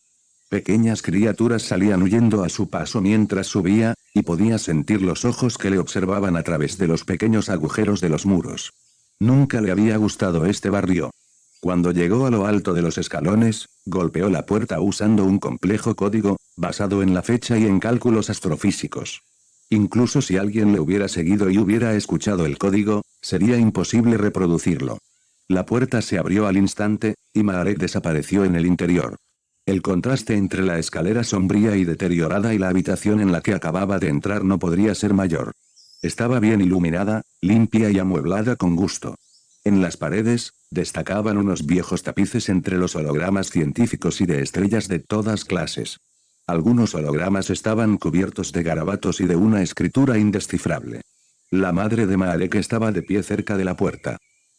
Pequeñas criaturas salían huyendo a su paso mientras subía, y podía sentir los ojos que le observaban a través de los pequeños agujeros de los muros. Nunca le había gustado este barrio. Cuando llegó a lo alto de los escalones, golpeó la puerta usando un complejo código, basado en la fecha y en cálculos astrofísicos. Incluso si alguien le hubiera seguido y hubiera escuchado el código, sería imposible reproducirlo. La puerta se abrió al instante, y Marek desapareció en el interior. El contraste entre la escalera sombría y deteriorada y la habitación en la que acababa de entrar no podría ser mayor. Estaba bien iluminada, limpia y amueblada con gusto. En las paredes, destacaban unos viejos tapices entre los hologramas científicos y de estrellas de todas clases. Algunos hologramas estaban cubiertos de garabatos y de una escritura indescifrable. La madre de Marek estaba de pie cerca de la puerta.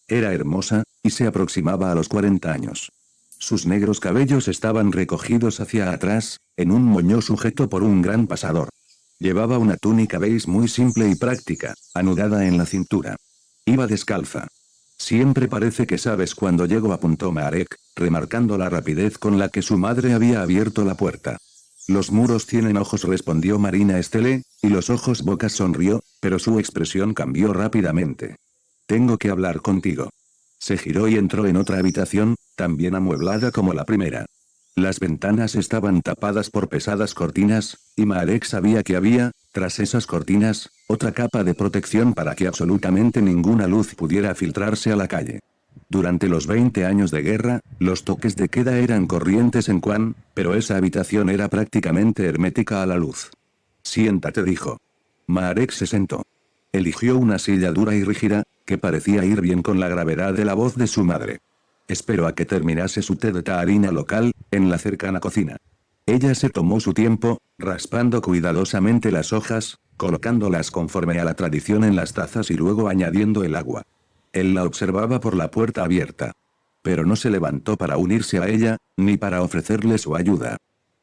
Era hermosa, y se aproximaba a los 40 años. Sus negros cabellos estaban recogidos hacia atrás, en un moño sujeto por un gran pasador. Llevaba una túnica beige muy simple y práctica, anudada en la cintura. Iba descalza. Siempre parece que sabes cuando llego, apuntó Marek, remarcando la rapidez con la que su madre había abierto la puerta. Los muros tienen ojos, respondió Marina Estelle, y los ojos bocas, sonrió, pero su expresión cambió rápidamente. Tengo que hablar contigo. Se giró y entró en otra habitación, también amueblada como la primera. Las ventanas estaban tapadas por pesadas cortinas, y Marek sabía que había, tras esas cortinas, otra capa de protección para que absolutamente ninguna luz pudiera filtrarse a la calle. Durante los 20 años de guerra, los toques de queda eran corrientes en Quan, pero esa habitación era prácticamente hermética a la luz. Siéntate, dijo. Marek se sentó. Eligió una silla dura y rígida, que parecía ir bien con la gravedad de la voz de su madre. Esperó a que terminase su té de taharina local, en la cercana cocina. Ella se tomó su tiempo, raspando cuidadosamente las hojas, colocándolas conforme a la tradición en las tazas y luego añadiendo el agua. Él la observaba por la puerta abierta. Pero no se levantó para unirse a ella, ni para ofrecerle su ayuda.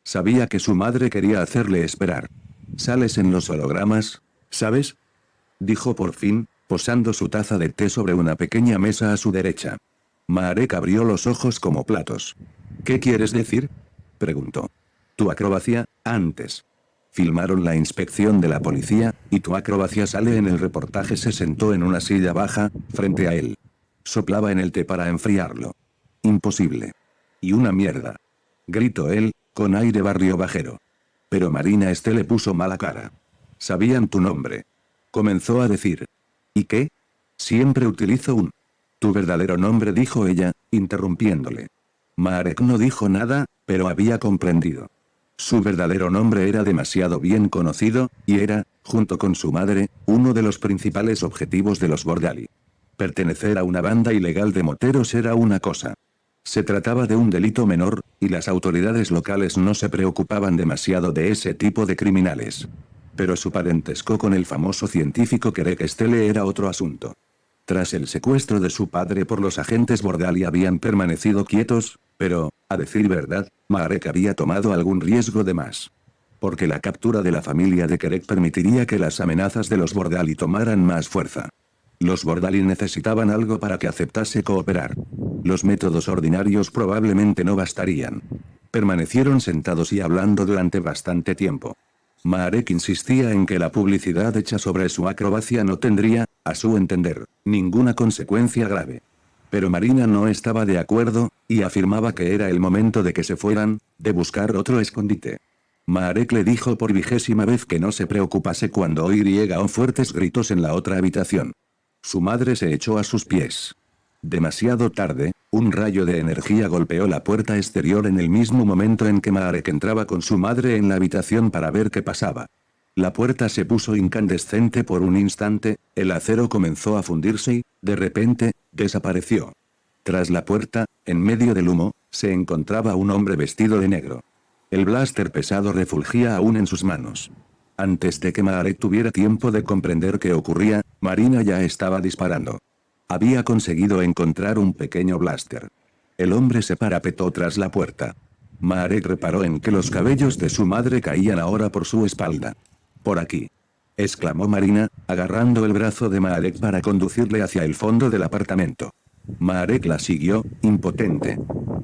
Sabía que su madre quería hacerle esperar. Sales en los hologramas, ¿sabes? Dijo por fin. posando su taza de té sobre una pequeña mesa a su derecha. Marek abrió los ojos como platos. ¿Qué quieres decir? Preguntó. Tu acrobacia, antes. Filmaron la inspección de la policía, y tu acrobacia sale en el reportaje. Se sentó en una silla baja, frente a él. Soplaba en el té para enfriarlo. Imposible. Y una mierda. Gritó él, con aire barrio bajero. Pero Marina le puso mala cara. Sabían tu nombre. Comenzó a decir. ¿Y qué? Siempre utilizo un. Tu verdadero nombre, dijo ella, interrumpiéndole. Marek no dijo nada, pero había comprendido. Su verdadero nombre era demasiado bien conocido, y era, junto con su madre, uno de los principales objetivos de los Bordali. Pertenecer a una banda ilegal de moteros era una cosa. Se trataba de un delito menor, y las autoridades locales no se preocupaban demasiado de ese tipo de criminales. Pero su parentesco con el famoso científico Greg Stelle era otro asunto. Tras el secuestro de su padre por los agentes Bordali habían permanecido quietos, pero, a decir verdad, Marek había tomado algún riesgo de más. Porque la captura de la familia de Greg permitiría que las amenazas de los Bordali tomaran más fuerza. Los Bordali necesitaban algo para que aceptase cooperar. Los métodos ordinarios probablemente no bastarían. Permanecieron sentados y hablando durante bastante tiempo. Marek insistía en que la publicidad hecha sobre su acrobacia no tendría, a su entender, ninguna consecuencia grave. Pero Marina no estaba de acuerdo, y afirmaba que era el momento de que se fueran, de buscar otro escondite. Marek le dijo por 20ª vez que no se preocupase cuando oyó fuertes gritos en la otra habitación. Su madre se echó a sus pies. Demasiado tarde, un rayo de energía golpeó la puerta exterior en el mismo momento en que Marek entraba con su madre en la habitación para ver qué pasaba. La puerta se puso incandescente por un instante, el acero comenzó a fundirse y, de repente, desapareció. Tras la puerta, en medio del humo, se encontraba un hombre vestido de negro. El blaster pesado refulgía aún en sus manos. Antes de que Marek tuviera tiempo de comprender qué ocurría, Marina ya estaba disparando. Había conseguido encontrar un pequeño blaster. El hombre se parapetó tras la puerta. Marek reparó en que los cabellos de su madre caían ahora por su espalda. Por aquí. Exclamó Marina, agarrando el brazo de Marek para conducirle hacia el fondo del apartamento. Marek la siguió, impotente.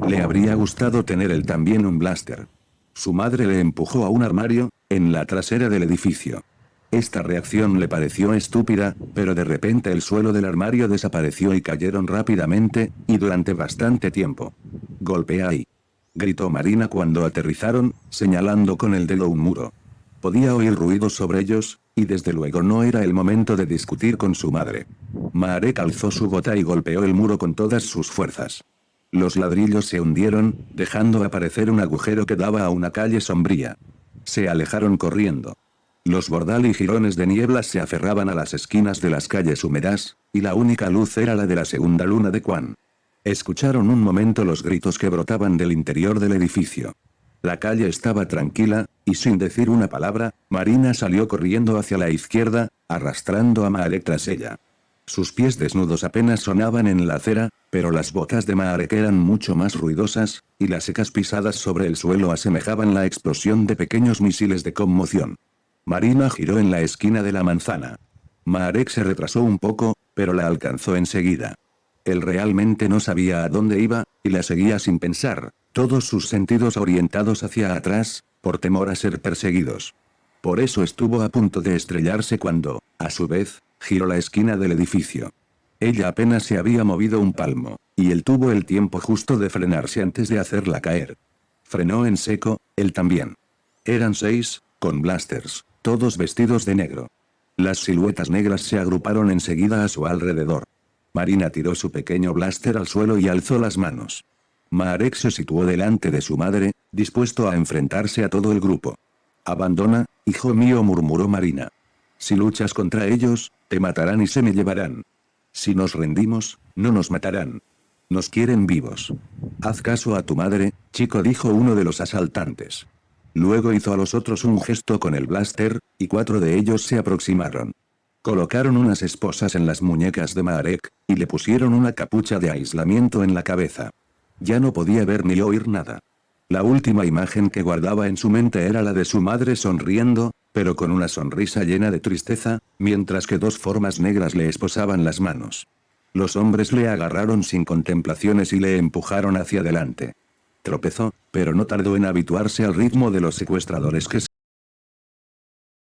Le habría gustado tener él también un blaster. Su madre le empujó a un armario, en la trasera del edificio. Esta reacción le pareció estúpida, pero de repente el suelo del armario desapareció y cayeron rápidamente, y durante bastante tiempo. «Golpea ahí», gritó Marina cuando aterrizaron, señalando con el dedo un muro. Podía oír ruidos sobre ellos, y desde luego no era el momento de discutir con su madre. Marek alzó su bota y golpeó el muro con todas sus fuerzas. Los ladrillos se hundieron, dejando aparecer un agujero que daba a una calle sombría. Se alejaron corriendo. Los Bordali y jirones de niebla se aferraban a las esquinas de las calles húmedas, y la única luz era la de la segunda luna de Kwan. Escucharon un momento los gritos que brotaban del interior del edificio. La calle estaba tranquila, y sin decir una palabra, Marina salió corriendo hacia la izquierda, arrastrando a Marek tras ella. Sus pies desnudos apenas sonaban en la acera, pero las botas de Marek eran mucho más ruidosas, y las secas pisadas sobre el suelo asemejaban la explosión de pequeños misiles de conmoción. Marina giró en la esquina de la manzana. Marek se retrasó un poco, pero la alcanzó enseguida. Él realmente no sabía a dónde iba, y la seguía sin pensar, todos sus sentidos orientados hacia atrás, por temor a ser perseguidos. Por eso estuvo a punto de estrellarse cuando, a su vez, giró la esquina del edificio. Ella apenas se había movido un palmo, y él tuvo el tiempo justo de frenarse antes de hacerla caer. Frenó en seco, él también. Eran 6, con blasters, todos vestidos de negro. Las siluetas negras se agruparon enseguida a su alrededor. Marina tiró su pequeño blaster al suelo y alzó las manos. Marek se situó delante de su madre, dispuesto a enfrentarse a todo el grupo. «Abandona, hijo mío», murmuró Marina. «Si luchas contra ellos, te matarán y se me llevarán. Si nos rendimos, no nos matarán. Nos quieren vivos. Haz caso a tu madre, chico», dijo uno de los asaltantes. Luego hizo a los otros un gesto con el blaster, y 4 de ellos se aproximaron. Colocaron unas esposas en las muñecas de Marek, y le pusieron una capucha de aislamiento en la cabeza. Ya no podía ver ni oír nada. La última imagen que guardaba en su mente era la de su madre sonriendo, pero con una sonrisa llena de tristeza, mientras que dos formas negras le esposaban las manos. Los hombres le agarraron sin contemplaciones y le empujaron hacia adelante. Tropezó, pero no tardó en habituarse al ritmo de los secuestradores que